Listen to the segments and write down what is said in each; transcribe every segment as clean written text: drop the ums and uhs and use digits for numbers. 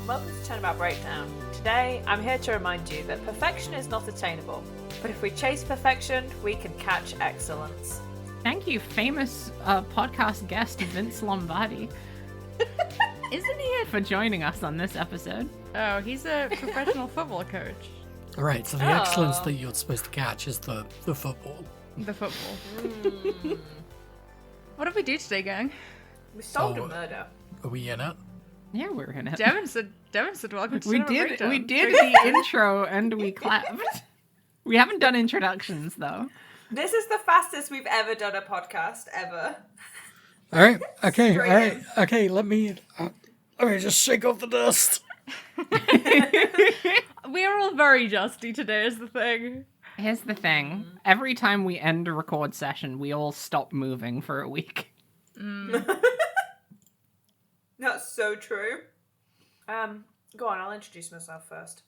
welcome to Turnabout Breakdown. Today, I'm here to remind you that perfection is not attainable, but if we chase perfection, we can catch excellence. Thank you, famous podcast guest Vince Lombardi. Isn't he for joining us on this episode. Oh, he's a professional football coach. All right, so the excellence that you're supposed to catch is the football. The football. What did we do today, gang? We solved a murder. Are we in it? Yeah, we're in it. Devin said welcome to we Turnabout did Breakdown. we did the intro and we clapped. We haven't done introductions though. This is the fastest we've ever done a podcast, ever. All right, okay, Straight all right, in. okay, let me just shake off the dust. We are all very dusty today is the thing. Here's the thing. Every time we end a record session, we all stop moving for a week. That's so true. Go on, I'll introduce myself first.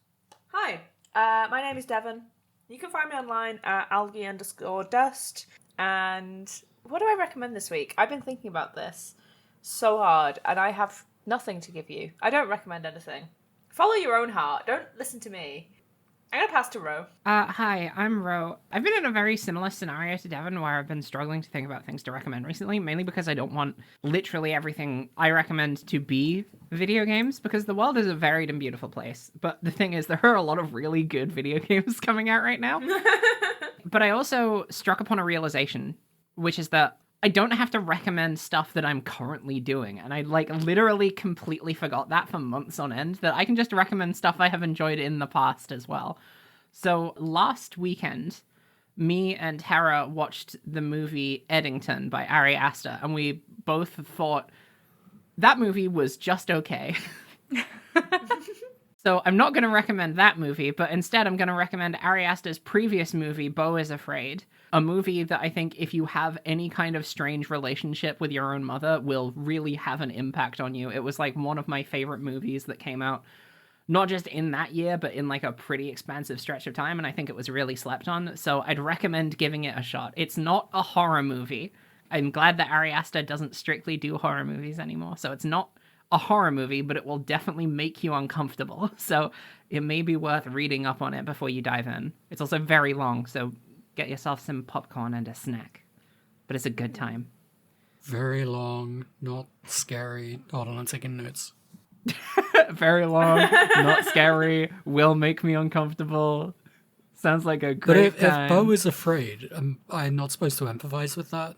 Hi, my name is Devon. You can find me online at algae_dust. And what do I recommend this week? I've been thinking about this so hard, and I have nothing to give you. I don't recommend anything. Follow your own heart. Don't listen to me. I'm going to pass to Ro. Hi, I'm Ro. I've been in a very similar scenario to Devon where I've been struggling to think about things to recommend recently, mainly because I don't want literally everything I recommend to be video games, because the world is a varied and beautiful place. But the thing is, there are a lot of really good video games coming out right now. But I also struck upon a realization, which is that I don't have to recommend stuff that I'm currently doing. And I literally completely forgot that for months on end, that I can just recommend stuff I have enjoyed in the past as well. So last weekend, me and Hera watched the movie Eddington by Ari Aster, and we both thought that movie was just okay. So I'm not going to recommend that movie, but instead I'm going to recommend Ari Aster's previous movie, Beau is Afraid, a movie that I think if you have any kind of strange relationship with your own mother will really have an impact on you. It was one of my favorite movies that came out, not just in that year, but in a pretty expansive stretch of time, and I think it was really slept on, so I'd recommend giving it a shot. It's not a horror movie. I'm glad that Ari Aster doesn't strictly do horror movies anymore, so it's not a horror movie, but it will definitely make you uncomfortable. So it may be worth reading up on it before you dive in. It's also very long, so get yourself some popcorn and a snack. But it's a good time. Very long, not scary. Hold on, I'm taking notes. Very long, not scary, will make me uncomfortable. Sounds like a But great if time. Beau is afraid, am I not supposed to empathize with that?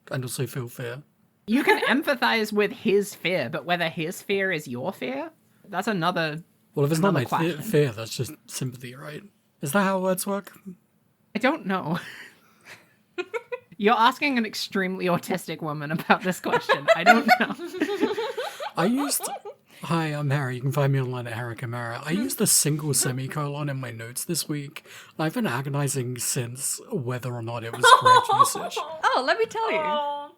And also feel fear? You can empathize with his fear, but whether his fear is your fear, that's another. Well, if it's not Another my question. fear, that's just sympathy, right? Is that how words work? I don't know. You're asking an extremely autistic woman about this question. I don't know. Hi, I'm Harry. You can find me online at Harry Camara. I used a single semicolon in my notes this week. I've been agonizing since whether or not it was correct usage. Oh, let me tell you. Oh,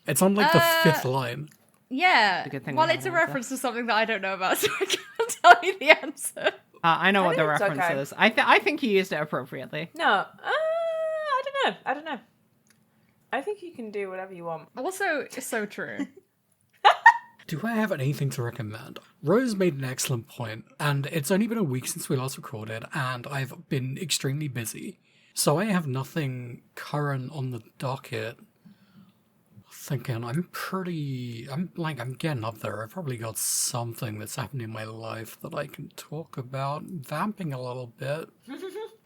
It's on the fifth line. Yeah. The good thing Well, about it's a an answer. reference to something that I don't know about, so I can't tell you the answer. I know what the think it's reference okay. is. I think you used it appropriately. no. I don't know. I think you can do whatever you want. Also, it's so true. Do I have anything to recommend? Rose made an excellent point, and it's only been a week since we last recorded, and I've been extremely busy. So I have nothing current on the docket. Thinking I'm getting up there. I've probably got something that's happened in my life that I can talk about. Vamping a little bit.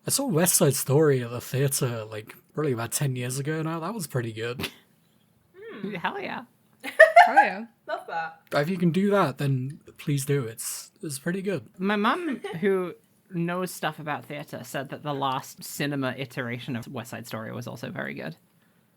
I saw West Side Story at the theater probably about 10 years ago now. That was pretty good. Hell yeah. Oh, yeah. Love that. If you can do that, then please do. It's pretty good. My mum, who knows stuff about theatre, said that the last cinema iteration of West Side Story was also very good.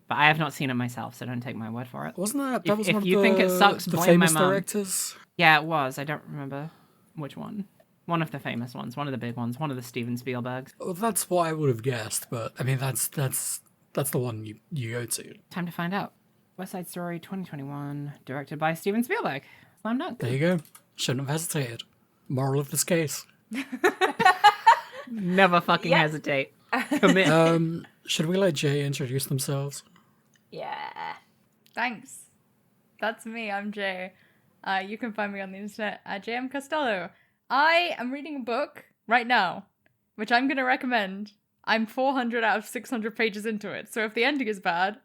But I have not seen it myself, so don't take my word for it. Wasn't that? If- Was if one you of think it sucks, the blame my famous mum. directors. Yeah, it was. I don't remember which one. One of the famous ones, one of the big ones, one of the Steven Spielbergs. Well, that's what I would have guessed, but I mean that's the one you go to. Time to find out. West Side Story 2021, directed by Steven Spielberg. Slam dunk. There you go. Shouldn't have hesitated. Moral of this case. Never fucking Yeah. hesitate. Commit. Should we let Jay introduce themselves? Yeah. Thanks. That's me. I'm Jay. You can find me on the internet at JM Costello. I am reading a book right now, which I'm going to recommend. I'm 400 out of 600 pages into it, so if the ending is bad,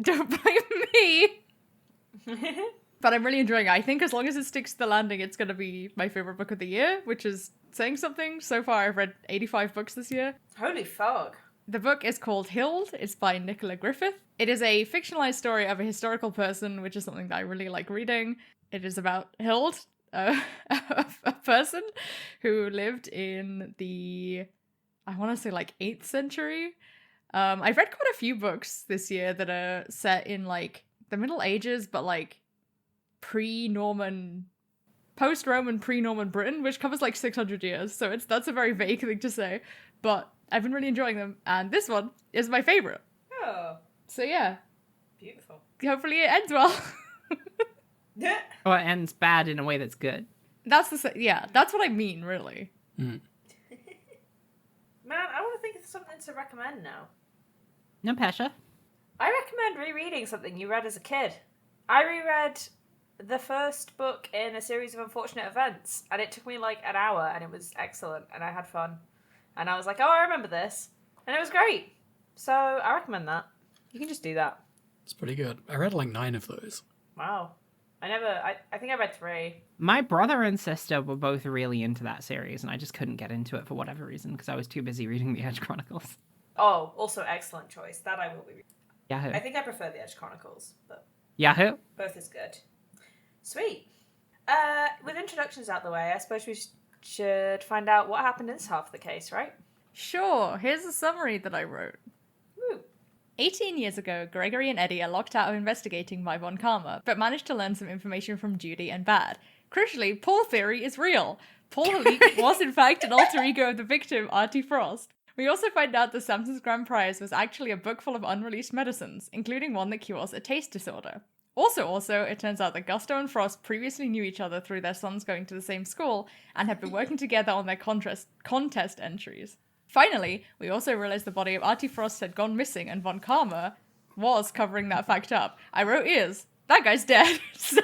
don't blame me. But I'm really enjoying it. I think as long as it sticks to the landing, it's going to be my favorite book of the year, which is saying something. So far, I've read 85 books this year. Holy fuck. The book is called Hild. It's by Nicola Griffith. It is a fictionalized story of a historical person, which is something that I really like reading. It is about Hild, a person who lived in the, I want to say like 8th century. I've read quite a few books this year that are set in like the Middle Ages, but like pre-Norman, post-Roman pre-Norman Britain, which covers like 600 years. So that's a very vague thing to say, but I've been really enjoying them, and this one is my favorite. Oh, So yeah, beautiful. hopefully it ends well. Yeah. Or it ends bad in a way that's good. That's what I mean, really. Man, I want to think of something to recommend now. No pressure. I recommend rereading something you read as a kid. I reread the first book in a series of unfortunate events, and it took me like an hour, and it was excellent, and I had fun. And I was like, oh, I remember this. And it was great. So I recommend that. You can just do that. It's pretty good. I read like 9 of those. Wow. I think I read 3. My brother and sister were both really into that series, and I just couldn't get into it for whatever reason because I was too busy reading the Edge Chronicles. Oh, also excellent choice. That I will be reading. Yahoo. I think I prefer the Edge Chronicles, but Yahoo. both is good. Sweet. With introductions out the way, I suppose we should find out what happened in this half of the case, right? Sure, here's a summary that I wrote. Woo. 18 years ago, Gregory and Eddie are locked out of investigating by Von Karma, but manage to learn some information from Judy and Bad. Crucially, Paul Theory is real. Paul Halik was in fact an alter ego of the victim, Artie Frost. We also find out that Samson's grand prize was actually a book full of unreleased medicines, including one that cures a taste disorder. Also, it turns out that Gusto and Frost previously knew each other through their sons going to the same school and had been working together on their contest entries. Finally, we also realize the body of Artie Frost had gone missing and Von Karma was covering that fact up. I wrote that guy's dead. So,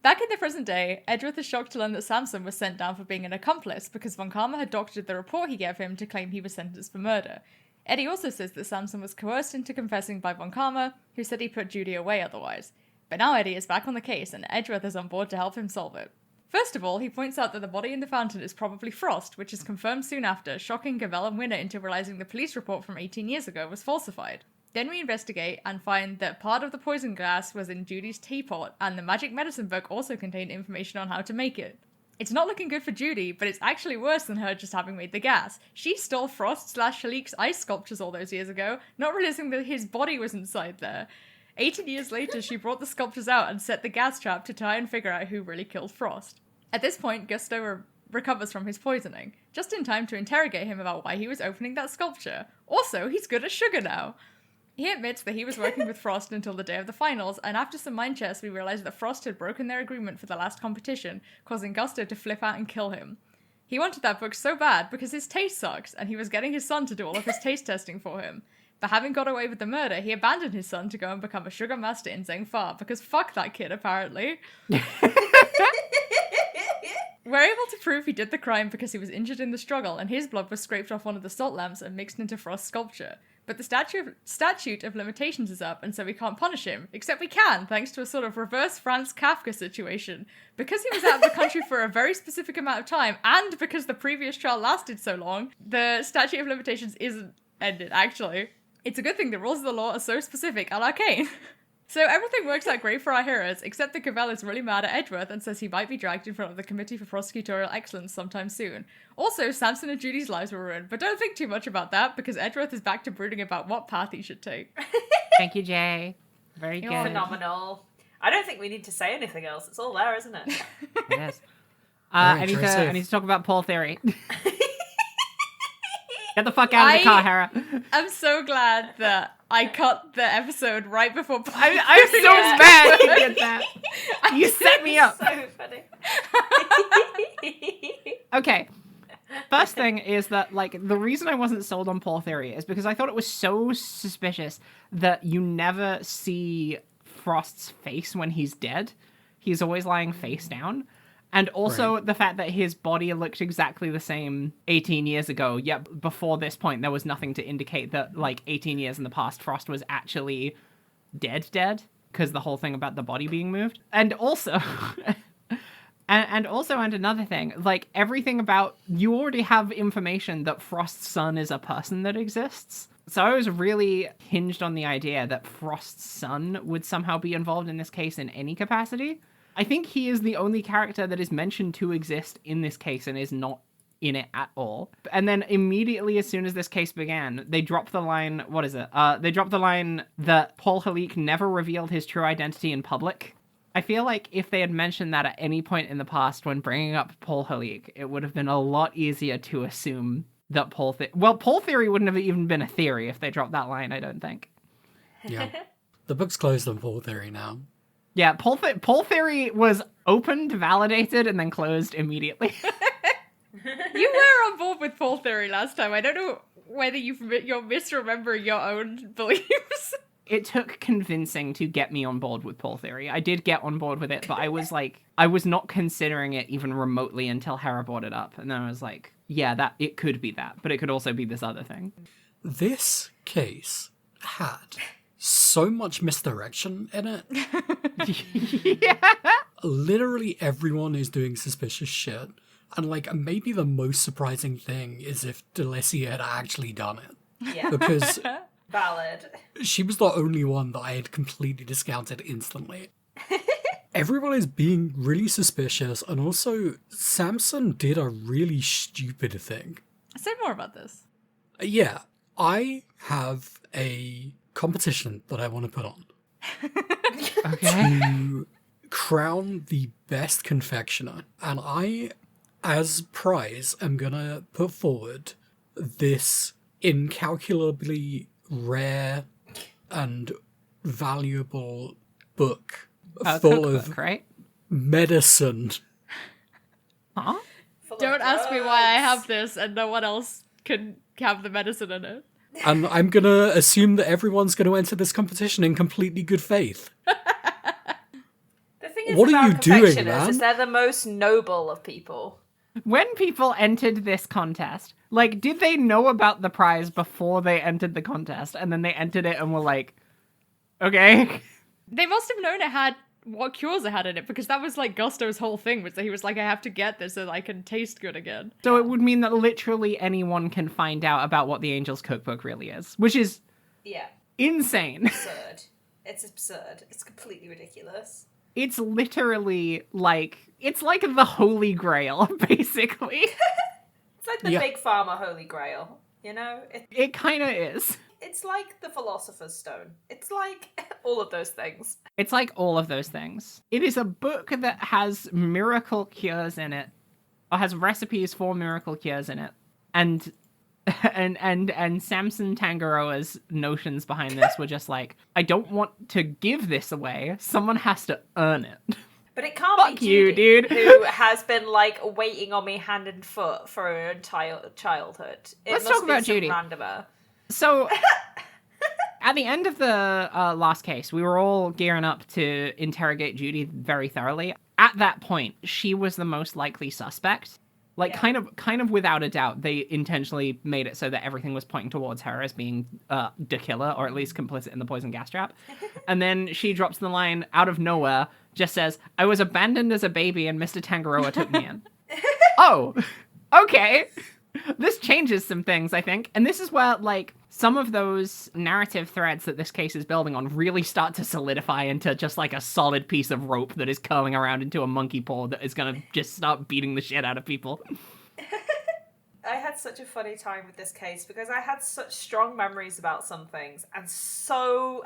back in the present day, Edgeworth is shocked to learn that Samson was sent down for being an accomplice because Von Karma had doctored the report he gave him to claim he was sentenced for murder. Eddie also says that Samson was coerced into confessing by Von Karma, who said he put Judy away otherwise. But now Eddie is back on the case and Edgeworth is on board to help him solve it. First of all, he points out that the body in the fountain is probably Frost, which is confirmed soon after, shocking Gavel and Winner into realizing the police report from 18 years ago was falsified. Then we investigate and find that part of the poison gas was in Judy's teapot, and the magic medicine book also contained information on how to make it. It's not looking good for Judy, but it's actually worse than her just having made the gas. She stole Frost/Shalik's ice sculptures all those years ago, not realizing that his body was inside there. 18 years later, she brought the sculptures out and set the gas trap to try and figure out who really killed Frost. At this point, Gusto recovers from his poisoning, just in time to interrogate him about why he was opening that sculpture. Also, he's good at sugar now. He admits that he was working with Frost until the day of the finals, and after some mind chess, we realize that Frost had broken their agreement for the last competition, causing Gusto to flip out and kill him. He wanted that book so bad because his taste sucks, and he was getting his son to do all of his taste testing for him. But having got away with the murder, he abandoned his son to go and become a sugar master in Zhengfa, because fuck that kid, apparently. We're able to prove he did the crime because he was injured in the struggle, and his blood was scraped off one of the salt lamps and mixed into Frost's sculpture. But the statute of limitations is up, and so we can't punish him. Except we can, thanks to a sort of reverse Franz Kafka situation. Because he was out of the country for a very specific amount of time, and because the previous trial lasted so long, the statute of limitations isn't ended, actually. It's a good thing the rules of the law are so specific and arcane. So everything works out great for our heroes, except that Cavell is really mad at Edgeworth and says he might be dragged in front of the Committee for Prosecutorial Excellence sometime soon. Also, Samson and Judy's lives were ruined, but don't think too much about that, because Edgeworth is back to brooding about what path he should take. Thank you, Jay. Very You're good. phenomenal. I don't think we need to say anything else. It's all there, isn't it? Yes. Very I need to talk about Paul Theory. Get the fuck out of the car, Hera. I'm so glad that I cut the episode right before. I'm so mad you did that. You set me up. So funny. Okay. First thing is that, like, the reason I wasn't sold on Paul Theory is because I thought it was so suspicious that you never see Frost's face when he's dead. he's always lying face down. And also the fact that his body looked exactly the same 18 years ago, yet before this point there was nothing to indicate that, like, 18 years in the past, Frost was actually dead, because the whole thing about the body being moved. And also... And another thing, like, everything about... You already have information that Frost's son is a person that exists. So I was really hinged on the idea that Frost's son would somehow be involved in this case in any capacity. I think he is the only character that is mentioned to exist in this case and is not in it at all. And then immediately as soon as this case began, they dropped the line... What is it? They dropped the line that Paul Halik never revealed his true identity in public. I feel like if they had mentioned that at any point in the past when bringing up Paul Halik, it would have been a lot easier to assume that Paul Theory wouldn't have even been a theory if they dropped that line, I don't think. Yeah. The book's closed on Paul Theory now. Yeah, Paul Theory was opened, validated, and then closed immediately. You were on board with Paul Theory last time. I don't know whether you're misremembering your own beliefs. It took convincing to get me on board with Paul Theory. I did get on board with it, but I was not considering it even remotely until Hera brought it up. And then I was like, yeah, that it could be that, but it could also be this other thing. This case had so much misdirection in it. Yeah. Literally everyone is doing suspicious shit. And, like, maybe the most surprising thing is if Delicia had actually done it. Yeah. Because... Valid. She was the only one that I had completely discounted instantly. Everyone is being really suspicious, and also Samson did a really stupid thing. Say more about this. Yeah, I have a competition that I want to put on. Okay. To crown the best confectioner, and I, as prize, am gonna put forward this incalculably rare and valuable book full of right? medicine. Huh? Don't ask me why I have this and no one else can have the medicine in it. And I'm gonna assume that everyone's gonna enter this competition in completely good faith. The thing is What are about you doing, confectioners man? is they're the most noble of people. When people entered this contest, like, did they know about the prize before they entered the contest? And then they entered it and were like, okay. They must have known it had what cures it had in it, because that was like Gusto's whole thing, was that he was like, I have to get this so that I can taste good again. So it would mean that literally anyone can find out about what the Angel's Cookbook really is, which is Yeah. insane. Absurd. It's absurd. It's completely ridiculous. It's literally like, it's like the Holy Grail, basically. It's like the Yeah. Big Pharma Holy Grail, you know? It kind of is. It's like the Philosopher's Stone. It's like all of those things. It's like all of those things. It is a book that has miracle cures in it, or has recipes for miracle cures in it, and Samson Tangaroa's notions behind this were just like, I don't want to give this away. Someone has to earn it. But it can't Fuck be you, Judy, dude. who has been like waiting on me hand and foot for her entire childhood. It Let's must talk be about some Judy. randomer. So, at the end of the last case, we were all gearing up to interrogate Judy very thoroughly. At that point, she was the most likely suspect. Like, Yeah. kind of without a doubt, they intentionally made it so that everything was pointing towards her as being the killer, or at least complicit in the poison gas trap. And then she drops the line out of nowhere, just says, I was abandoned as a baby and Mr. Tangaroa took me in. Oh, okay. This changes some things, I think. And this is where, like, some of those narrative threads that this case is building on really start to solidify into just, like, a solid piece of rope that is curling around into a monkey paw that is gonna just start beating the shit out of people. I had such a funny time with this case because I had such strong memories about some things, and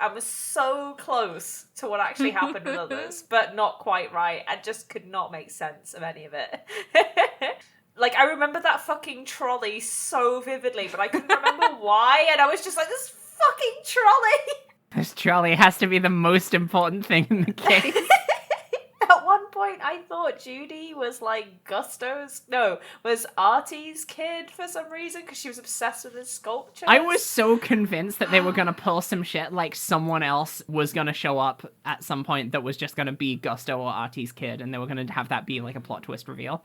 I was so close to what actually happened with others, but not quite right. I just could not make sense of any of it. Like, I remember that fucking trolley so vividly, but I couldn't remember why, and I was just like, this fucking trolley! This trolley has to be the most important thing in the case. At one point, I I thought Judy was like was Artie's kid for some reason because she was obsessed with his sculpture. I was so convinced that they were going to pull some shit like someone else was going to show up at some point that was just going to be Gusto or Artie's kid, and they were going to have that be like a plot twist reveal.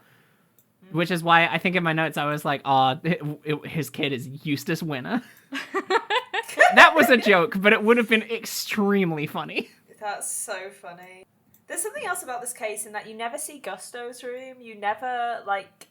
Which is why I think in my notes I was like, his kid is Eustace Winner. That was a joke, but it would have been extremely funny. That's so funny. There's something else about this case in that you never see Gusto's room. You never, like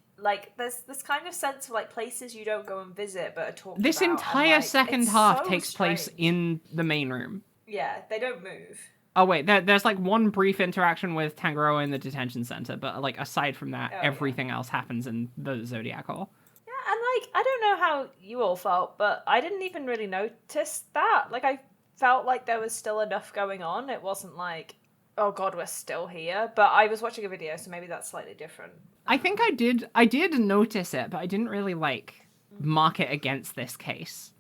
there's this kind of sense of, like, places you don't go and visit but are talked This about. entire And, like, second it's half so takes place strange. in the main room. Yeah, they don't move. Oh, wait, there's, like, one brief interaction with Tangaroa in the detention center, but, like, aside from that, everything else happens in the Zodiac Hall. Yeah, and, like, I don't know how you all felt, but I didn't even really notice that. Like, I felt like there was still enough going on. It wasn't like, oh god, we're still here. But I was watching a video, so maybe that's slightly different. I think I did notice it, but I didn't really, like, mark it against this case.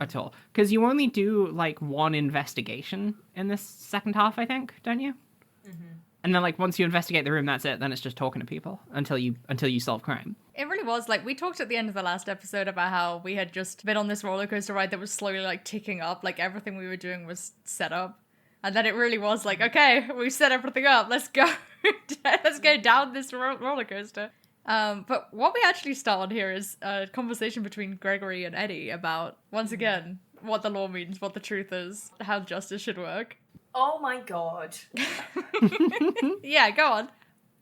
At all. Because you only do, like, one investigation in this second half, I think, don't you? And then, like, once you investigate the room, that's it. Then it's just talking to people until you solve crime. It really was. Like, we talked at the end of the last episode about how we had just been on this roller coaster ride that was slowly, like, ticking up. Like, everything we were doing was set up. And then it really was like, okay, we set everything up. Let's go. Let's go down this roller coaster. But what we actually start on here is a conversation between Gregory and Eddie about, once again, what the law means, what the truth is, how justice should work. Oh my god. Yeah, go on.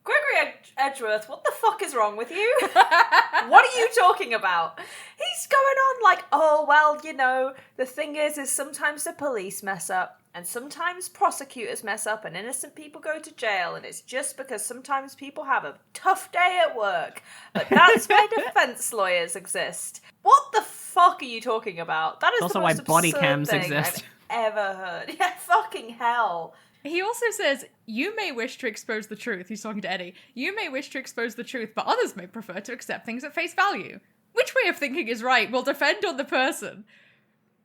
Gregory Edgeworth, what the fuck is wrong with you? What are you talking about? He's going on like, oh, well, you know, the thing is sometimes the police mess up, and sometimes prosecutors mess up, and innocent people go to jail, and it's just because sometimes people have a tough day at work. But that's why defense lawyers exist. What the fuck are you talking about? That is Also the why most body absurd cams thing exist. I've ever heard. Yeah, fucking hell. He also says, you may wish to expose the truth. He's talking to Eddie. You may wish to expose the truth, but others may prefer to accept things at face value. Which way of thinking is right? Will depend on the person.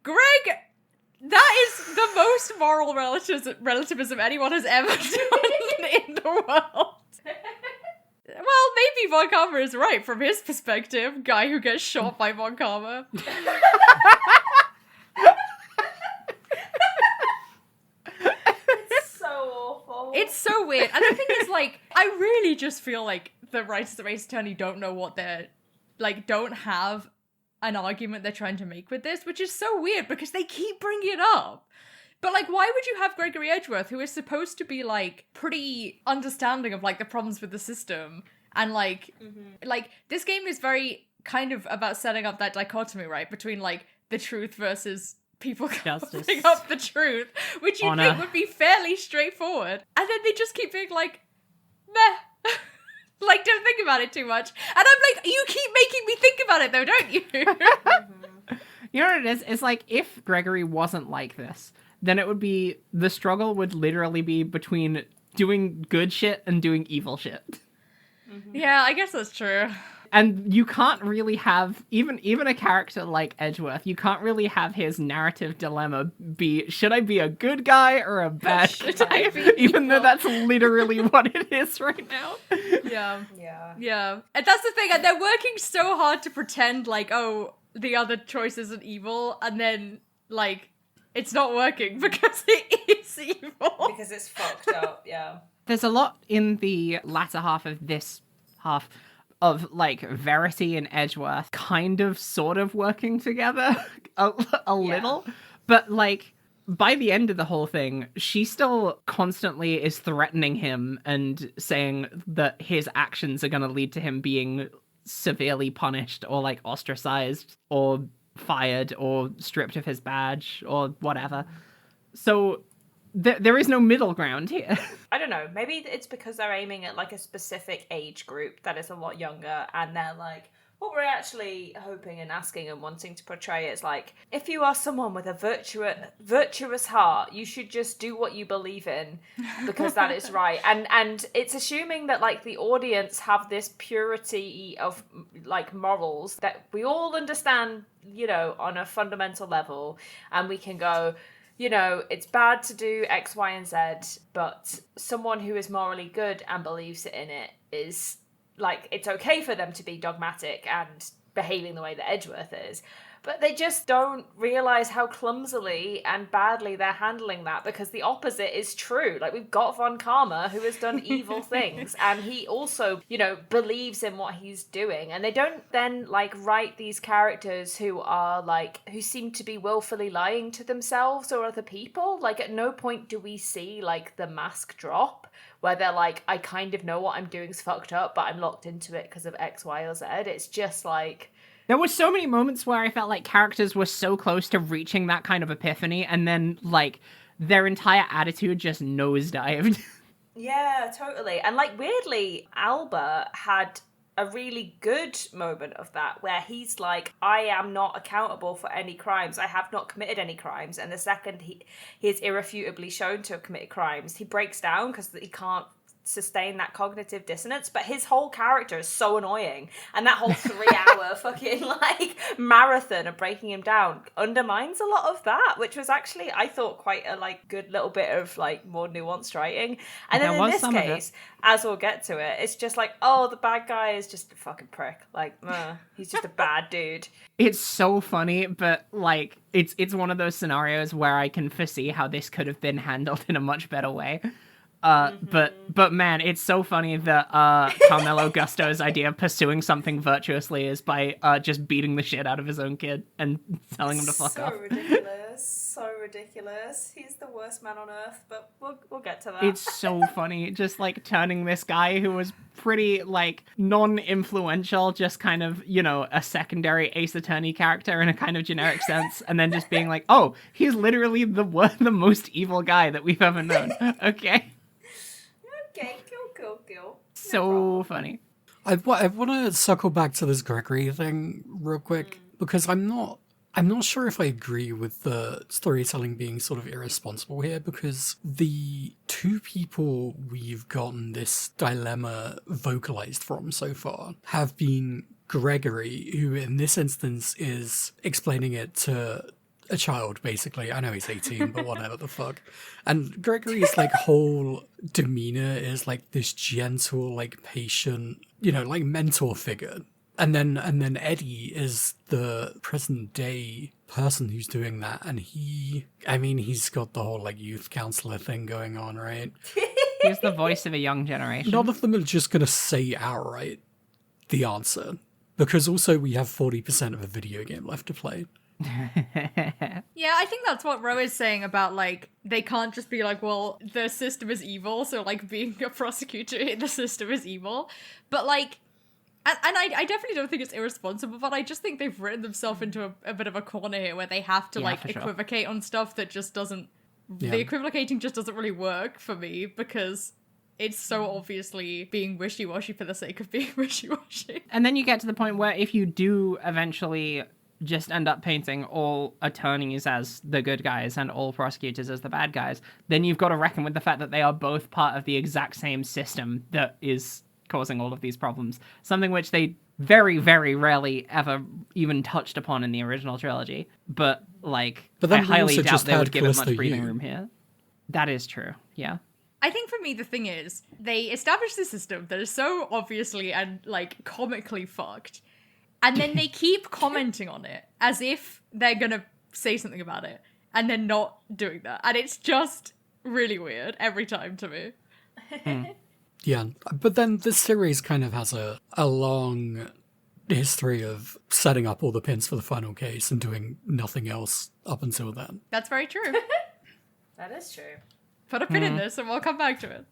Greg, that is the most moral relativism anyone has ever done in the world. Well, maybe Von Karma is right from his perspective. Guy who gets shot by Von Karma. It's so weird. And the thing is, like, I really just feel like the writers of Ace Attorney don't know what they're, like, don't have an argument they're trying to make with this, which is so weird because they keep bringing it up. But, like, why would you have Gregory Edgeworth, who is supposed to be, like, pretty understanding of, like, the problems with the system, and, like, like, this game is very kind of about setting up that dichotomy, right, between, like, the truth versus people Justice. covering up the truth, which you'd Honor. think would be fairly straightforward. And then they just keep being like, meh. Like, don't think about it too much. And I'm like, you keep making me think about it though, don't you? You know what it is? It's like, if Gregory wasn't like this, then it would be, the struggle would literally be between doing good shit and doing evil shit. Yeah, I guess that's true. And you can't really have, even a character like Edgeworth, you can't really have his narrative dilemma be, should I be a good guy or a bad Should guy? I be Even though evil? that's literally what it is right now. Yeah. Yeah. Yeah. And that's the thing, and they're working so hard to pretend like, oh, the other choice isn't evil, and then, like, it's not working because it is evil. Because it's fucked up, yeah. There's a lot in the latter half of this half of, like, Verity and Edgeworth kind of sort of working together a little. But, like, by the end of the whole thing, she still constantly is threatening him and saying that his actions are going to lead to him being severely punished or, like, ostracized or fired or stripped of his badge or whatever. So there is no middle ground here. I don't know, maybe it's because they're aiming at like a specific age group that is a lot younger, and they're like, what we're actually hoping and asking and wanting to portray is like, if you are someone with a virtuous heart, you should just do what you believe in because that is right. And it's assuming that like the audience have this purity of like morals that we all understand, you know, on a fundamental level, and we can go, you know, it's bad to do X, Y, and Z, but someone who is morally good and believes in it is, like, it's okay for them to be dogmatic and behaving the way that Edgeworth is. But they just don't realise how clumsily and badly they're handling that, because the opposite is true. Like, we've got Von Karma, who has done evil things, and he also, you know, believes in what he's doing. And they don't then, like, write these characters who are, like, who seem to be willfully lying to themselves or other people. Like, at no point do we see, like, the mask drop, where they're like, I kind of know what I'm doing's fucked up, but I'm locked into it because of X, Y, or Z. It's just like... There were so many moments where I felt like characters were so close to reaching that kind of epiphany, and then, like, their entire attitude just nosedived. Yeah, totally. And, like, weirdly, Alba had a really good moment of that, where he's like, I am not accountable for any crimes. I have not committed any crimes. And the second he is irrefutably shown to have committed crimes, he breaks down because he can't sustain that cognitive dissonance. But his whole character is so annoying, and that whole 3-hour fucking like marathon of breaking him down undermines a lot of that, which was actually, I thought, quite a like good little bit of like more nuanced writing. And then in this case, as we'll get to it, it's just like, oh, the bad guy is just a fucking prick, like he's just a bad dude. It's so funny, but like it's one of those scenarios where I can foresee how this could have been handled in a much better way. But man, it's so funny that Carmelo Gusto's idea of pursuing something virtuously is by just beating the shit out of his own kid and telling him to fuck off. So ridiculous. He's the worst man on earth, but we'll get to that. It's so funny, just like turning this guy who was pretty like non-influential, just kind of, you know, a secondary Ace Attorney character in a kind of generic sense, and then just being like, oh, he's literally the most evil guy that we've ever known. Okay. Okay, cool. So funny. I want to circle back to this Gregory thing real quick, because I'm not sure if I agree with the storytelling being sort of irresponsible here, because the two people we've gotten this dilemma vocalized from so far have been Gregory, who in this instance is explaining it to a child, basically. I know he's 18, but whatever the fuck. And Gregory's like whole demeanor is like this gentle, like patient, you know, like mentor figure. And then Eddie is the present day person who's doing that, and he's got the whole like youth counselor thing going on, right? He's the voice of a young generation. None of them are just gonna say outright the answer, because also we have 40% of a video game left to play. Yeah, I think that's what Ro is saying about, like, they can't just be like, well, the system is evil, so, like, being a prosecutor in the system is evil. But, like, and I definitely don't think it's irresponsible, but I just think they've written themselves into a bit of a corner here where they have to, equivocate on stuff that just doesn't... Yeah. The equivocating just doesn't really work for me, because it's so obviously being wishy-washy for the sake of being wishy-washy. And then you get to the point where if you do eventually just end up painting all attorneys as the good guys and all prosecutors as the bad guys, then you've got to reckon with the fact that they are both part of the exact same system that is causing all of these problems. Something which they very, very rarely ever even touched upon in the original trilogy. But, like, I highly doubt they would give it much breathing room here. That is true, yeah. I think for me, the thing is, they established this system that is so obviously and, like, comically fucked. And then they keep commenting on it as if they're gonna say something about it. And they're not doing that. And it's just really weird every time to me. Yeah, but then this series kind of has a long history of setting up all the pins for the final case and doing nothing else up until then. That's very true. That is true. Put a pin in this and we'll come back to it.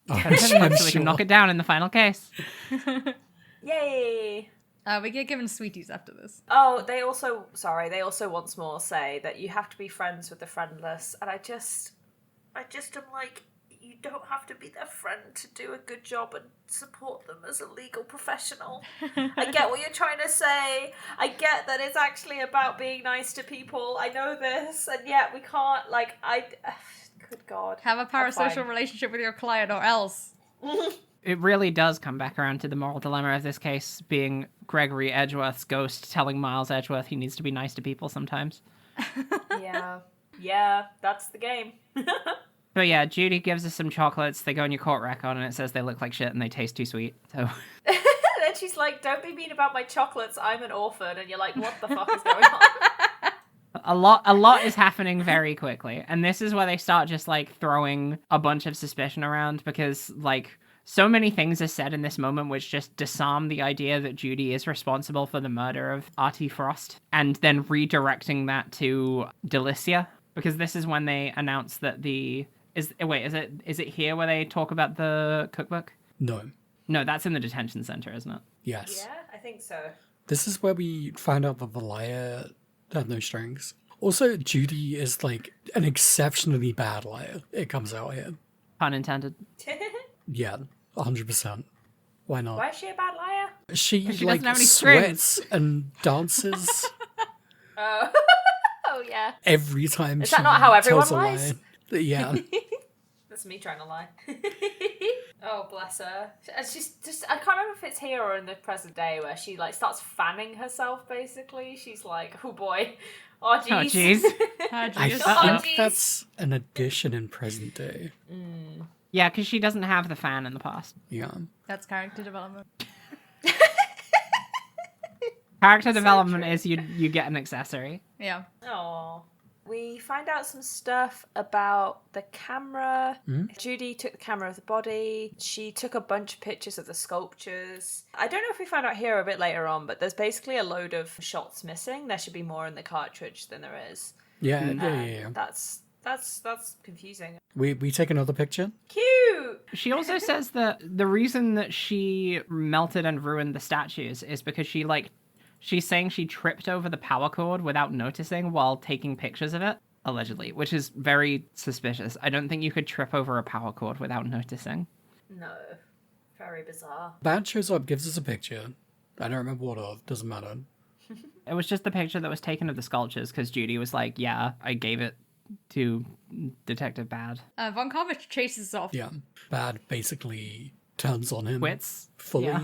Oh, so we can knock it down in the final case. Yay! We get given sweeties after this. Oh, they also once more say that you have to be friends with the friendless, and I just am like, you don't have to be their friend to do a good job and support them as a legal professional. I get what you're trying to say. I get that it's actually about being nice to people. I know this, and yet we can't, like, good God. Have a parasocial relationship with your client or else. It really does come back around to the moral dilemma of this case being Gregory Edgeworth's ghost telling Miles Edgeworth he needs to be nice to people sometimes. Yeah. Yeah, that's the game. But yeah, Judy gives us some chocolates. They go on your court record, and it says they look like shit and they taste too sweet. So Then she's like, don't be mean about my chocolates, I'm an orphan. And you're like, what the fuck is going on? a lot is happening very quickly, and this is where they start just like throwing a bunch of suspicion around, because like so many things are said in this moment which just disarm the idea that Judy is responsible for the murder of Artie Frost, and then redirecting that to Delicia, because this is when they announce that is it here where they talk about the cookbook? No. No, that's in the detention center, isn't it? Yes. Yeah, I think so. This is where we find out that the liar had no strings. Also, Judy is like an exceptionally bad liar. It comes out here. Pun intended. Yeah, 100%. Why not? Why is she a bad liar? She doesn't like have any sweats and dances Oh, oh yeah. every time. Is that not how everyone tells a lies? lie. Yeah. That's me trying to lie. Oh, bless her. She's just, I can't remember if it's here or in the present day where she like starts fanning herself, basically. She's like, oh boy. Oh, jeez. Oh, jeez. I Oh, think geez. that's an addition in present day. Yeah, because she doesn't have the fan in the past. Yeah. That's character development. Character development is you get an accessory. Yeah. Oh. We find out some stuff about the camera. Mm-hmm. Judy took the camera of the body. She took a bunch of pictures of the sculptures. I don't know if we find out here a bit later on, but there's basically a load of shots missing. There should be more in the cartridge than there is. Yeah, yeah. That's confusing. We take another picture. Cute! She also says that the reason that she melted and ruined the statues is because she's saying she tripped over the power cord without noticing while taking pictures of it, allegedly, which is very suspicious. I don't think you could trip over a power cord without noticing. No. Very bizarre. Bad shows up, gives us a picture. I don't remember what of, doesn't matter. It was just the picture that was taken of the sculptures because Judy was like, yeah, I gave it to Detective Bad. Von Karma chases off. Yeah. Bad basically turns on him. Quits. Fully. Yeah.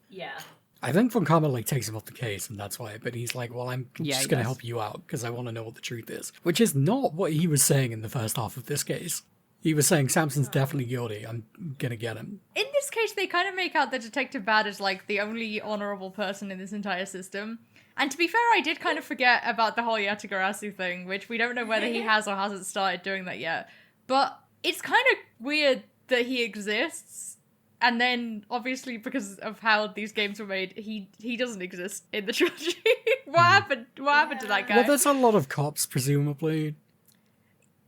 Yeah. I think Von Karma like takes him off the case, and that's why. But he's like, "Well, I'm Yeah, just he going to does. help you out because I want to know what the truth is," which is not what he was saying in the first half of this case. He was saying Samson's definitely guilty. I'm gonna get him. In this case, they kind of make out that Detective Bad is like the only honorable person in this entire system. And to be fair, I did kind of forget about the whole Yatagarasu thing, which we don't know whether he has or hasn't started doing that yet. But it's kind of weird that he exists. And then, obviously, because of how these games were made, he doesn't exist in the trilogy. What happened? What happened to that guy? Well, there's a lot of cops, presumably.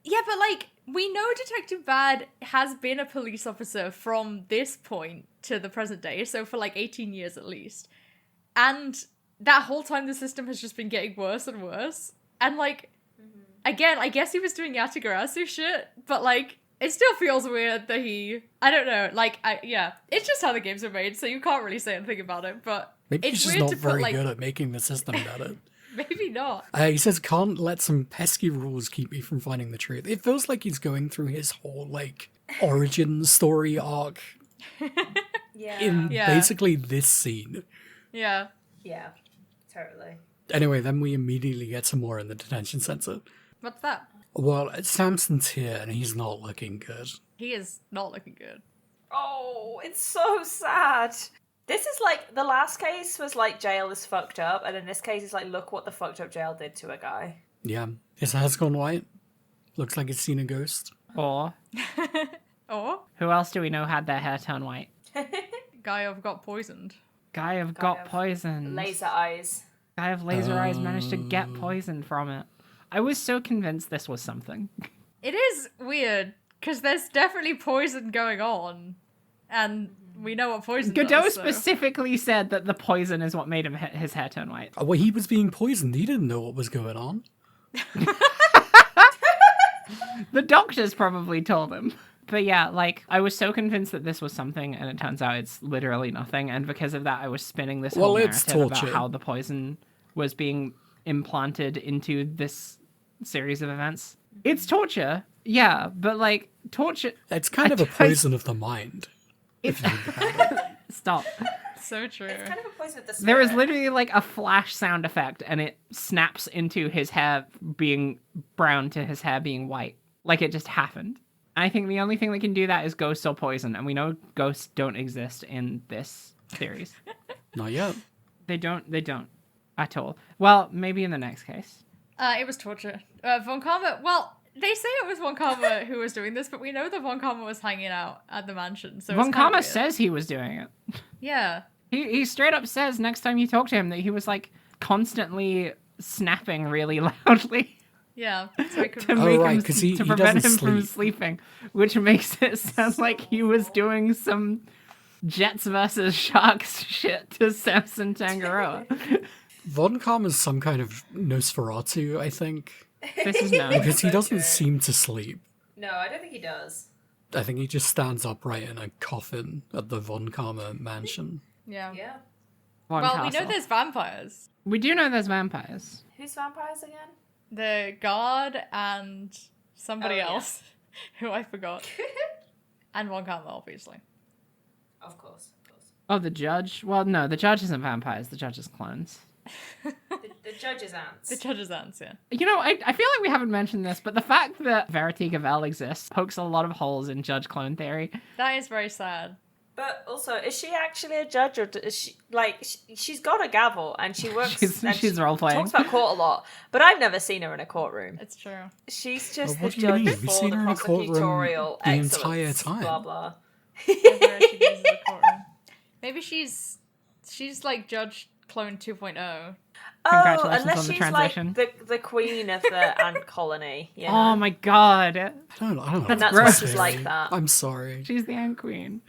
Yeah, but like, we know Detective Bad has been a police officer from this point to the present day, so for like 18 years at least. And that whole time the system has just been getting worse and worse. And like, again, I guess he was doing Yatagarasu shit, but like, it still feels weird that I don't know, like, yeah, it's just how the games are made, so you can't really say anything about it, but Maybe it's he's just weird not to very put, like, good at making the system better. maybe not. He says, "Can't let some pesky rules keep me from finding the truth." It feels like he's going through his whole like origin story arc Yeah. in Yeah. basically this scene. Yeah. Yeah. Totally. Anyway, then we immediately get some more in the detention center. What's that? Well, Samson's here and he's not looking good. He is not looking good. Oh, it's so sad. This is like, the last case was like jail is fucked up, and in this case it's like, look what the fucked up jail did to a guy. Yeah, his hair's gone white. Looks like he's seen a ghost. Or Or who else do we know had their hair turn white? guy of got poisoned. Guy of Guy got of poisoned. Laser eyes. Guy of laser eyes managed to get poisoned from it. I was so convinced this was something. It is weird, because there's definitely poison going on. And we know what poison Godot does, so. specifically said that the poison is what made him his hair turn white. Well, he was being poisoned. He didn't know what was going on. The doctors probably told him. But yeah, like, I was so convinced that this was something, and it turns out it's literally nothing. And because of that, I was spinning this whole Well, it's narrative about torture. how the poison was being implanted into this series of events. It's torture, yeah, but like, torture... It's kind of a poison of the mind. It's... Stop. So true. It's kind of a poison of the spirit. There is literally like a flash sound effect, and it snaps into his hair being brown to his hair being white. Like it just happened. And I think the only thing that can do that is ghosts or poison, and we know ghosts don't exist in this series. Not yet. They don't at all. Well, maybe in the next case. It was torture. Von Karma, well, they say it was Von Karma who was doing this, but we know that Von Karma was hanging out at the mansion. So Von Karma says he was doing it. Yeah. He straight up says next time you talk to him that he was like constantly snapping really loudly. Yeah. So he could to make right, him 'cause he prevent him doesn't from sleep. sleeping, which makes it sound like he was doing some Jets versus Sharks shit to Samson Tangaroa. Von Karma's some kind of Nosferatu, I think. This is no. Because he So doesn't true. seem to sleep. No, I don't think he does. I think he just stands upright in a coffin at the Von Karma mansion. Yeah. Yeah. One Well, we know castle. there's vampires. We do know there's vampires. Who's vampires again? The guard and somebody Oh, yeah. else who I forgot. And Von Karma, obviously. Of course. Oh, the judge? Well, no, the judge isn't vampires. The judge is clones. The judge's ants. The judge's ants, yeah. You know, I feel like we haven't mentioned this, but the fact that Verity Gavel exists pokes a lot of holes in judge clone theory. That is very sad. But also, is she actually a judge, or is she like she's got a gavel and she works? She's and she role-playing. Talks about court a lot, but I've never seen her in a courtroom. It's true. She's just Well, what the do you judge mean? We've for seen the her in a courtroom prosecutorial the excellence, entire time. Blah blah. Whenever she goes to the courtroom. Maybe she's like Judge Clone 2.0. Oh, Congratulations unless on the she's translation. like the queen of the ant colony. You know? Oh my god. I don't know. And what that's to why gross. she's say. like that. I'm sorry. She's the Ant Queen.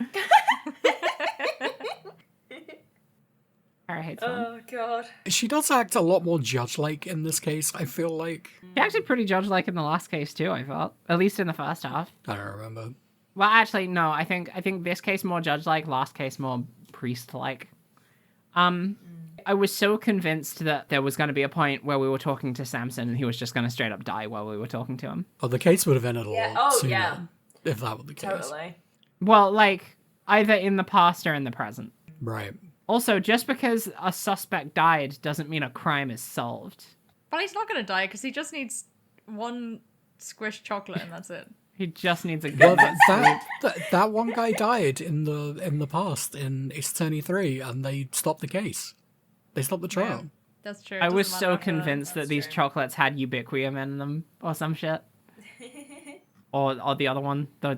Harry hates one. Oh god. She does act a lot more judge-like in this case, I feel like. She acted pretty judge-like in the last case too, I felt. At least in the first half. I don't remember. Well, actually, no. I think this case more judge-like, last case more priest-like. I was so convinced that there was going to be a point where we were talking to Samson and he was just going to straight up die while we were talking to him. Oh, the case would have ended a Yeah. lot Oh, sooner yeah. if that were the case. Totally. Well, like, either in the past or in the present. Right. Also, just because a suspect died doesn't mean a crime is solved. But he's not going to die because he just needs one squished chocolate and that's it. He just needs a Well, good night's sleep. that one guy died in the past in Ace Attorney 3, and they stopped the case. They stopped the trial. That's true. I was Doesn't so matter after that. convinced that That's these true. chocolates had ubiquium in them or some shit. Or the other one, the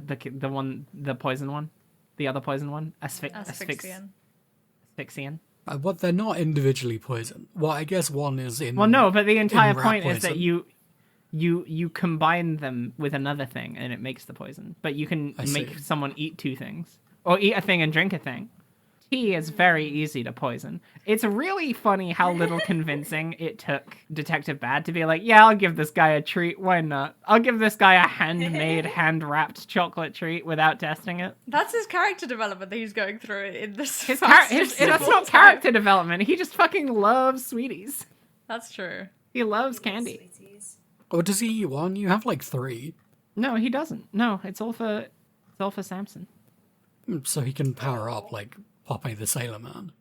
poison one, the other poison one, Asphyxian. asphyxian. But they're not individually poison. Well, I guess one is in. Well, no, but the entire rat point is that poison. you combine them with another thing and it makes the poison. But you can I make see. someone eat two things or eat a thing and drink a thing. Tea is very easy to poison. It's really funny how little convincing it took Detective Bad to be like, yeah, I'll give this guy a treat. Why not? I'll give this guy a handmade, hand-wrapped chocolate treat without testing it. That's his character development that he's going through in this. That's fastest not of all time. character development. He just fucking loves sweeties. That's true. He loves candy. Sweeties. Or does he eat one? You have like 3. No, he doesn't. No, it's all for Samson. So he can power up like Popeye the Sailor Man.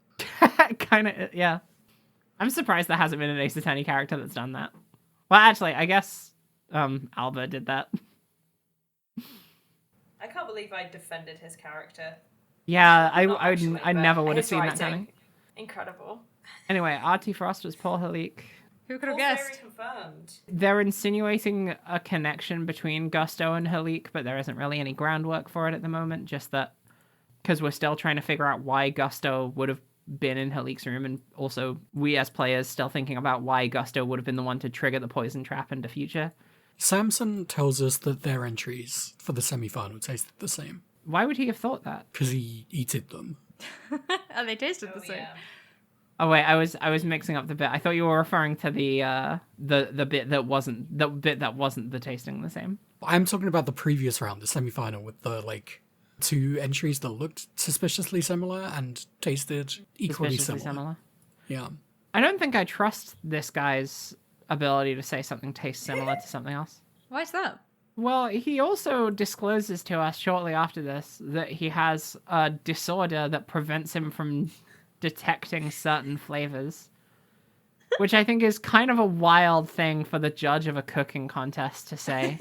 Kind of, yeah. I'm surprised there hasn't been an Ace Attorney character that's done that. Well, actually, I guess Alba did that. I can't believe I defended his character. Yeah, Not actually, I but never would have his seen that writing, coming. Incredible. Anyway, Artie Frost was Paul Halik. Who could have Full guessed? theory confirmed. They're insinuating a connection between Gusto and Halik, but there isn't really any groundwork for it at the moment. Just that because we're still trying to figure out why Gusto would have been in Halik's room, and also we as players still thinking about why Gusto would have been the one to trigger the poison trap into future. Samson tells us that their entries for the semi-final tasted the same Why would he have thought that? because he eated them. And they tasted Oh, the same. yeah. Oh wait, I was mixing up the bit. I thought you were referring to the bit that wasn't the tasting the same. I'm talking about the previous round, the semi-final, with the like 2 entries that looked suspiciously similar and tasted equally Suspiciously similar. Yeah. I don't think I trust this guy's ability to say something tastes similar to something else. Why is that? Well, he also discloses to us shortly after this that he has a disorder that prevents him from detecting certain flavors, which I think is kind of a wild thing for the judge of a cooking contest to say.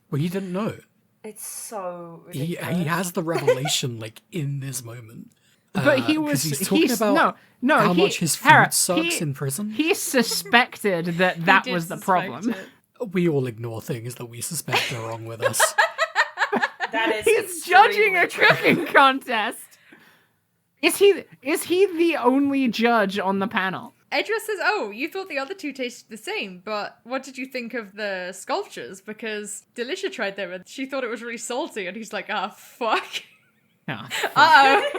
Well, he didn't know. It's so He ridiculous. has the revelation like in this moment. But he 'cause was he's talking about no how he, much his food Hera, sucks in prison. He suspected that He was did the suspect problem. it. We all ignore things that we suspect are wrong with us. That is He's judging a extremely cooking contest. Is he the only judge on the panel? Edra says, "Oh, you thought the other two tasted the same, but what did you think of the sculptures? Because Delicia tried them and she thought it was really salty." And he's like, "Ah, fuck." Oh, Uh-oh.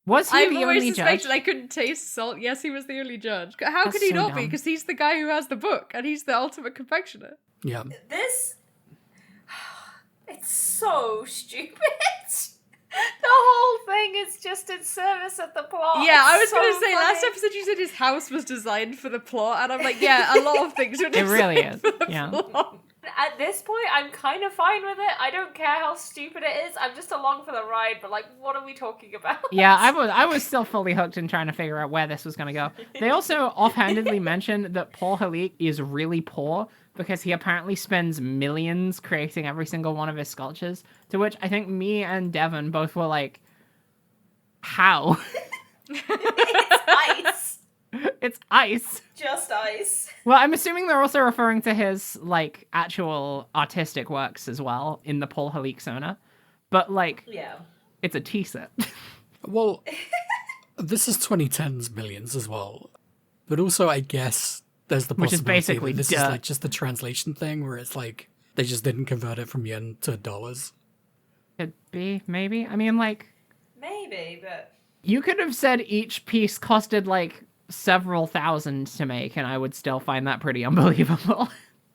was he I've the always only judge? suspected I couldn't taste salt. Yes, he was the only judge. How That's could he so not be? dumb. Because he's the guy who has the book, and he's the ultimate confectioner. Yeah. This. It's so stupid. The whole thing is just in service of the plot. Yeah, I was It's gonna so say, last funny. episode you said his house was designed for the plot, and I'm like, yeah, a lot of things were designed really is, for the yeah. plot. At this point, I'm kind of fine with it. I don't care how stupid it is. I'm just along for the ride. But like, what are we talking about? Yeah, I was still fully hooked in trying to figure out where this was going to go. They also offhandedly mentioned that Paul Halik is really poor because he apparently spends millions creating every single one of his sculptures, to which I think me and Devon both were like, how? It's ice. It's ice. Just ice. Well, I'm assuming they're also referring to his, like, actual artistic works as well in the Paul Halik Sona. But, like, Yeah. it's a tea set. Well, this is 2010's millions as well. But also, I guess there's the Which is possibility basically that this dirt. is like just the translation thing where it's like they just didn't convert it from yen to dollars. Could be, maybe. I mean, like, Maybe, but you could have said each piece costed, like, several thousand to make, and I would still find that pretty unbelievable.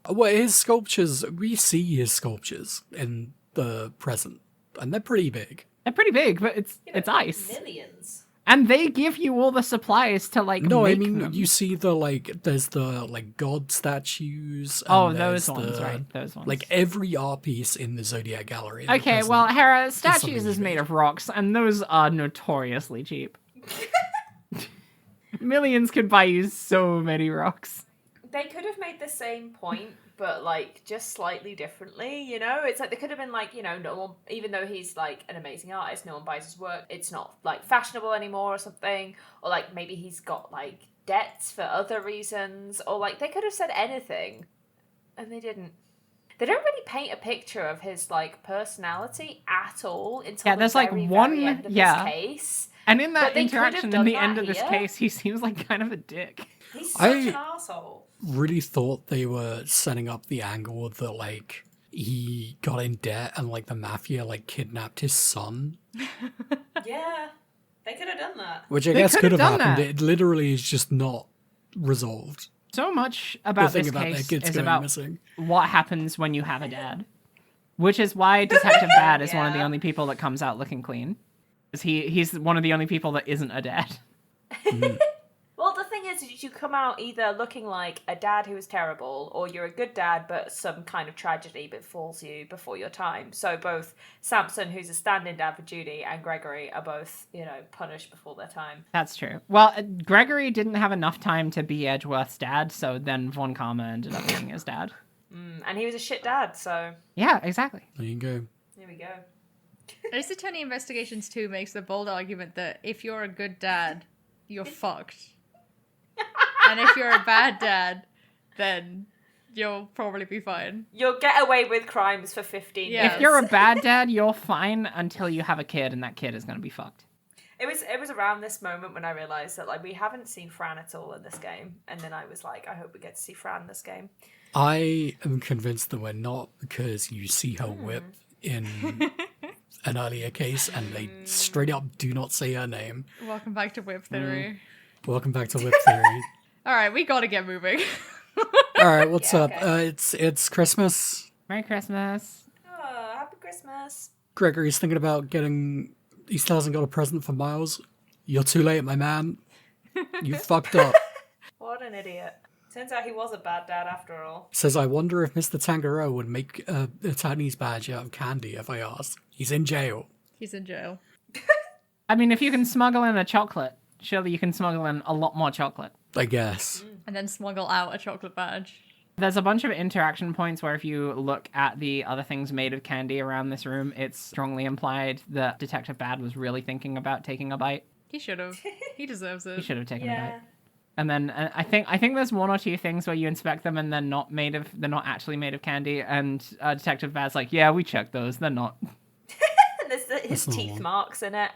Well, his sculptures, we see his sculptures in the present, and they're pretty big. They're pretty big, but it's ice. millions. And they give you all the supplies to, like, No, I make mean, them. you see the, like, there's the, like, god statues. Oh, and those there's ones, the- right, those ones. Like, every art piece in the Zodiac Gallery. in the Okay, present. well, Hera, something statues is you made made. of rocks, and those are notoriously cheap. Millions could buy you so many rocks. They could have made the same point, but like just slightly differently, you know? It's like they could have been like, you know, no one, even though he's like an amazing artist, no one buys his work. It's not like fashionable anymore or something. Or like maybe he's got like debts for other reasons. Or like they could have said anything and they didn't. They don't really paint a picture of his like personality at all until Yeah, the there's, like, very, one- very end of yeah. this case. And in that But they could have interaction, in done the that end of this here. case, he seems like kind of a dick. He's such I- an asshole. Really thought they were setting up the angle that, like, he got in debt and, like, the mafia, like, kidnapped his son. Yeah, they could have done that. Which I They guess could could have have done happened. that. It literally is just not resolved. So much The about thing this about that case kid's is going about missing. what happens when you have a dad. Which is why Detective Bad is one of the Yeah. only people that comes out looking clean. 'Cause he's one of the only people that isn't a dad. Well, the thing is you come out either looking like a dad who is terrible, or you're a good dad, but some kind of tragedy befalls you before your time. So both Samson, who's a stand-in dad for Judy, and Gregory are both, you know, punished before their time. That's true. Well, Gregory didn't have enough time to be Edgeworth's dad, so then Von Karma ended up being his dad. And he was a shit dad, so Yeah, exactly. There you go. here we go. Ace Attorney Investigations 2 makes the bold argument that if you're a good dad, you're fucked. And if you're a bad dad, then you'll probably be fine. You'll get away with crimes for 15 Yeah. years. If you're a bad dad, you're fine until you have a kid, and that kid is going to be fucked. It was around this moment when I realised that, like, we haven't seen Fran at all in this game. And then I was like, I hope we get to see Fran this game. I am convinced that we're not, because you see her whip in an earlier case and they straight up do not say her name. Welcome back to Whip Theory. Welcome back to Whip Theory. Alright, we gotta get moving. Alright, what's Yeah, up? okay. It's Christmas. Merry Christmas. Oh, happy Christmas. Gregory's thinking about getting... He still hasn't got a present for Miles. You're too late, my man. You fucked up. What an idiot. Turns out he was a bad dad after all. Says, I wonder if Mr. Tangereau would make a Chinese badge out of candy if I asked. He's in jail. He's in jail. I mean, if you can smuggle in a chocolate, surely you can smuggle in a lot more chocolate. I guess. And then smuggle out a chocolate badge. There's a bunch of interaction points where if you look at the other things made of candy around this room, it's strongly implied that Detective Bad was really thinking about taking a bite. He should have. He deserves it. He should have taken a Yeah. bite. And then I think there's one or two things where you inspect them and they're not actually made of candy. And Detective Bad's like, yeah, we checked those. They're not. There's his That's teeth normal. marks in it.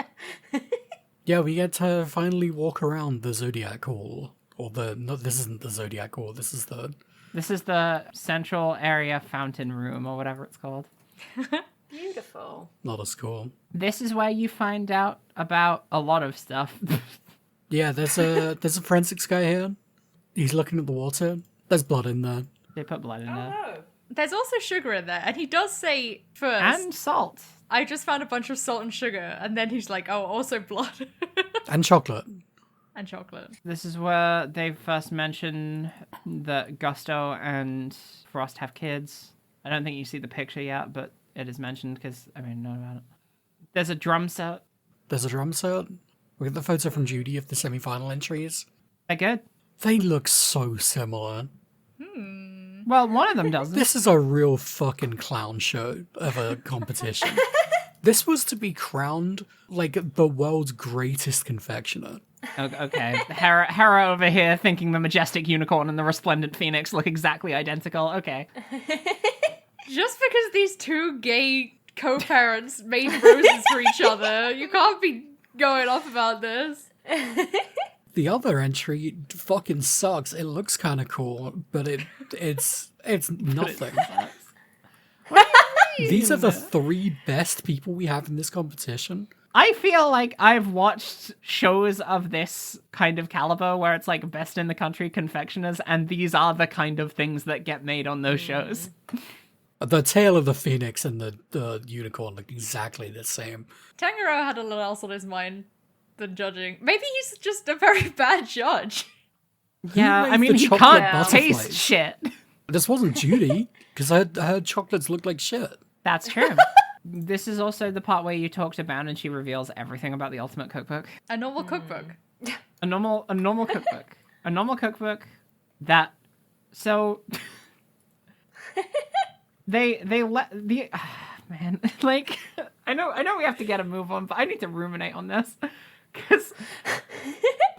Yeah, we get to finally walk around the Zodiac Hall. This isn't the Zodiac Hall, this is the central area fountain room or whatever it's called. Beautiful. not as cool. This is where you find out about a lot of stuff. Yeah, there's a forensics guy here. He's looking at the water. There's blood in there. They put blood in Oh there. no. There's also sugar in there, and he does say first, And salt. I just found a bunch of salt and sugar, and then he's like, oh, also blood. And chocolate. And chocolate. This is where they first mention that Gusto and Frost have kids. I don't think you see the picture yet, but it is mentioned because I know about it. There's a drum set. There's a drum set. We get the photo from Judy of the semi-final entries. They're good. They look so similar. Well, one of them doesn't. This is a real fucking clown show of a competition. This was to be crowned like the world's greatest confectioner. Okay. Hera over here thinking the majestic unicorn and the resplendent phoenix look exactly identical. Okay. Just because these two gay co-parents made roses for each other, you can't be going off about this. The other entry fucking sucks. It looks kind of cool, but it's nothing. These are the three best people we have in this competition. I feel like I've watched shows of this kind of caliber where it's like best in the country confectioners, and these are the kind of things that get made on those shows. The tail of the phoenix and the unicorn look exactly the same. Tanjiro had a little else on his mind than judging. Maybe he's just a very bad judge. Yeah, made I mean, the he chocolate can't taste butterflies? shit. This wasn't Judy, because her chocolates look like shit. That's true. This is also the part where you talk to Bound and she reveals everything about the Ultimate Cookbook. A normal cookbook. A normal cookbook. A normal cookbook that so they let the man, like I know we have to get a move on, but I need to ruminate on this because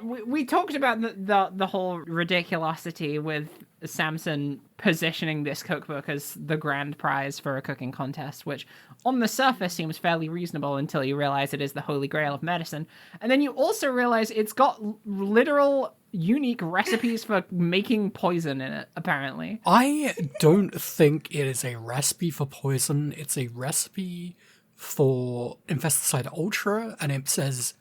we talked about the whole ridiculosity with Samson positioning this cookbook as the grand prize for a cooking contest, which on the surface seems fairly reasonable until you realize it is the holy grail of medicine. And then you also realize it's got literal unique recipes for making poison in it, apparently. I don't think it is a recipe for poison. It's a recipe for Infesticide Ultra, and it says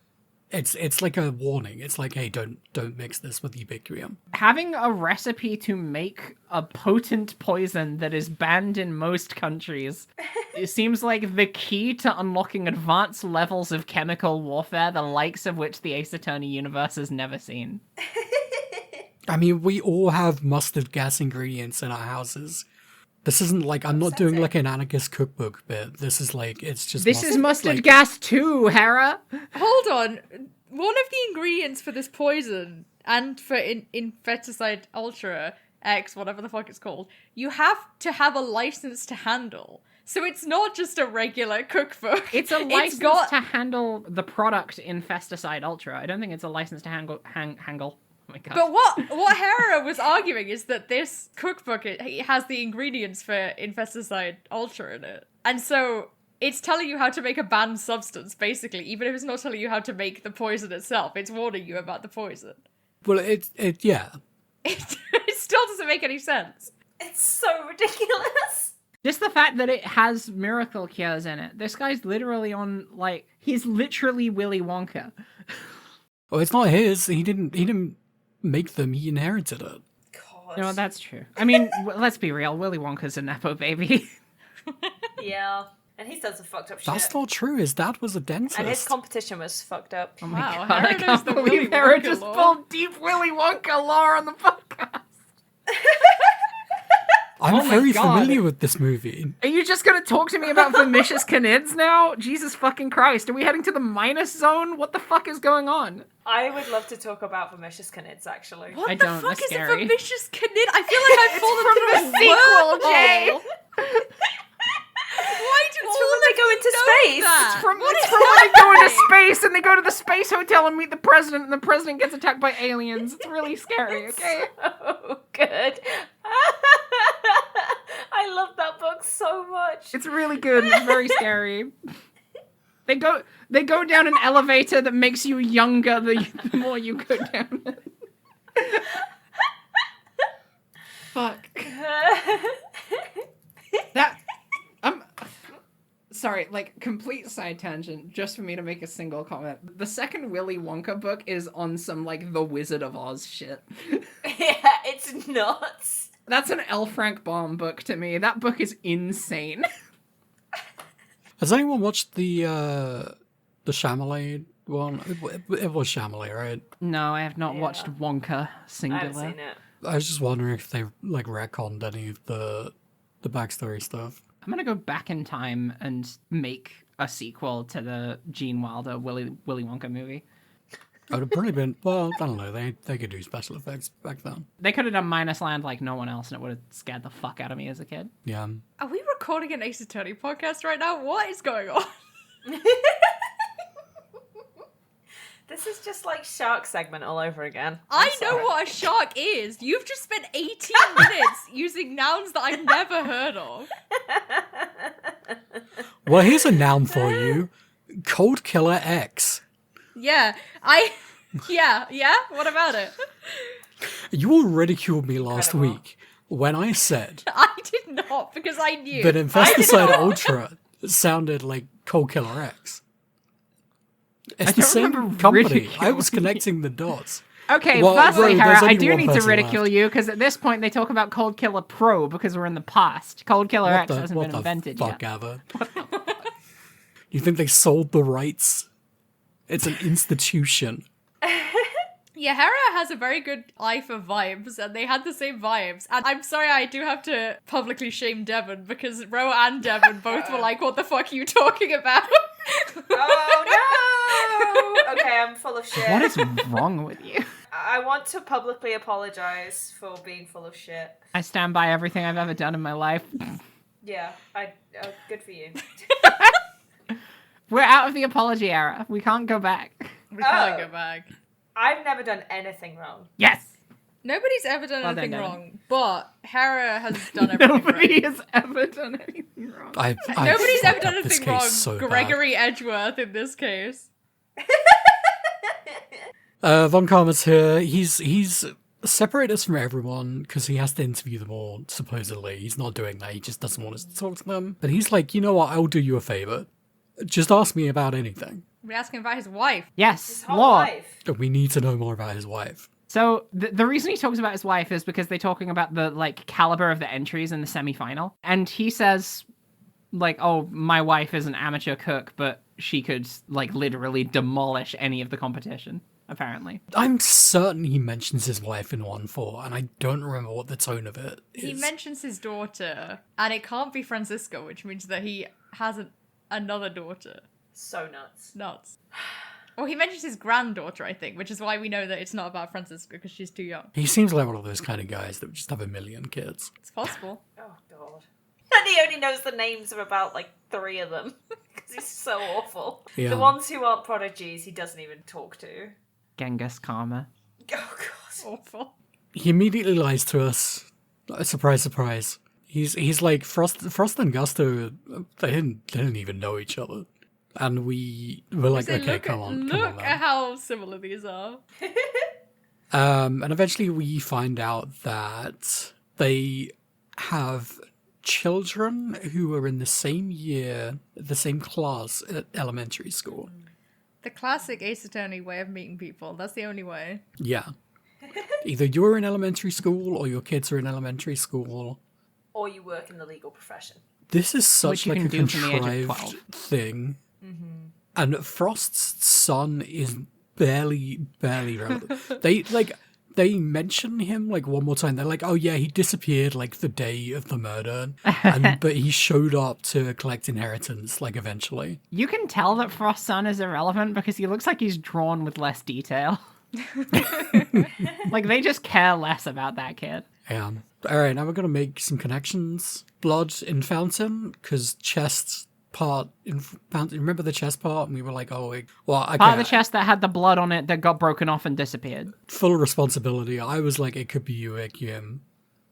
it's like a warning. It's like, hey, don't mix this with Ubiquitium. Having a recipe to make a potent poison that is banned in most countries, it seems like the key to unlocking advanced levels of chemical warfare, the likes of which the Ace Attorney universe has never seen. I mean, we all have mustard gas ingredients in our houses. This isn't like, I'm not doing like an anarchist cookbook bit. This is like, it's just This is mustard like, gas too, Hera! Hold on. One of the ingredients for this poison and for Infesticide Ultra X, whatever the fuck it's called, you have to have a license to handle. So it's not just a regular cookbook. It's a license to handle the product Infesticide Ultra. I don't think it's a license to handle. Oh my god. But what Hera was arguing is that this cookbook it has the ingredients for Infesticide Ultra in it. And so it's telling you how to make a banned substance, basically, even if it's not telling you how to make the poison itself. It's warning you about the poison. Well, yeah. It still doesn't make any sense. It's so ridiculous. Just the fact that it has miracle cures in it. This guy's literally on, like, he's literally Willy Wonka. Well, it's not his. He didn't make them. He inherited it. God. No, that's true. I mean, let's be real. Willy Wonka's a Nepo baby. Yeah. And he's done some fucked up shit. That's not true. His dad was a dentist. And his competition was fucked up. Oh my Wow, god, Hera I knows can't the Willy believe Hera Wonka just lore. pulled deep Willy Wonka lore on the podcast. I'm Oh my very God. familiar with this movie. Are you just gonna talk to me about Vermicious Canids now? Jesus fucking Christ. Are we heading to the minus zone? What the fuck is going on? I would love to talk about Vermicious Canids, actually. What I the don't, fuck that's is scary. a vicious canid? I feel like I've fallen through a sequel, Jay. wormhole. Why do It's all from when they of go you into know space. that? It's from What it's is from when they go into happening? space and they go to the space hotel and meet the president and the president gets attacked by aliens. It's really scary, okay? Oh, good. I love that book so much. It's really good. It's very scary. They go down an elevator that makes you younger the more you go down it. Fuck. That I'm sorry, like complete side tangent, just for me to make a single comment. The second Willy Wonka book is on some like the Wizard of Oz shit. Yeah, it's nuts. That's an L. Frank Baum book to me. That book is insane. Has anyone watched the Shyamalan one? It was Shyamalan, right? No, I have not Yeah. watched Wonka I singular. haven't seen it. I was just wondering if they like retconned any of the backstory stuff. I'm gonna go back in time and make a sequel to the Gene Wilder Willy Wonka movie. It would have probably been, well, I don't know, they could do special effects back then. They could have done Minus Land like no one else, and it would have scared the fuck out of me as a kid. Yeah. Are we recording an Ace Attorney podcast right now? What is going on? This is just like Shark segment all over again. I I'm know sorry. what a shark is. You've just spent 18 minutes using nouns that I've never heard of. Well, here's a noun for you. Cold Killer X. Yeah, yeah, what about it? You all ridiculed me last Incredible. week when I said I did not, because I knew. that Infesticide Ultra sounded like Cold Killer X. It's the don't same remember company. I ridiculing was connecting the dots. Okay, Well, firstly, Ro, Hera, there's I only do one need to person ridicule left. you, because at this point they talk about Cold Killer Pro because we're in the past. Cold Killer X hasn't what been the invented fuck yet. ever? You think they sold the rights? It's an institution. Yeah, Hera has a very good eye for vibes, and they had the same vibes. And I'm sorry, I do have to publicly shame Devon, because Ro and Devon both were like, what the fuck are you talking about? Oh no! Okay, I'm full of shit. What is wrong with you? I want to publicly apologize for being full of shit. I stand by everything I've ever done in my life. Yeah, good for you. We're out of the apology era. We can't go back. We can't Oh. go back. I've never done anything wrong. Yes! Nobody's ever done Well done, anything Devon. wrong, but Hera has done everything Nobody right. has ever done anything wrong. Nobody's ever done fucked up this anything wrong. case so bad. Gregory Edgeworth in this case. Von Karma's here. He's separated us from everyone because he has to interview them all, supposedly. He's not doing that. He just doesn't want us to talk to them. But he's like, you know what? I'll do you a favor. Just ask me about anything. We ask him about his wife. Yes, His whole law. life. We need to know more about his wife. So the reason he talks about his wife is because they're talking about the like caliber of the entries in the semi-final, and he says like, "Oh, my wife is an amateur cook, but she could like literally demolish any of the competition." Apparently, I'm certain he mentions his wife in 1-4, and I don't remember what the tone of it is. He mentions his daughter, and it can't be Francisco, which means that he has another daughter. So nuts. Nuts. Well, he mentions his granddaughter, I think, which is why we know that it's not about Francisco, because she's too young. He seems like one of those kind of guys that would just have a million kids. It's possible. Oh god. And he only knows the names of about like 3 of them because he's so awful. Yeah. The ones who aren't prodigies, he doesn't even talk to. Genghis Karma. Oh god. Awful. He immediately lies to us. Surprise, surprise. He's like Frost and Gusto. They didn't even know each other, and we were like, So okay, look come on, Look man. at how similar these are. And eventually we find out that they have children who are in the same year, the same class at elementary school. The classic Ace Attorney way of meeting people. That's the only way. Yeah. Either you're in elementary school or your kids are in elementary school. Or you work in the legal profession. This is Which such you like can a do from the age of contrived 12. thing. And Frost's son is barely relevant. they mention him like one more time. They're like, oh yeah, he disappeared like the day of the murder, but he showed up to collect inheritance like eventually. You can tell that Frost's son is irrelevant because he looks like he's drawn with less detail. Like, they just care less about that kid. Yeah. All right, now we're gonna make some connections. Blood in fountain, because chest part in fountain. Remember the chest part? And we were like, oh, well, okay. Part of the chest that had the blood on it that got broken off and disappeared. Full responsibility. I was like, it could be Ubiquium.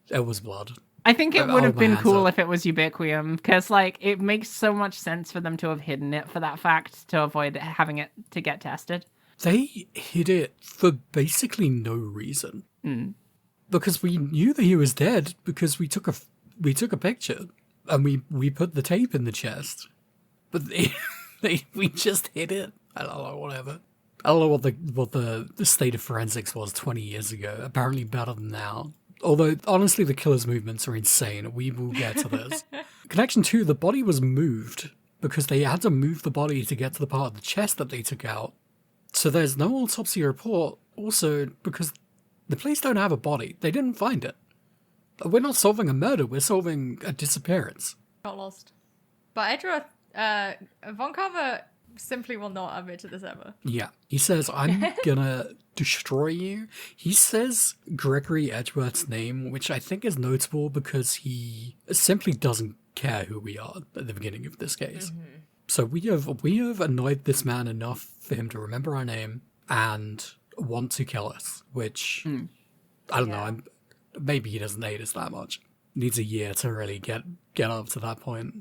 It was blood. I think it would have been cool up. if it was Ubiquium, because, like, it makes so much sense for them to have hidden it for that fact to avoid having it to get tested. They hid it for basically no reason. Because we knew that he was dead because we took a picture and we put the tape in the chest. But we just hid it. I don't know, whatever. I don't know what the state of forensics was 20 years ago. Apparently better than now. Although, honestly, the killer's movements are insane. We will get to this. Connection 2, the body was moved because they had to move the body to get to the part of the chest that they took out. So there's no autopsy report, also because the police don't have a body. They didn't find it. We're not solving a murder, we're solving a disappearance. Got lost. But Edgeworth, Von Karma simply will not admit to this ever. Yeah. He says, I'm gonna destroy you. He says Gregory Edgeworth's name, which I think is notable because he simply doesn't care who we are at the beginning of this case. So we have annoyed this man enough for him to remember our name and want to kill us, which I don't know. Maybe he doesn't hate us that much. Needs a year to really get up to that point.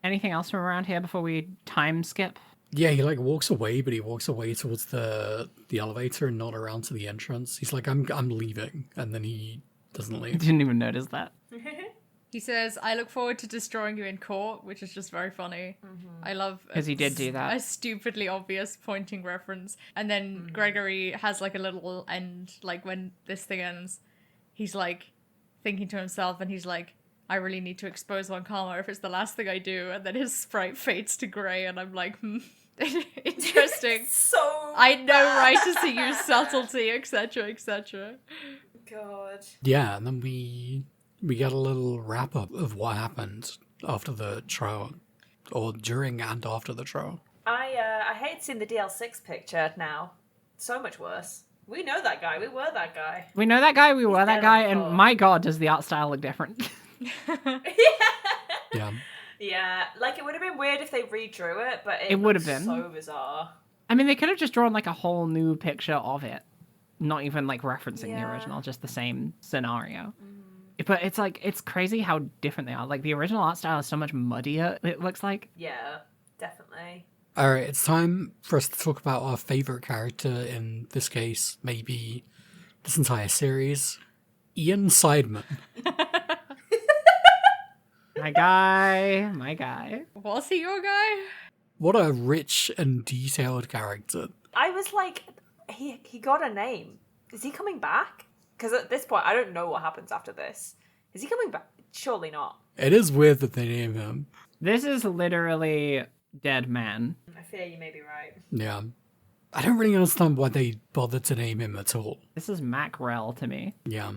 Anything else from around here before we time skip? Yeah, he like walks away, but he walks away towards the elevator and not around to the entrance. He's like, I'm leaving, and then he doesn't leave. Didn't even notice that. He says, I look forward to destroying you in court, which is just very funny. I love... Because he did do that. A stupidly obvious pointing reference. And then Gregory has like a little end, like when this thing ends, he's like thinking to himself and he's like, I really need to expose Von Karma if it's the last thing I do. And then his sprite fades to grey and I'm like, interesting. So I know writers who use subtlety, etc., etc. God. Yeah, and then we get a little wrap up of what happened after the trial, or during and after the trial. I hate seeing the DL6 picture now. So much worse. We know that guy. We were that guy. We know that guy, we were that dead guy, on and call. my god, does the art style look different. Yeah. Yeah, like it would have been weird if they redrew it, but it would have looks been. so bizarre. I mean, they could have just drawn like a whole new picture of it. Not even like referencing the Yeah. original, just the same scenario. But it's like, it's crazy how different they are. Like, the original art style is so much muddier, it looks like. Yeah, definitely. All right, it's time for us to talk about our favorite character in this case, maybe this entire series, Ian Sideman. My guy. Was he your guy? What a rich and detailed character. I was like, he got a name. Is he coming back? Because at this point, I don't know what happens after this. Is he coming back? Surely not. It is weird that they name him. This is literally Dead Man. I fear you may be right. Yeah. I don't really understand why they bothered to name him at all. This is Mackerel to me. Yeah.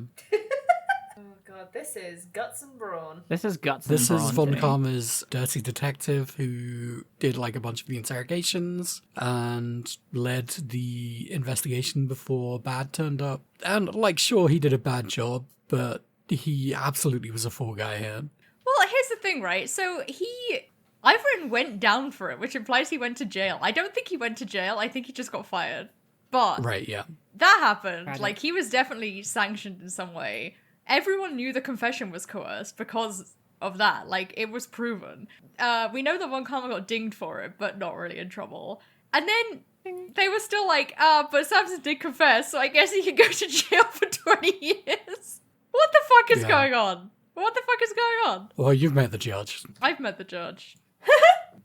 Oh god, this is Guts and Brawn. This is Guts and This is Brawn to Von me. Karma's dirty detective who did like a bunch of the interrogations and led the investigation before Bad turned up. And like, sure, he did a bad job, but he absolutely was a fall guy here. Well, here's the thing, right? So I've written went down for it, which implies he went to jail. I don't think he went to jail. I think he just got fired. But Right, yeah. that happened. Tragic. Like, he was definitely sanctioned in some way. Everyone knew the confession was coerced because of that. Like, it was proven. We know that Von Karma got dinged for it, but not really in trouble. And then they were still like, but Samson did confess, so I guess he can go to jail for 20 years. What the fuck is Yeah. going on? What the fuck is going on? Well, you've met the judge. I've met the judge.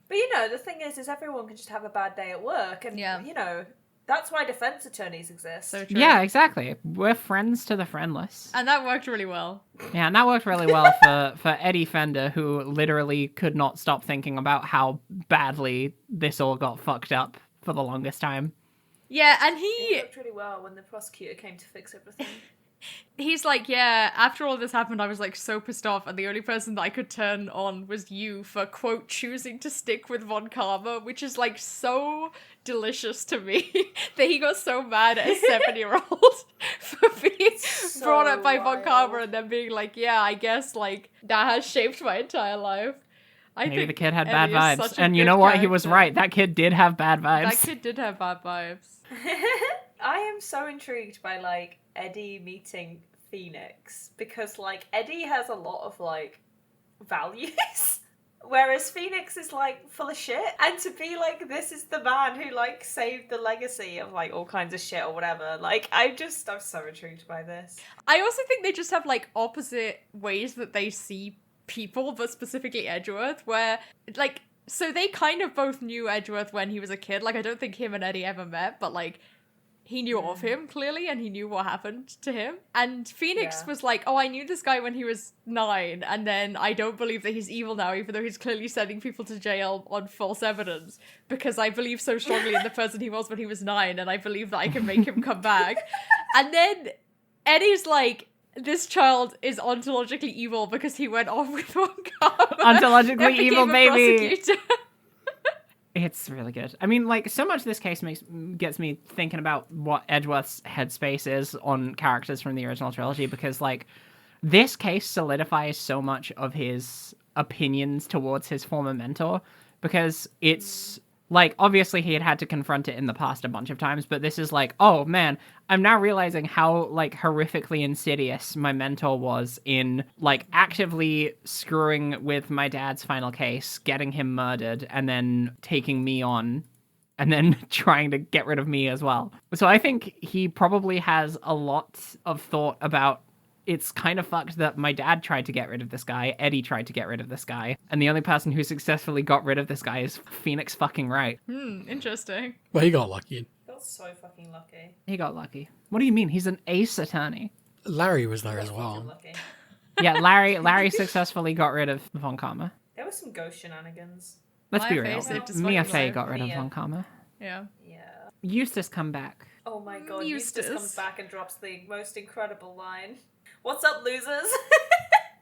But you know, the thing is everyone can just have a bad day at work, and Yeah. you know, that's why defense attorneys exist. So true. Yeah, exactly. We're friends to the friendless. And that worked really well. Yeah, and that worked really well for Eddie Fender, who literally could not stop thinking about how badly this all got fucked up for the longest time. Yeah, and It worked really well when the prosecutor came to fix everything. he's like, yeah, after all this happened, I was like so pissed off, and the only person that I could turn on was you for, quote, choosing to stick with Von Karma, which is like so delicious to me that he got so mad at a 7-year-old for being So brought up by Von wild. Karma and then being like, yeah, I guess like that has shaped my entire life. I Maybe think the kid had bad Eddie is vibes. such a And you good know what? He was character. right. That kid did have bad vibes. That kid did have bad vibes. I am so intrigued by, like, Eddie meeting Phoenix, because, like, Eddie has a lot of, like, values, whereas Phoenix is, like, full of shit. And to be like, this is the man who, like, saved the legacy of, like, all kinds of shit or whatever. Like, I'm so intrigued by this. I also think they just have like opposite ways that they see people, but specifically Edgeworth, where like, so they kind of both knew Edgeworth when he was a kid. Like, I don't think him and Eddie ever met, but like, he knew of him clearly, and he knew what happened to him. And Phoenix Yeah. was like, oh, I knew this guy when he was 9, and then I don't believe that he's evil now, even though he's clearly sending people to jail on false evidence, because I believe so strongly in the person he was when he was 9, and I believe that I can make him come back. And then Eddie's like, this child is ontologically evil because he went off with one Karma. Ontologically and became evil, a baby. prosecutor. It's really good. I mean, like, so much of this case gets me thinking about what Edgeworth's headspace is on characters from the original trilogy, because, like, this case solidifies so much of his opinions towards his former mentor, because it's, like, obviously he had to confront it in the past a bunch of times, but this is like, oh, man, I'm now realizing how, like, horrifically insidious my mentor was in, like, actively screwing with my dad's final case, getting him murdered, and then taking me on, and then trying to get rid of me as well. So I think he probably has a lot of thought about, it's kind of fucked that my dad tried to get rid of this guy, Eddie tried to get rid of this guy, and the only person who successfully got rid of this guy is Phoenix fucking Wright. Interesting. Well, he got lucky. That's so fucking lucky. He got lucky. What do you mean? He's an ace attorney. Larry was there That's as fucking well. lucky. Yeah, Larry successfully got rid of Von Karma. There were some ghost shenanigans. Let's be Maya real. Fey saved his Mia fucking Fey life. got rid of Mia. Von Karma. Yeah. Yeah. Eustace come back. Oh my god, Eustace Eustace. comes back and drops the most incredible line. What's up, losers?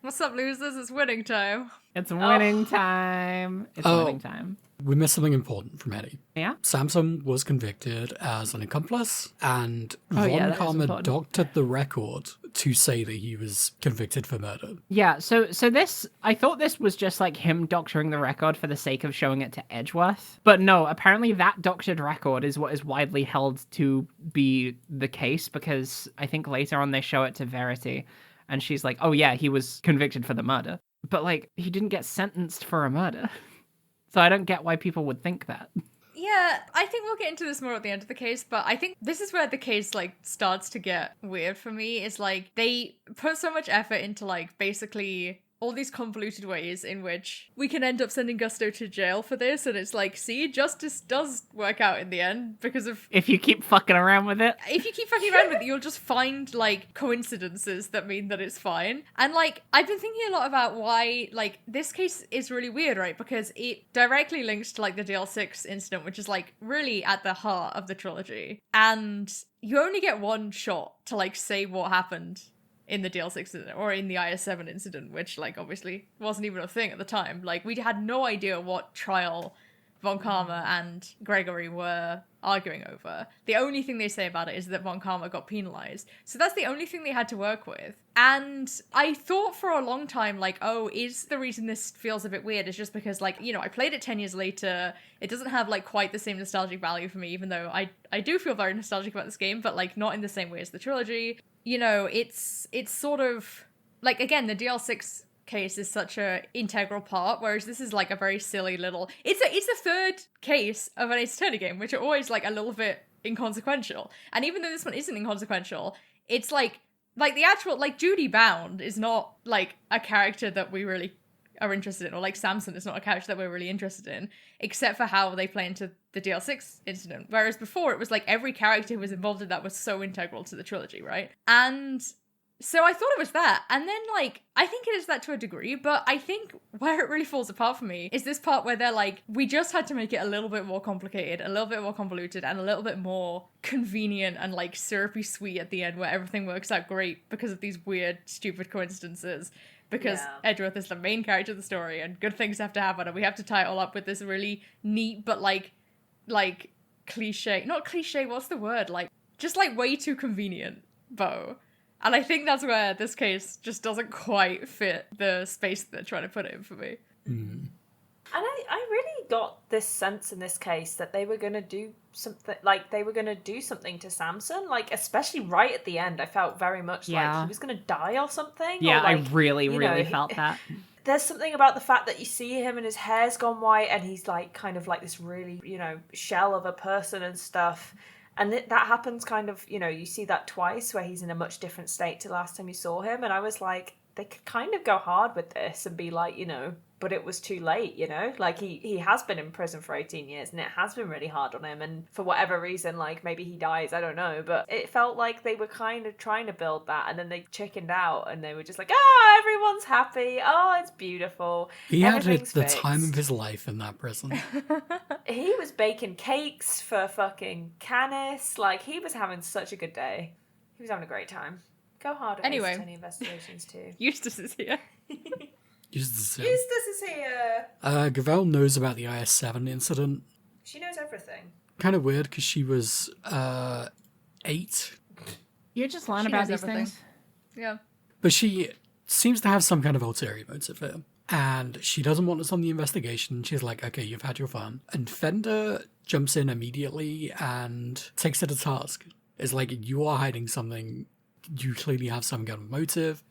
What's up, losers? It's winning time. It's winning time. It's Oh. winning time. We missed something important from Eddie. Yeah? Samson was convicted as an accomplice, and Oh, yeah, Von that is Karma important. doctored the record to say that he was convicted for murder. Yeah, so this, I thought this was just like him doctoring the record for the sake of showing it to Edgeworth. But no, apparently that doctored record is what is widely held to be the case, because I think later on they show it to Verity, and she's like, oh yeah, he was convicted for the murder. But like, he didn't get sentenced for a murder. So I don't get why people would think that. Yeah, I think we'll get into this more at the end of the case, but I think this is where the case, like, starts to get weird for me, is, like, they put so much effort into, like, basically all these convoluted ways in which we can end up sending Gusto to jail for this, and it's like, see, justice does work out in the end, because of... If you keep fucking around with it. If you keep fucking around with it, you'll just find, like, coincidences that mean that it's fine. And, like, I've been thinking a lot about why, like, this case is really weird, right? Because it directly links to, like, the DL6 incident, which is, like, really at the heart of the trilogy. And you only get one shot to, like, say what happened in the DL6 incident, or in the IS-7 incident, which, like, obviously wasn't even a thing at the time. Like, we had no idea what trial Von Karma and Gregory were arguing over. The only thing they say about it is that Von Karma got penalized. So that's the only thing they had to work with. And I thought for a long time, like, oh, is the reason this feels a bit weird is just because, like, you know, I played it 10 years later. It doesn't have, like, quite the same nostalgic value for me, even though I do feel very nostalgic about this game, but, like, not in the same way as the trilogy. You know, it's sort of, like, again, the DL6 case is such a integral part, whereas this is like a very silly little, it's a third case of an Ace Attorney game, which are always like a little bit inconsequential. And even though this one isn't inconsequential, it's like the actual, like, Judy Bound is not like a character that we really are interested in, or like Samson is not a character that we're really interested in, except for how they play into the DL6 incident. Whereas before it was like every character who was involved in that was so integral to the trilogy, right? And So I thought it was that, and then, like, I think it is that to a degree, but I think where it really falls apart for me is this part where they're like, we just had to make it a little bit more complicated, a little bit more convoluted, and a little bit more convenient and, like, syrupy sweet at the end where everything works out great because of these weird, stupid coincidences. Because Edgeworth is the main character of the story, and good things have to happen, and we have to tie it all up with this really neat, but, like, cliche, not cliche, what's the word? Like, just, like, way too convenient bow. And I think that's where this case just doesn't quite fit the space that they're trying to put it in for me. And I really got this sense in this case that they were going to do something, like, they were going to do something to Samson, like, especially right at the end. I felt very much like he was going to die or something. Yeah, or, like, I really felt that. There's something about the fact that you see him and his hair's gone white and he's, like, kind of like this really, shell of a person and stuff. And that happens kind of, you see that twice where he's in a much different state to last time you saw him. And I was like, they could kind of go hard with this and be like, but it was too late, Like, he has been in prison for 18 years and it has been really hard on him. And for whatever reason, like, maybe he dies, I don't know. But it felt like they were kind of trying to build that. And then they chickened out and they were just like, everyone's happy. Oh, it's beautiful. He had the time of his life in that prison. He was baking cakes for fucking Canis. Like, he was having such a good day. He was having a great time. Go hard at Anyway. Attorney Investigations too. Eustace is here. Eustace is here. Gravel knows about the IS-7 incident. She knows everything. Kind of weird because she was 8. You just learn She about knows these everything. things. Yeah. But she seems to have some kind of ulterior motive here. And she doesn't want us on the investigation. She's like, okay, you've had your fun. And Fender jumps in immediately and takes it to task. It's like, you are hiding something. You clearly have some kind of motive.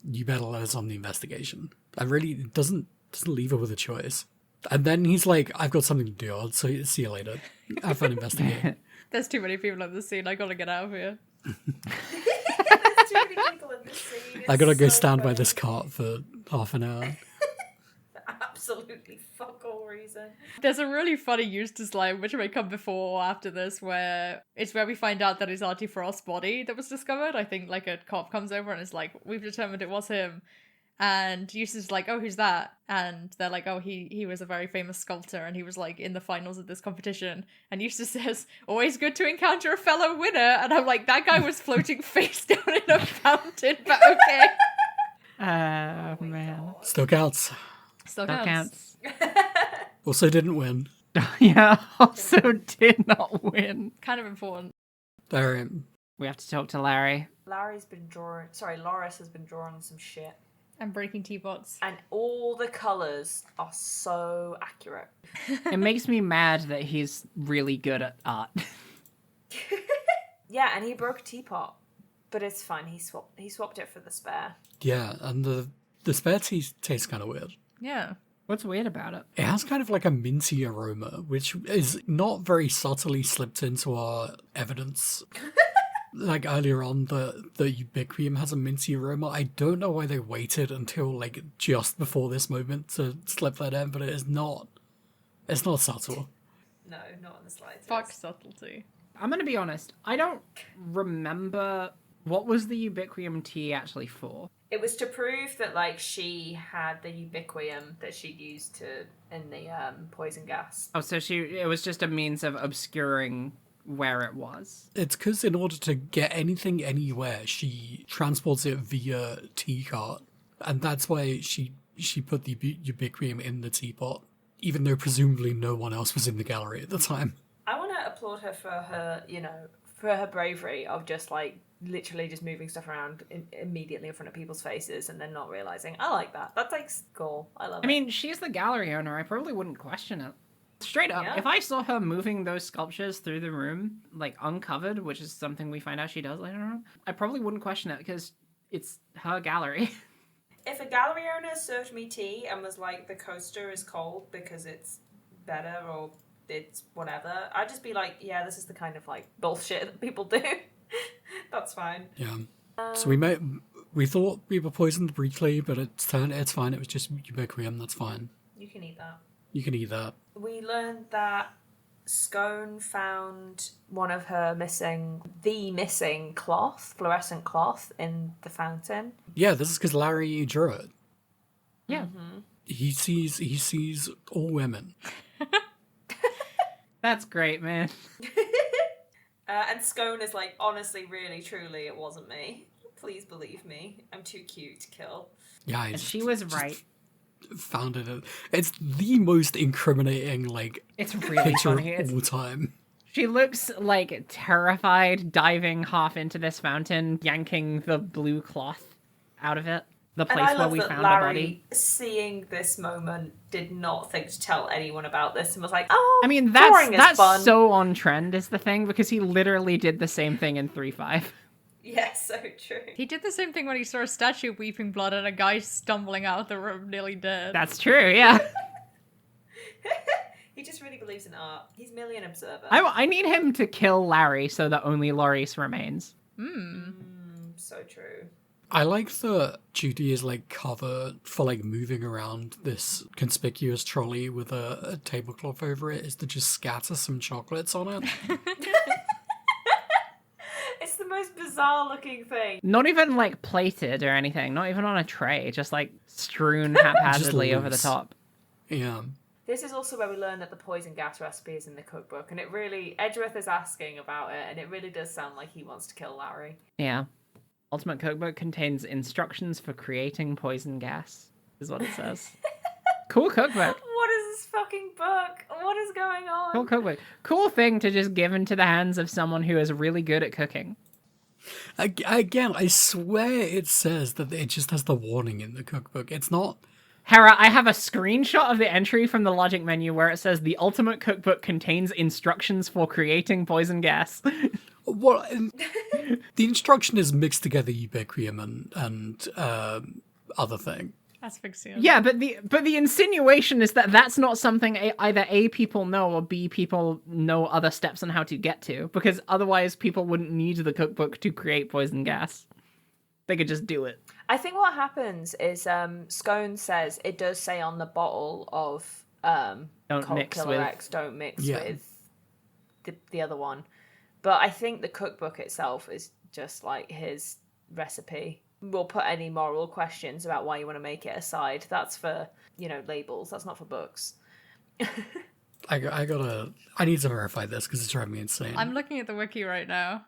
You better let us on the investigation. And really doesn't leave her with a choice. And then he's like, I've got something to do. I'll see you later. Have fun investigating. There's too many people in this scene. I gotta get out of here. There's too many people in this scene. I gotta go It's so stand by funny. this cart for half an hour. Absolutely fuck all reason. There's a really funny Eustace line, which may come before or after this, where it's where we find out that it's Artie Frost's body that was discovered. I think, like, a cop comes over and is like, we've determined it was him. And Eustace is like, oh, who's that? And they're like, oh, he was a very famous sculptor and he was, like, in the finals of this competition. And Eustace says, always good to encounter a fellow winner. And I'm like, that guy was floating face down in a fountain, but okay. Man. Still counts. Still That counts. counts. Also didn't win. Yeah, also did not win. Kind of important. There, We have to talk to Larry. Loris has been drawing some shit. And breaking teapots. And all the colours are so accurate. It makes me mad that he's really good at art. Yeah, and he broke a teapot. But it's fine, he swapped it for the spare. yeah, and the spare tea tastes kind of weird. Yeah. What's weird about it? It has kind of like a minty aroma, which is not very subtly slipped into our evidence. Like earlier on, the Ubiquium has a minty aroma. I don't know why they waited until like just before this moment to slip that in, but it is not. It's not subtle. No, not in the slightest. Fuck subtlety. I'm gonna be honest. I don't remember what was the Ubiquium tea actually for. It was to prove that, like, she had the Ubiquium that she'd used in the poison gas. Oh, so it was just a means of obscuring where it was. It's because in order to get anything anywhere, she transports it via tea cart, and that's why she put the Ubiquium in the teapot, even though presumably no one else was in the gallery at the time. I want to applaud her for her bravery of just, like, literally just moving stuff around immediately in front of people's faces and then not realizing, I like that. That takes goal. I love it. I mean, she's the gallery owner. I probably wouldn't question it. Straight up, Yeah. if I saw her moving those sculptures through the room, like uncovered, which is something we find out she does later on, I probably wouldn't question it because it's her gallery. If a gallery owner served me tea and was like, the coaster is cold because it's better or it's whatever, I'd just be like, yeah, this is the kind of, like, bullshit that people do. That's fine. Yeah. So we thought we were poisoned briefly, but it's fine. It was just Ubiquium. That's fine. You can eat that. You can eat that. We learned that Scone found one of her missing cloth, fluorescent cloth, in the fountain. Yeah, this is because Larry drew it. Yeah. He sees all women. That's great, man. And Scone is like, honestly, really, truly, it wasn't me. Please believe me. I'm too cute to kill. Yeah, And she was right. Found it. It's the most incriminating, like, It's really picture funny. of all time. She looks like terrified, diving half into this fountain, yanking the blue cloth out of it. The And place I where love we that found Larry, the body. seeing this moment, did not think to tell anyone about this and was like, oh, I mean, drawing is that's fun. so on trend is the thing, because he literally did the same thing in 3.5. Yeah, so true. He did the same thing when he saw a statue of weeping blood and a guy stumbling out of the room nearly dead. That's true, yeah. He just really believes in art. He's merely an observer. I need him to kill Larry so that only Loris remains. So true. I like that Judy is, like, cover for, like, moving around this conspicuous trolley with a tablecloth over it is to just scatter some chocolates on it. It's the most bizarre looking thing. Not even, like, plated or anything. Not even on a tray. Just, like, strewn haphazardly over the loose. top. Yeah. This is also where we learn that the poison gas recipe is in the cookbook, and it really, Edgeworth is asking about it, and it really does sound like he wants to kill Larry. Yeah. Ultimate Cookbook contains instructions for creating poison gas, is what it says. Cool cookbook. What is this fucking book? What is going on? Cool cookbook. Cool thing to just give into the hands of someone who is really good at cooking. Again, I swear it says that it just has the warning in the cookbook. It's not... Hera, I have a screenshot of the entry from the logic menu where it says the Ultimate Cookbook contains instructions for creating poison gas. Well, the instruction is mixed together ubiquium and other thing. Asphyxium. Yeah, but the insinuation is that that's not something either A, people know, or B, people know other steps on how to get to, because otherwise people wouldn't need the cookbook to create poison gas. They could just do it. I think what happens is Scone says it does say on the bottle of Don't Cold mix Killer with- X, don't mix Yeah. with the other one. But I think the cookbook itself is just like his recipe. We'll put any moral questions about why you want to make it aside. That's for, labels. That's not for books. I need to verify this because it's driving me insane. I'm looking at the wiki right now.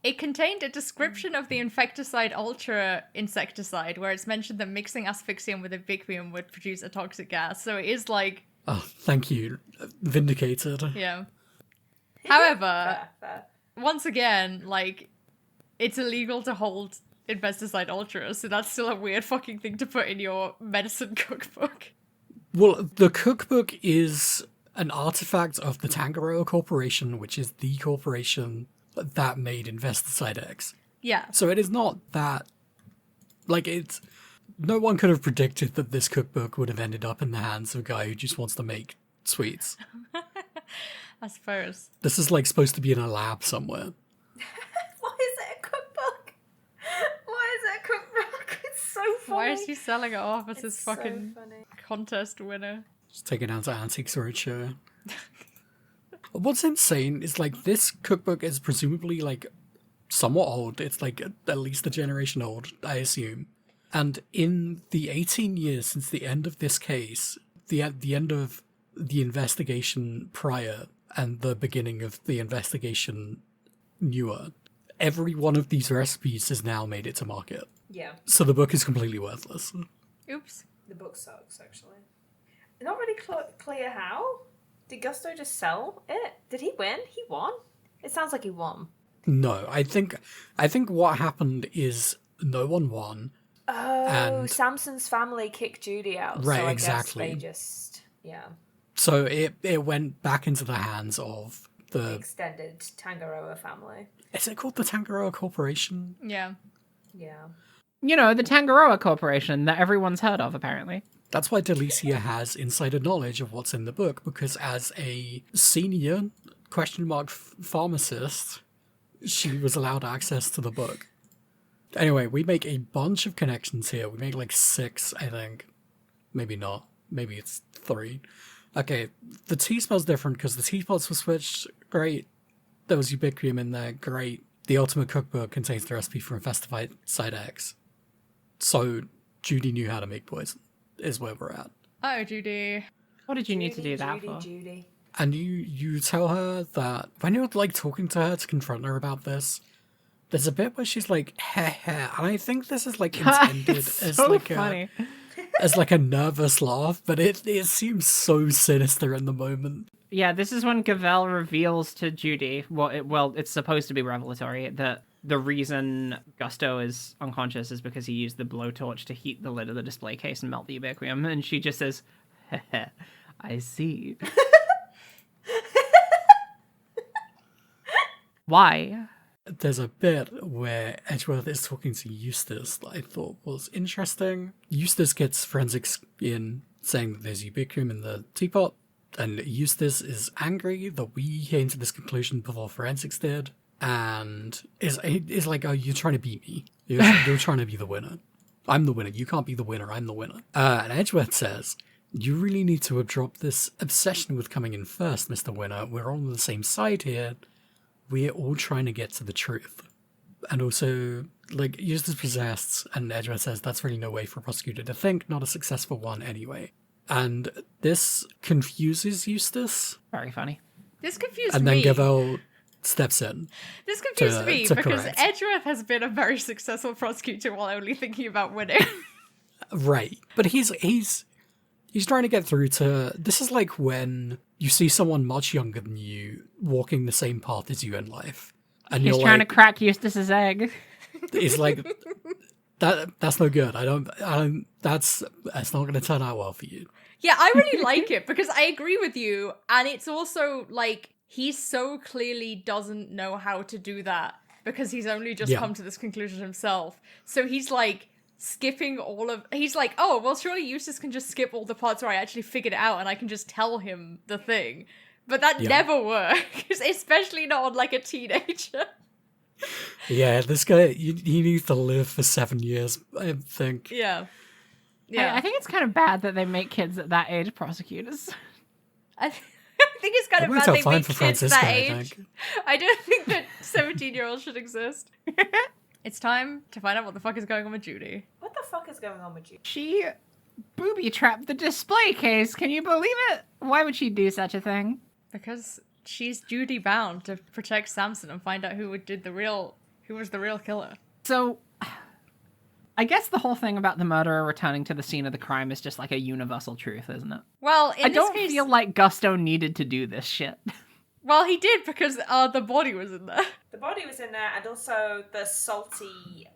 It contained a description of the Infecticide Ultra insecticide, where it's mentioned that mixing asphyxium with ubiquium would produce a toxic gas. So it is like, Oh, thank you. Vindicated. yeah. However, Fair. once again, like, it's illegal to hold Infesticide Ultra, so that's still a weird fucking thing to put in your medicine cookbook. Well, the cookbook is an artifact of the Tangaroa Corporation, which is the corporation that made Infesticide X. Yeah. So it is not that... Like, it's... No one could have predicted that this cookbook would have ended up in the hands of a guy who just wants to make sweets. I suppose. This is, like, supposed to be in a lab somewhere. Why is it a cookbook? Why is it a cookbook? It's so funny. Why is he selling it off as his It's so fucking funny. contest winner? Just taken out to Antiques Roadshow. What's insane is, like, this cookbook is presumably, like, somewhat old. It's, like, at least a generation old, I assume. And in the 18 years since the end of this case, the end of the investigation prior and the beginning of the investigation newer, every one of these recipes has now made it to market. Yeah, So the book is completely worthless. Oops. the book sucks, actually. Not really clear how. Did Gusto just sell it? Did he win? He won? It sounds like he won. No, I think what happened is no one won. Oh, And- Samson's family kicked Judy out. Right, so I exactly. guess they just, So it went back into the hands of the... extended Tangaroa family. Is it called the Tangaroa Corporation? Yeah. Yeah. You know, the Tangaroa Corporation that everyone's heard of, apparently. That's why Delicia has insider knowledge of what's in the book, because as a senior pharmacist, she was allowed access to the book. Anyway, we make a bunch of connections here. We make like 6, I think. Maybe not. Maybe it's 3. Okay, the tea smells different because the teapots were switched. Great. There was ubiquium in there. Great. The Ultimate Cookbook contains the recipe for Infestify Side X. So, Judy knew how to make poison, is where we're at. Oh, Judy. What did you need to do that for? Judy. And you tell her that when you're, like, talking to her to confront her about this, there's a bit where she's like, heh heh, and I think this is, like, intended It's as, so like, funny. as, like, a nervous laugh, but it seems so sinister in the moment. Yeah, this is when Gavel reveals to Judy, it's supposed to be revelatory, that the reason Gusto is unconscious is because he used the blowtorch to heat the lid of the display case and melt the ubiquium, and she just says, heh, I see. Why? There's a bit where Edgeworth is talking to Eustace that I thought was interesting. Eustace gets forensics in, saying that there's ubiquium in the teapot, and Eustace is angry that we came to this conclusion before forensics did, and is like, oh, you're trying to beat me. You're trying to be the winner. I'm the winner. You can't be the winner. I'm the winner. And Edgeworth says, you really need to drop this obsession with coming in first, Mr. Winner. We're all on the same side here. We're all trying to get to the truth. And also, like, Eustace possessed, and Edgeworth says that's really no way for a prosecutor to think, not a successful one anyway. And this confuses Eustace. Very funny. This confused And me. then Gavel steps in. This confused me to because correct. Edgeworth has been a very successful prosecutor while only thinking about winning. Right. But he's trying to get through to... This is like when you see someone much younger than you walking the same path as you in life. And He's you're trying like, to crack Eustace's egg. it's like, that's no good. That's not going to turn out well for you. Yeah, I really like it because I agree with you. And it's also like, he so clearly doesn't know how to do that because he's only just come to this conclusion himself. So he's like skipping he's like, oh, well, surely Eustace can just skip all the parts where I actually figured it out and I can just tell him the thing. But that never works, especially not on like a teenager. Yeah, this guy, he needs to live for 7 years, I think. Yeah. I think it's kind of bad that they make kids at that age prosecutors. I think it's kind of worked bad out they fine make for kids Francisco, that I age. think. I don't think that 17-year-olds should exist. It's time to find out what the fuck is going on with Judy. What the fuck is going on with you? She booby-trapped the display case. Can you believe it? Why would she do such a thing? Because she's duty bound to protect Samson and find out who was the real killer. So, I guess the whole thing about the murderer returning to the scene of the crime is just like a universal truth, isn't it? Well, I don't feel like Gusto needed to do this shit. Well, he did because the body was in there. The body was in there, and also the salty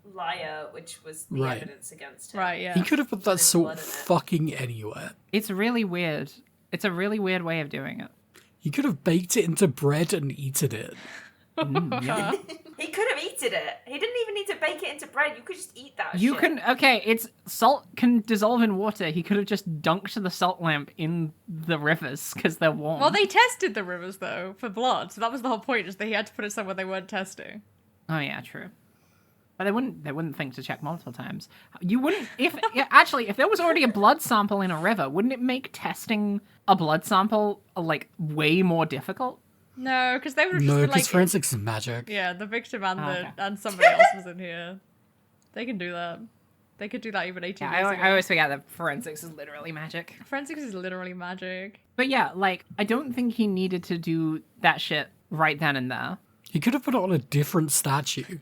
liar, which was the Right. evidence against him. Right, yeah. He could have put that There's salt blood in it. fucking anywhere. It's really weird. It's a really weird way of doing it. He could have baked it into bread and eaten it. Yeah. He could have eaten it. He didn't even need to bake it into bread. You could just eat that You shit. it's salt can dissolve in water. He could have just dunked the salt lamp in the rivers because they're warm. Well, they tested the rivers, though, for blood, so that was the whole point, is that he had to put it somewhere they weren't testing. Oh yeah, true. But they wouldn't think to check multiple times. You wouldn't if actually if there was already a blood sample in a river, wouldn't it make testing a blood sample like way more difficult? No, because they would have just No, been because like... forensics is magic. Yeah, the victim and okay. and somebody else was in here. They can do that. They could do that even 18 Yeah, years ago. I always forget that forensics is literally magic. Forensics is literally magic. But yeah, like I don't think he needed to do that shit right then and there. He could have put it on a different statue.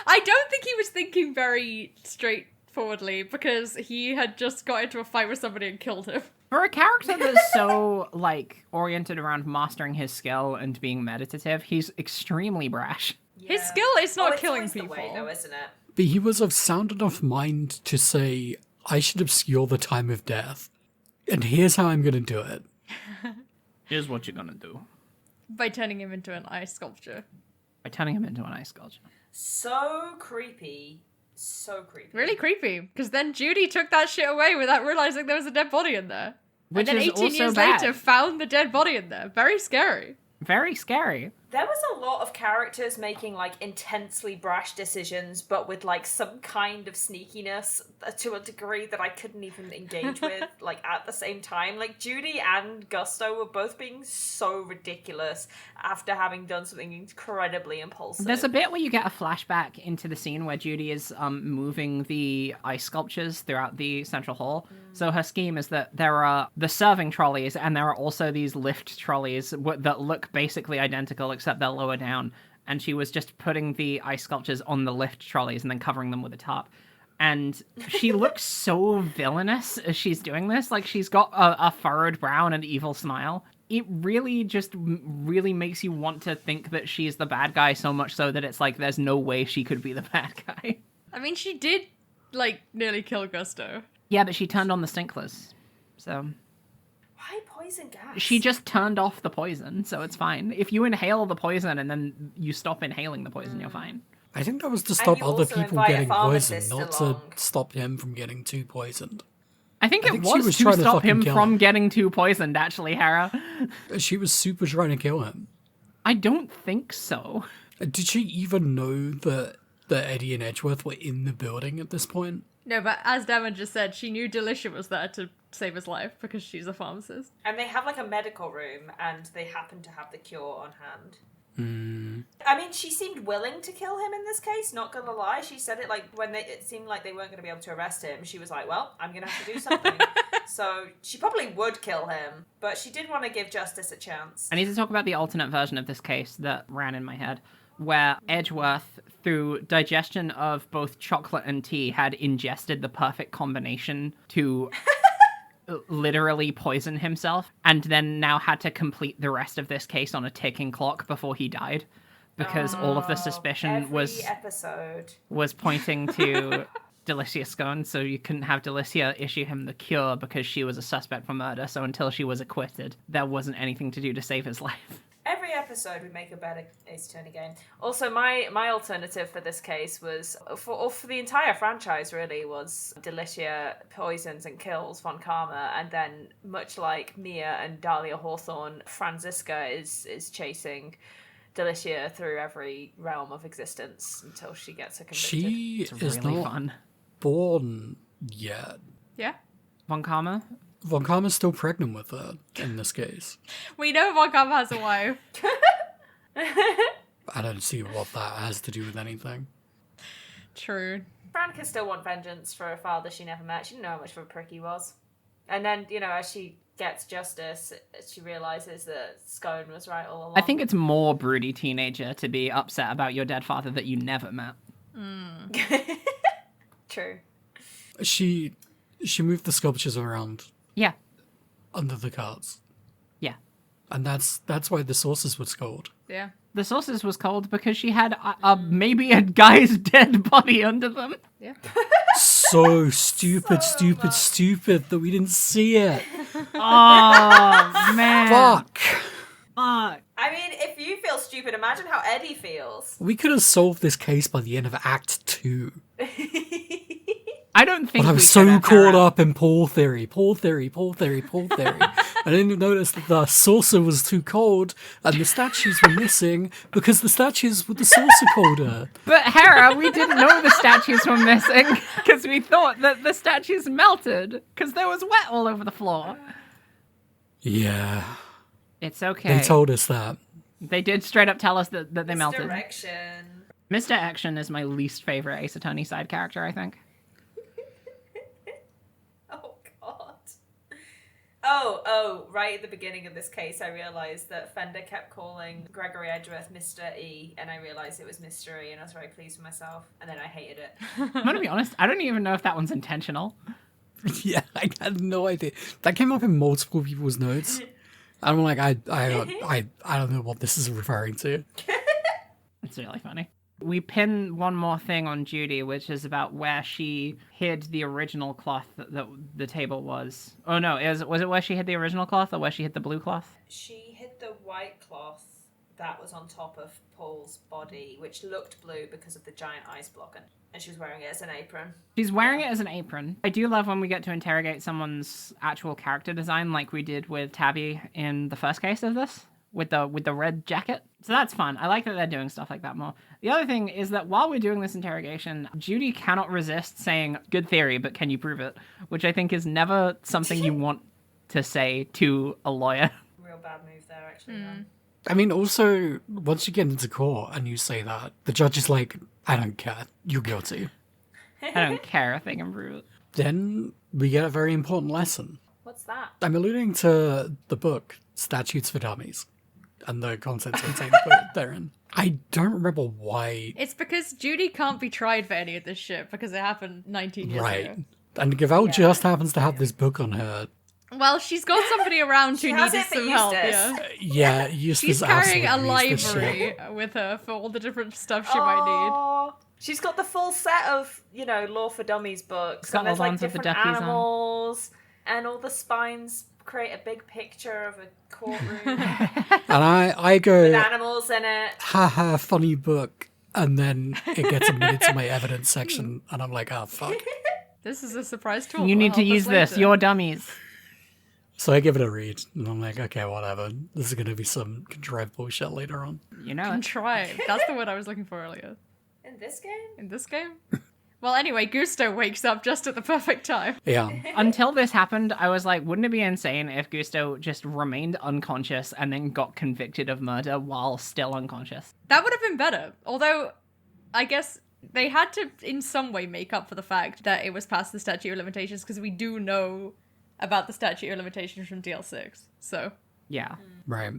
I don't think he was thinking very straightforwardly because he had just got into a fight with somebody and killed him. For a character that's so, like, oriented around mastering his skill and being meditative, he's extremely brash. Yeah. His skill is not it's killing always people. The way, though, isn't it? But he was of sound enough mind to say, I should obscure the time of death. And here's how I'm going to do it. Here's what you're gonna do. By turning him into an ice sculpture. By turning him into an ice sculpture. So creepy. So creepy. Really creepy. Because then Judy took that shit away without realizing there was a dead body in there. Which and then is 18 also years bad. later found the dead body in there. Very scary. Very scary. There was a lot of characters making, like, intensely brash decisions, but with, like, some kind of sneakiness to a degree that I couldn't even engage with, like, at the same time. Like, Judy and Gusto were both being so ridiculous after having done something incredibly impulsive. There's a bit where you get a flashback into the scene where Judy is moving the ice sculptures throughout the central hall. So her scheme is that there are the serving trolleys, and there are also these lift trolleys that look basically identical, except they're lower down. And she was just putting the ice sculptures on the lift trolleys and then covering them with a tarp. And she looks so villainous as she's doing this. Like, she's got a furrowed brow and an evil smile. It really just really makes you want to think that she's the bad guy, so much so that it's like there's no way she could be the bad guy. I mean, she did, like, nearly kill Gusto. Yeah, but she turned on the stinklers. So Why poison gas? she just turned off the poison, so it's fine. If you inhale the poison and then you stop inhaling the poison, you're fine. I think that was to stop you other also people invite a getting poisoned, pharmacist not along. to stop him from getting too poisoned. I think I it think she was was to trying to stop fucking him kill from him. getting too poisoned, actually, Hera. She was super trying to kill him. I don't think so. Did she even know that Eddie and Edgeworth were in the building at this point? No, but as Devon just said, she knew Delicia was there to save his life because she's a pharmacist. And they have, like, a medical room, and they happen to have the cure on hand. Hmm. I mean, she seemed willing to kill him in this case, not gonna lie. She said it, like, when it seemed like they weren't gonna be able to arrest him, she was like, well, I'm gonna have to do something. So she probably would kill him, but she did want to give Justice a chance. I need to talk about the alternate version of this case that ran in my head, where Edgeworth, through digestion of both chocolate and tea, had ingested the perfect combination to literally poison himself, and then now had to complete the rest of this case on a ticking clock before he died, because all of the suspicion Every episode. was pointing to Delicia Scone, so you couldn't have Delicia issue him the cure because she was a suspect for murder, so until she was acquitted, there wasn't anything to do to save his life. Every episode we make a better Ace Attorney game. Also, my alternative for this case was, for the entire franchise really, was Delicia poisons and kills Von Karma, and then, much like Mia and Dahlia Hawthorne, Franziska is chasing Delicia through every realm of existence until she gets her convicted. She It's is really not fun. born yet. Yeah? Von Karma? Von Karma's still pregnant with her in this case. We know Von Karma has a wife. I don't see what that has to do with anything. True. Fran can still want vengeance for a father she never met. She didn't know how much of a prick he was. And then, you know, as she gets justice, she realises that Scone was right all along. I think it's more broody teenager to be upset about your dead father that you never met. True. She moved the sculptures around Yeah. under the carts. Yeah. And that's why the saucers were scolded. Yeah. The saucers was cold because she had maybe a guy's dead body under them. Yeah. So stupid that we didn't see it. Oh, man. Fuck. Fuck. I mean, if you feel stupid, imagine how Eddie feels. We could have solved this case by the end of Act 2. I don't think But I we was could so have, caught Hera. up in Paul theory. I didn't notice that the saucer was too cold and the statues were missing because the statues with the saucer colder. But Hera, we didn't know the statues were missing because we thought that the statues melted because there was wet all over the floor. Yeah, It's okay. they told us that. They did straight up tell us that they melted. Misdirection. Mr. Action is my least favorite Ace Attorney side character, I think. Oh, God. Oh, right at the beginning of this case, I realised that Fender kept calling Gregory Edgeworth Mr. E, and I realised it was Mr. E, and I was very pleased with myself, and then I hated it. I'm gonna be honest, I don't even know if that one's intentional. Yeah, I had no idea. That came up in multiple people's notes. I'm like, I don't know what this is referring to. It's really funny. We pin one more thing on Judy, which is about where she hid the original cloth that the table was. Oh no, was it where she hid the original cloth or where she hid the blue cloth? She hid the white cloth that was on top of Paul's body, which looked blue because of the giant ice block, and she was wearing it as an apron. She's wearing it as an apron. I do love when we get to interrogate someone's actual character design like we did with Tabby in the first case of this, with the red jacket. So that's fun. I like that they're doing stuff like that more. The other thing is that while we're doing this interrogation, Judy cannot resist saying, "Good theory, but can you prove it?" Which I think is never something you want to say to a lawyer. Real bad move there, actually. I mean, also, once you get into court and you say that, the judge is like, I don't care, you're guilty. I don't care if they can prove it. Then we get a very important lesson. What's that? I'm alluding to the book, Statutes for Dummies, and the contents contained therein. I don't remember why. It's because Judy can't be tried for any of this shit because it happened 19 years ago. And Gavel just happens to have this book on her. Well, she's got somebody around who has needed it for some help, Eustace. yeah. Yeah, Eustace She's carrying a absolutely used this library shit. with her for all the different stuff she might Oh, she's got the full set of, Law for Dummies books. It's got And there's all the like ones with the different duckies on. animals, and all the spines create a big picture of a courtroom And I with go, animals in it. haha, funny book. And then it gets admitted to my evidence section, and I'm like, oh, fuck. need. This is a surprise tool. You that need to will help use us this. later. You're dummies. So I give it a read, and I'm like, okay, whatever. This is going to be some contrived bullshit later on. You know it. Contrived. That's the word I was looking for earlier. In this game? In this game? Well, anyway, Gusto wakes up just at the perfect time. Yeah. Until this happened, I was like, wouldn't it be insane if Gusto just remained unconscious and then got convicted of murder while still unconscious? That would have been better. Although, I guess they had to, in some way, make up for the fact that it was past the statute of limitations, because we do know about the statute of limitations from DL6. So Yeah. Right.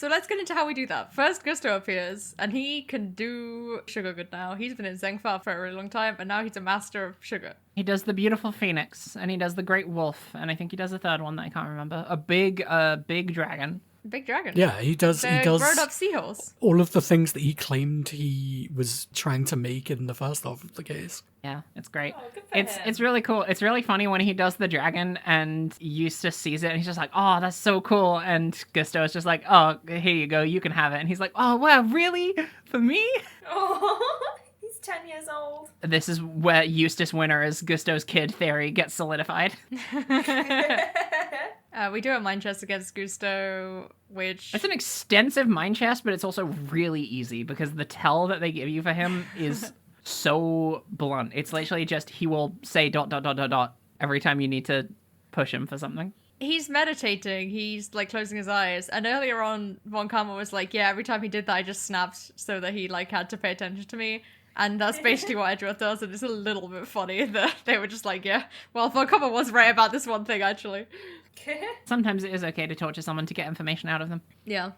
let's get into how we do that. First, Gusto appears, and he can do sugar good now. He's been in Zengfar for a really long time, and now he's a master of sugar. He does the beautiful phoenix, and he does the great wolf, and I think he does a third one that I can't remember. A big dragon. Big dragon. Yeah, he does. They're He does grown-up seahorse. all of the things that he claimed he was trying to make in the first half of the case. Yeah, it's great. Oh, good for It's him. it's really cool. It's really funny when he does the dragon and Eustace sees it and he's just like, "Oh, that's so cool." And Gusto is just like, "Oh, here you go. You can have it." And he's like, "Oh, wow, really? For me?" Oh, he's 10 years old. This is where Eustace Winner as Gusto's kid theory gets solidified. We do a mind chest against Gusto, which... It's an extensive mind chest, but it's also really easy because the tell that they give you for him is so blunt. It's literally just he will say ... every time you need to push him for something. He's meditating, he's like closing his eyes, and earlier on Von Karma was like, yeah, every time he did that I just snapped so that he like had to pay attention to me, and that's basically what Edgeworth does, and it's a little bit funny that they were just like, yeah, well, Von Karma was right about this one thing actually. Sometimes it is okay to torture someone to get information out of them. Yeah.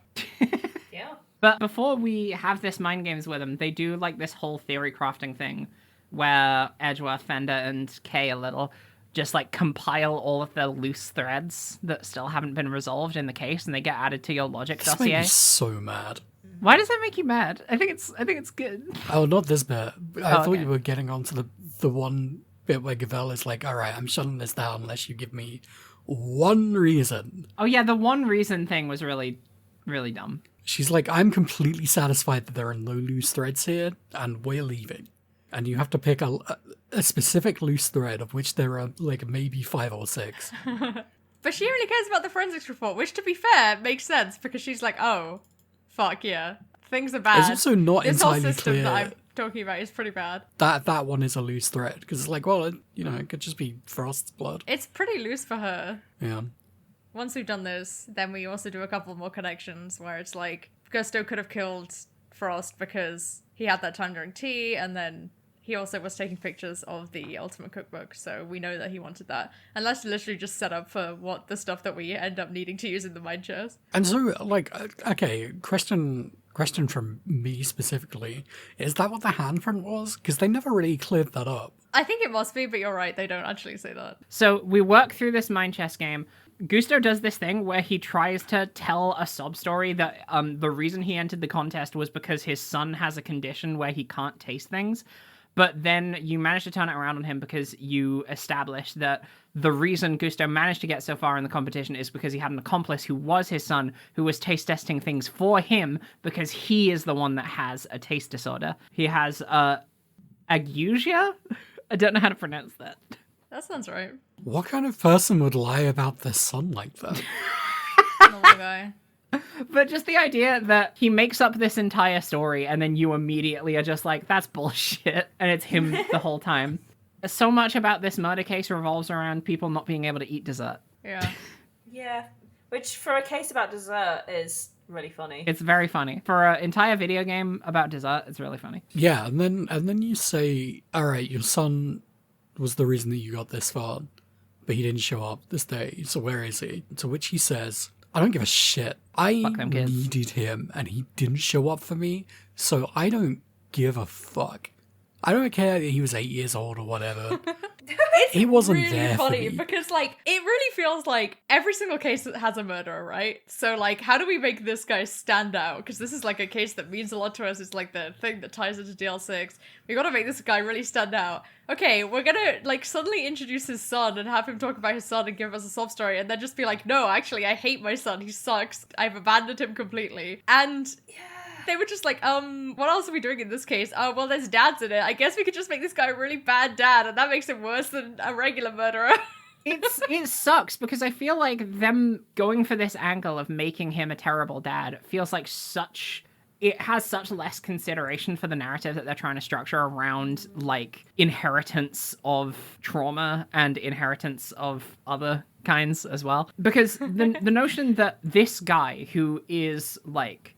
Yeah. But before we have this mind games with them, they do like this whole theory crafting thing where Edgeworth, Fender, and Kay a little just like compile all of the loose threads that still haven't been resolved in the case, and they get added to your logic This made dossier. me so mad. Why does that make you mad? I think it's good. Oh, not this bit. I thought okay. you were getting onto the one bit where Gavel is like, all right, I'm shutting this down unless you give me one reason. Oh yeah, the one reason thing was really, really dumb. She's like, I'm completely satisfied that there are no loose threads here, and we're leaving. And you have to pick a specific loose thread, of which there are like maybe 5 or 6. But she only cares about the forensics report, which to be fair makes sense because she's like, oh, fuck yeah, things are bad. It's also not This whole entirely system clear that I'm talking about is pretty bad. that one is a loose thread, because it's like, well, it could just be Frost's blood. It's pretty loose for her. Yeah. Once we've done this, then we also do a couple more connections where it's like Gusto could have killed Frost because he had that time during tea, and then he also was taking pictures of the Ultimate Cookbook, so we know that he wanted that. And that's literally just set up for what the stuff that we end up needing to use in the mind chest. And so, like, okay, question from me specifically, is that what the handprint was? Because they never really cleared that up. I think it must be, but you're right, they don't actually say that. So we work through this mind chess game. Gusto does this thing where he tries to tell a sob story that the reason he entered the contest was because his son has a condition where he can't taste things. But then you manage to turn it around on him because you establish that the reason Gusto managed to get so far in the competition is because he had an accomplice who was his son, who was taste testing things for him because he is the one that has a taste disorder. He has ageusia? I don't know how to pronounce that. That sounds right. What kind of person would lie about their son like that? Normal guy. But just the idea that he makes up this entire story and then you immediately are just like, that's bullshit, and it's him the whole time. So much about this murder case revolves around people not being able to eat dessert. Yeah. Yeah. Which, for a case about dessert, is really funny. It's very funny. For an entire video game about dessert, it's really funny. Yeah, and then you say, all right, your son was the reason that you got this far, but he didn't show up this day, so where is he? To which he says, I don't give a shit. I Fuck them kids. needed him, and he didn't show up for me, so I don't give a fuck. I don't care that he was 8 years old or whatever. He wasn't really there funny for me. because like it really feels like every single case that has a murderer, right? So like how do we make this guy stand out? Because this is like a case that means a lot to us. It's like the thing that ties into DL6. We gotta make this guy really stand out. Okay, we're gonna like suddenly introduce his son and have him talk about his son and give us a sob story and then just be like, no, actually I hate my son, he sucks, I've abandoned him completely. And they were just like, what else are we doing in this case? Oh, well, there's dads in it. I guess we could just make this guy a really bad dad, and that makes him worse than a regular murderer. It sucks because I feel like them going for this angle of making him a terrible dad feels like it has such less consideration for the narrative that they're trying to structure around like inheritance of trauma and inheritance of other kinds as well. Because the notion that this guy who is like,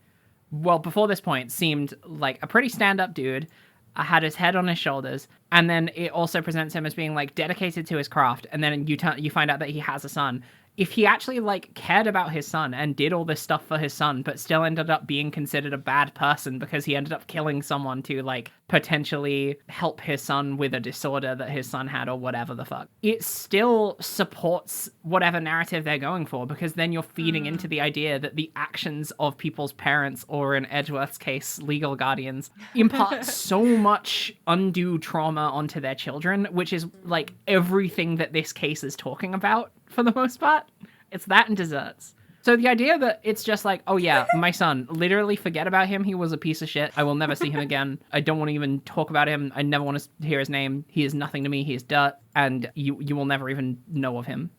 well, before this point, seemed like a pretty stand-up dude, had his head on his shoulders, and then it also presents him as being, like, dedicated to his craft, and then you find out that he has a son. If he actually, like, cared about his son and did all this stuff for his son, but still ended up being considered a bad person because he ended up killing someone to, like, potentially help his son with a disorder that his son had or whatever the fuck, it still supports whatever narrative they're going for, because then you're feeding into the idea that the actions of people's parents, or in Edgeworth's case, legal guardians, impart so much undue trauma onto their children, which is, like, everything that this case is talking about. For the most part, it's that and desserts. So the idea that it's just like, oh yeah, my son, literally forget about him. He was a piece of shit. I will never see him again. I don't want to even talk about him. I never want to hear his name. He is nothing to me. He is dirt. And you will never even know of him.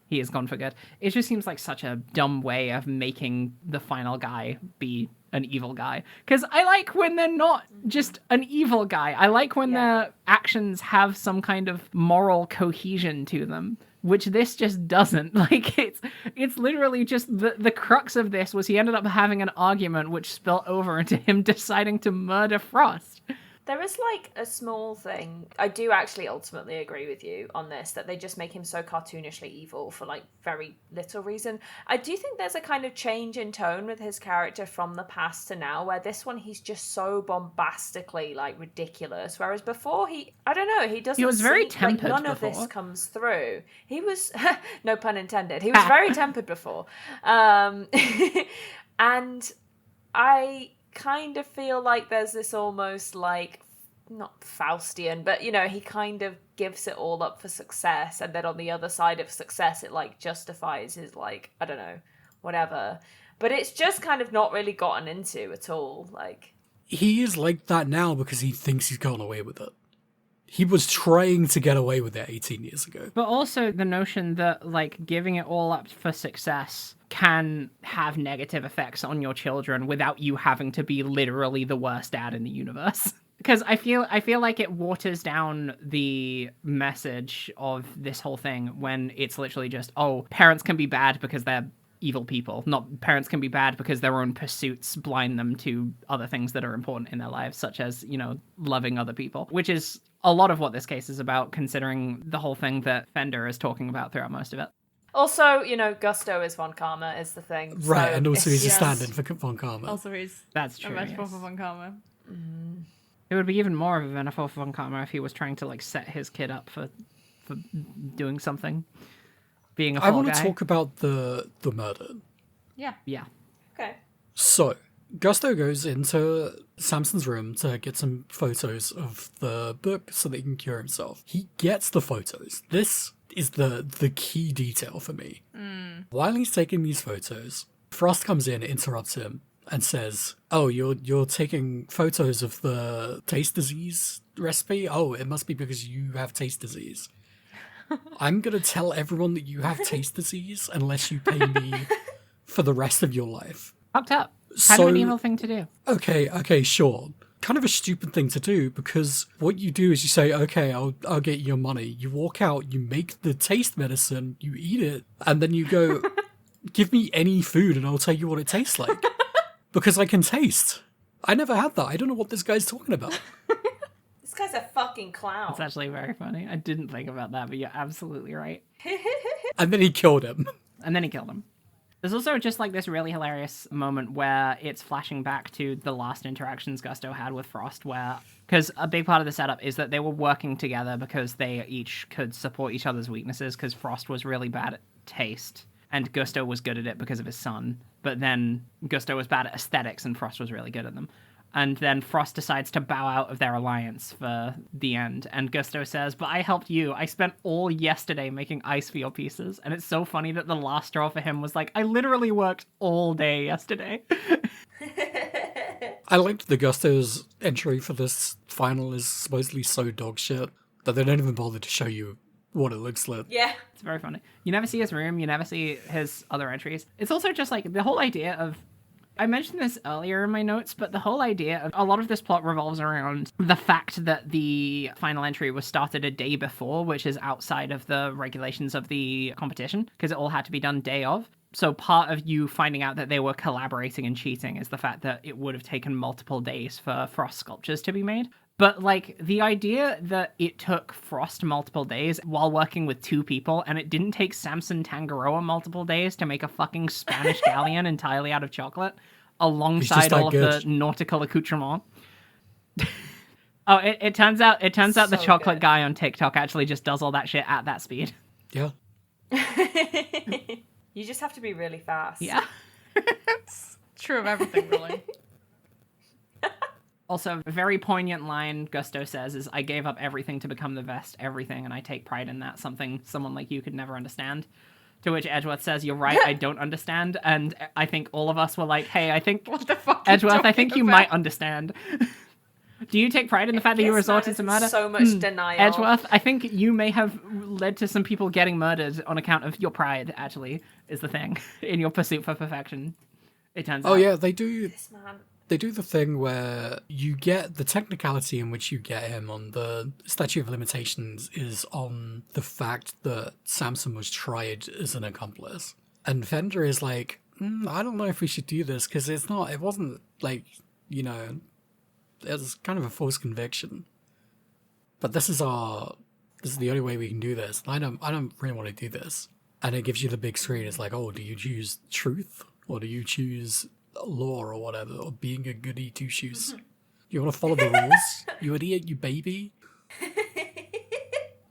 He is gone for good. It just seems like such a dumb way of making the final guy be an evil guy. Because I like when they're not just an evil guy. I like when their actions have some kind of moral cohesion to them, which this just doesn't. Like, it's literally just the crux of this was he ended up having an argument which spilled over into him deciding to murder Frost. There is, like, a small thing. I do actually ultimately agree with you on this, that they just make him so cartoonishly evil for, like, very little reason. I do think there's a kind of change in tone with his character from the past to now, where this one he's just so bombastically, like, ridiculous, whereas before he doesn't He was very seem, tempered like, none before. of this comes through. He was, no pun intended, he was very tempered before. And I kind of feel like there's this almost like, not Faustian, but, you know, he kind of gives it all up for success, and then on the other side of success it like justifies his, like, I don't know, whatever, but it's just kind of not really gotten into at all. Like, He is like that now because he thinks he's gotten away with it. He was trying to get away with it 18 years ago. But also the notion that, like, giving it all up for success can have negative effects on your children without you having to be literally the worst dad in the universe. Because I feel like it waters down the message of this whole thing when it's literally just, oh, parents can be bad because they're evil people. Not parents can be bad because their own pursuits blind them to other things that are important in their lives, such as, you know, loving other people, which is a lot of what this case is about, considering the whole thing that Fender is talking about throughout most of it. also, you know, Gusto is Von Karma is the thing, Right, so and also he's a it's- stand-in for Von Karma. Also, he's That's a true. metaphor Yes. for Von Karma. It would be even more of a metaphor for Von Karma if he was trying to, like, set his kid up for doing something, being a fall I want guy. to talk about the murder. Yeah. Yeah. Okay. So, Gusto goes into Samson's room to get some photos of the book so that he can cure himself. He gets the photos. This is the key detail for me. While he's taking these photos, Frost comes in, interrupts him, and says, oh, you're taking photos of the taste disease recipe? Oh, it must be because you have taste disease. I'm gonna tell everyone that you have taste disease unless you pay me for the rest of your life. Fucked up. Kind of an evil thing to do. Okay, sure. Kind of a stupid thing to do, because what you do is you say, okay, I'll get you your money. You walk out, you make the taste medicine, you eat it, and then you go, give me any food and I'll tell you what it tastes like. Because I can taste. I never had that. I don't know what this guy's talking about. This guy's a fucking clown. It's actually very funny. I didn't think about that, but you're absolutely right. And then he killed him. And then he killed him. There's also just like this really hilarious moment where it's flashing back to the last interactions Gusto had with Frost, where, because a big part of the setup is that they were working together because they each could support each other's weaknesses, because Frost was really bad at taste and Gusto was good at it because of his son, but then Gusto was bad at aesthetics and Frost was really good at them. And then Frost decides to bow out of their alliance for the end. And Gusto says, but I helped you. I spent all yesterday making ice for your pieces. And it's so funny that the last straw for him was like, I literally worked all day yesterday. I liked the Gusto's entry for this final is supposedly so dog shit that they don't even bother to show you what it looks like. Yeah. It's very funny. You never see his room. You never see his other entries. It's also just like the whole idea of, I mentioned this earlier in my notes, but the whole idea of a lot of this plot revolves around the fact that the final entry was started a day before, which is outside of the regulations of the competition, because it all had to be done day of. So part of you finding out that they were collaborating and cheating is the fact that it would have taken multiple days for Frost sculptures to be made. But, like, the idea that it took Frost multiple days while working with two people, and it didn't take Samson Tangaroa multiple days to make a fucking Spanish galleon entirely out of chocolate, alongside all of the nautical accoutrement. It turns out the chocolate guy on TikTok actually just does all that shit at that speed. Yeah. You just have to be really fast. Yeah. It's true of everything, really. Also, a very poignant line Gusto says is, I gave up everything to become the best everything, and I take pride in that, something someone like you could never understand. To which Edgeworth says, you're right, I don't understand. And I think all of us were like, hey, I think, What the fuck? Edgeworth, I think you might understand. Do you take pride in the fact that you resorted to murder? So much denial. Edgeworth, I think you may have led to some people getting murdered on account of your pride, actually, is the thing, in your pursuit for perfection. It turns out. Oh yeah, they do. This man. They do the thing where you get the technicality in which you get him on the statute of limitations is on the fact that Samson was tried as an accomplice. And Fender is like, I don't know if we should do this because it wasn't like, it was kind of a false conviction. But this is the only way we can do this. I don't really want to do this. And it gives you the big screen. It's like, oh, do you choose truth or do you choose law or whatever, or being a goody two shoes? You want to follow the rules? You idiot, you baby.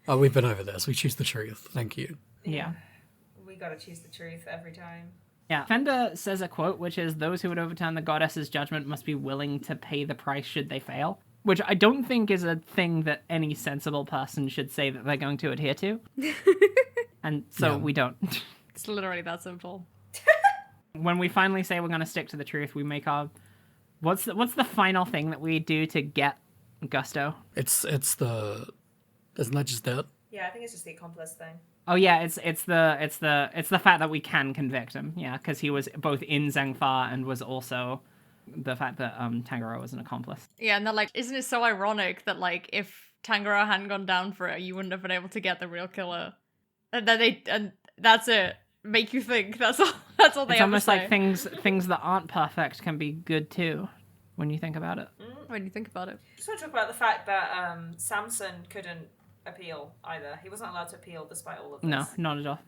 Oh, we've been over this. We choose the truth. Thank you. Yeah. We gotta choose the truth every time. Yeah. Fender says a quote, which is, those who would overturn the goddess's judgment must be willing to pay the price should they fail. Which I don't think is a thing that any sensible person should say that they're going to adhere to. And so we don't. It's literally that simple. When we finally say we're going to stick to the truth, we make our... What's the final thing that we do to get Gusto? It's the... Isn't that just it? Yeah, I think it's just the accomplice thing. Oh yeah, it's the fact that we can convict him. Yeah, because he was both in Zhengfa and was also the fact that Tangaroa was an accomplice. Yeah, and they're like, isn't it so ironic that, like, if Tangaroa hadn't gone down for it, you wouldn't have been able to get the real killer? And then and that's it. Make you think. That's all. That's all they. It's almost say. like things that aren't perfect can be good too, when you think about it. When you think about it. Just want to talk about the fact that Samson couldn't appeal either. He wasn't allowed to appeal despite all of this. No, not at all.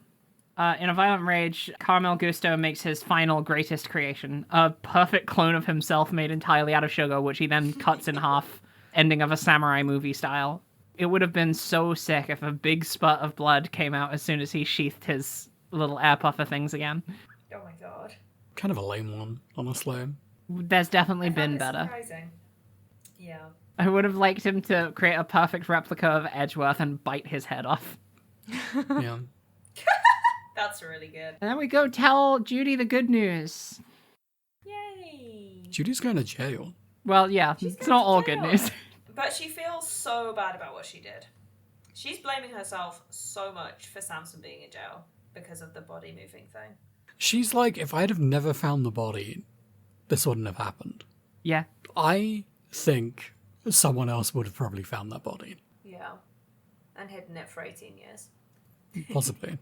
In a violent rage, Carmel Gusto makes his final greatest creation, a perfect clone of himself made entirely out of sugar, which he then cuts in half, ending of a samurai movie style. It would have been so sick if a big spurt of blood came out as soon as he sheathed his little air puffer things again. Oh my god. Kind of a lame one, honestly. There's definitely I found been it better. Surprising. Yeah. I would have liked him to create a perfect replica of Edgeworth and bite his head off. Yeah. That's really good. And then we go tell Judy the good news. Yay. Judy's going to jail. Well, yeah, She's it's going not to all jail. good news. But she feels so bad about what she did. She's blaming herself so much for Samson being in jail because of the body moving thing. She's like, if I'd have never found the body, this wouldn't have happened. Yeah. I think someone else would have probably found that body. Yeah. And hidden it for 18 years. Possibly.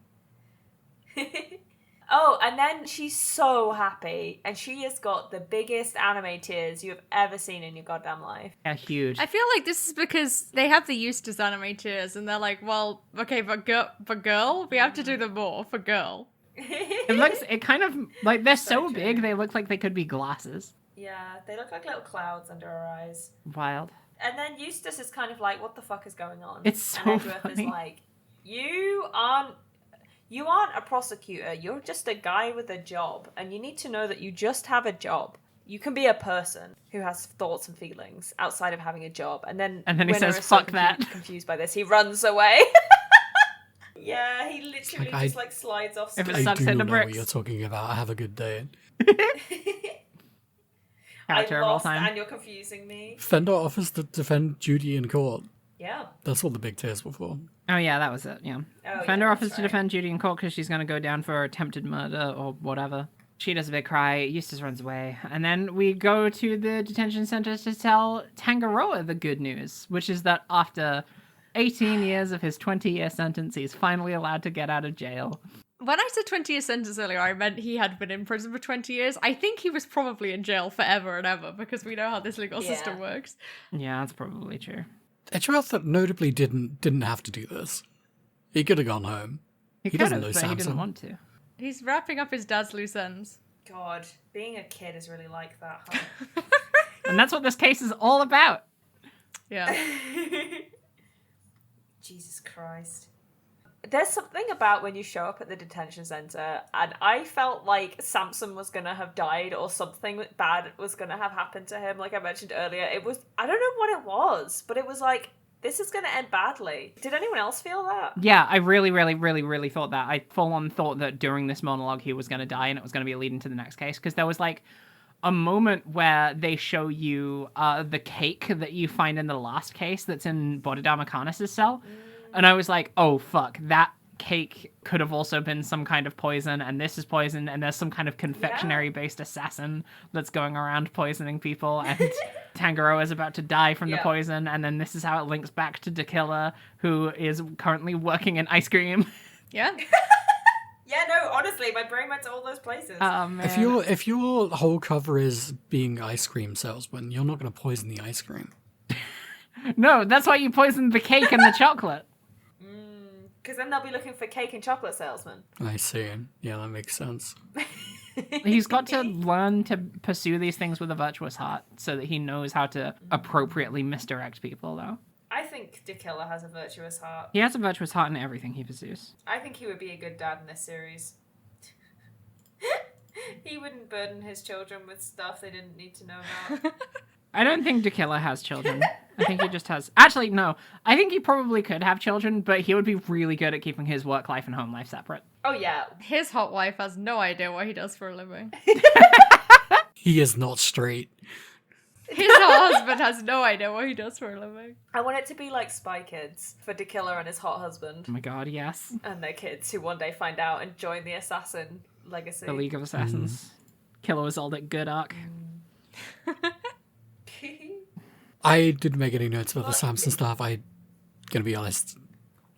Oh, and then she's so happy, and she has got the biggest anime tears you have ever seen in your goddamn life. Yeah, huge. I feel like this is because they have the Eustace anime tears, and they're like, well, okay, but girl, we have to do the more for girl. It kind of, like, they're so true. big, they look like they could be glasses. Yeah, they look like little clouds under her eyes. Wild. And then Eustace is kind of like, what the fuck is going on? It's so and Edgeworth funny. is like, you aren't a prosecutor, you're just a guy with a job, and you need to know that you just have a job. You can be a person who has thoughts and feelings outside of having a job. And then he when says, Aaron's so "Fuck that." confused by this, he runs away. Yeah, he literally Like, just like slides off If screen. it I sucks, do hit the know what bricks. you're talking about. Have a good day. Character I of all lost, time. and you're confusing me. Fender offers to defend Judy in court. Yeah. That's what the big tears were for. Oh yeah, that was it, yeah. Oh, Fender yeah, offers that's to right. defend Judy in court because she's going to go down for attempted murder or whatever. She does a big cry, Eustace runs away, and then we go to the detention center to tell Tangaroa the good news, which is that after 18 years of his 20-year sentence, he's finally allowed to get out of jail. When I said 20-year sentence earlier, I meant he had been in prison for 20 years. I think he was probably in jail forever and ever, because we know how this legal system works. Yeah, that's probably true. Edgeworth notably didn't have to do this. He could have gone home. He He could doesn't have, know but he Samson. didn't want to. He's wrapping up his dad's loose ends. God, being a kid is really like that, huh? And that's what this case is all about. Yeah. Jesus Christ. There's something about when you show up at the detention center, and I felt like Samson was gonna have died or something bad was gonna have happened to him, like I mentioned earlier. It was, I don't know what it was, but it was like, this is gonna end badly. Did anyone else feel that? Yeah, I really, really, really, really thought that. I full-on thought that during this monologue he was going to die and it was going to be a lead into the next case, because there was like a moment where they show you the cake that you find in the last case that's in Bodhidharma Karnas' cell. And I was like, oh, fuck, that cake could have also been some kind of poison, and this is poison, and there's some kind of confectionery-based assassin that's going around poisoning people, and Tangaroa is about to die from the poison, and then this is how it links back to Dakilla, who is currently working in ice cream. Yeah. Yeah, no, honestly, my brain went to all those places. Oh, man. If your whole cover is being ice cream salesman, you're not going to poison the ice cream. No, that's why you poisoned the cake and the chocolate. Because then they'll be looking for cake and chocolate salesmen. I see. Yeah, that makes sense. He's got to learn to pursue these things with a virtuous heart so that he knows how to appropriately misdirect people, though. I think Dakilla has a virtuous heart. He has a virtuous heart in everything he pursues. I think he would be a good dad in this series. He wouldn't burden his children with stuff they didn't need to know about. I don't think Dakilla has children. I think he just has... Actually, no. I think he probably could have children, but he would be really good at keeping his work life and home life separate. Oh, yeah. His hot wife has no idea what he does for a living. He is not straight. His hot husband has no idea what he does for a living. I want it to be like Spy Kids for Dakilla and his hot husband Oh my god, yes. and their kids who one day find out and join the assassin legacy. The League of Assassins. Killer was all that good arc. I didn't make any notes about the Samson stuff. Gonna be honest.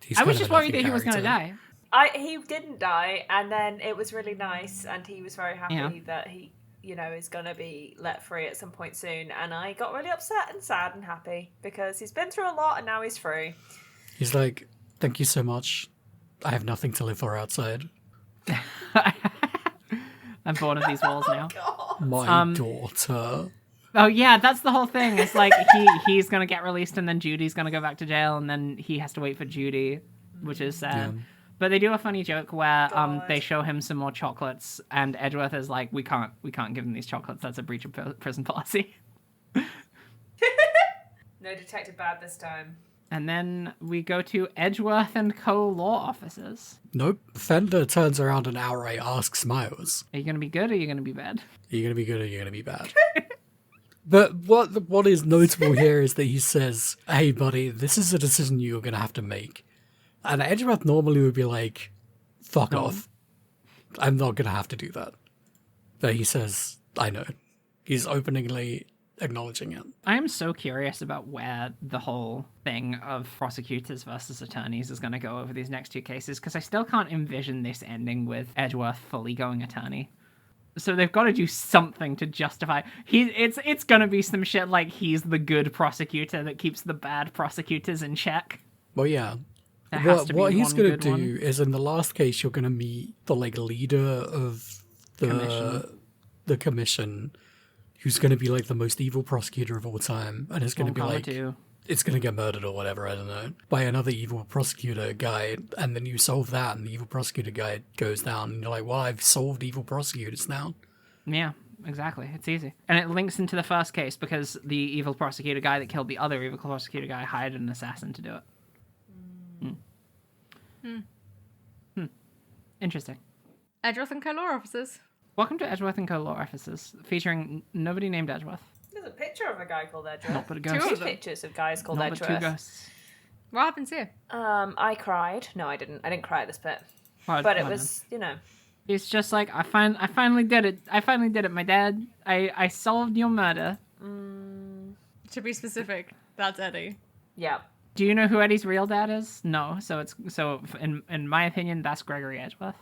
He's I was kind of just a worried nothing that he was going to character. die. He didn't die, and then it was really nice, and he was very happy Yeah. that he, is going to be let free at some point soon. And I got really upset and sad and happy because he's been through a lot and now he's free. He's like, thank you so much. I have nothing to live for outside. I'm bored of these walls now. My daughter. Oh yeah, that's the whole thing. It's like he's gonna get released and then Judy's gonna go back to jail and then he has to wait for Judy, which is sad. Yeah. But they do a funny joke where God. they show him some more chocolates and Edgeworth is like, we can't give him these chocolates. That's a breach of prison policy. No Detective Bad this time. And then we go to Edgeworth and Co. law offices. Nope. Fender turns around and outright asks Miles, Are you gonna be good or are you gonna be bad? are you going to be good or are you going to be bad? But what is notable here is that he says, hey buddy, this is a decision you're going to have to make. And Edgeworth normally would be like, fuck off. I'm not gonna have to do that. But he says, I know. He's openly acknowledging it. I am so curious about where the whole thing of prosecutors versus attorneys is going to go over these next two cases, because I still can't envision this ending with Edgeworth fully going attorney. So they've got to do something to justify. It's going to be some shit like he's the good prosecutor that keeps the bad prosecutors in check. Well, yeah. There has to be What he's one going to good do one. is, in the last case, you're going to meet the like leader of the commission, who's going to be like the most evil prosecutor of all time, and it's going to be like it's going to get murdered or whatever, I don't know, by another evil prosecutor guy, and then you solve that, and the evil prosecutor guy goes down, and you're like, well, I've solved evil prosecutors now. Yeah, exactly. It's easy. And it links into the first case because the evil prosecutor guy that killed the other evil prosecutor guy hired an assassin to do it. Interesting. Edgeworth and co-law officers. Welcome to Edgeworth and Co. Law Offices, featuring nobody named Edgeworth. There's a picture of a guy called Edgeworth. Not but a Two ghost. of them. Pictures of guys called Not but two Edgeworth. ghosts. What happens here? I cried. No, I didn't. I didn't cry at this bit. Well, But it well was, you know. It's just like, I finally did it. I finally did it, my dad. I solved your murder. To be specific, that's Eddie. Yeah. Do you know who Eddie's real dad is? No. So in my opinion, that's Gregory Edgeworth.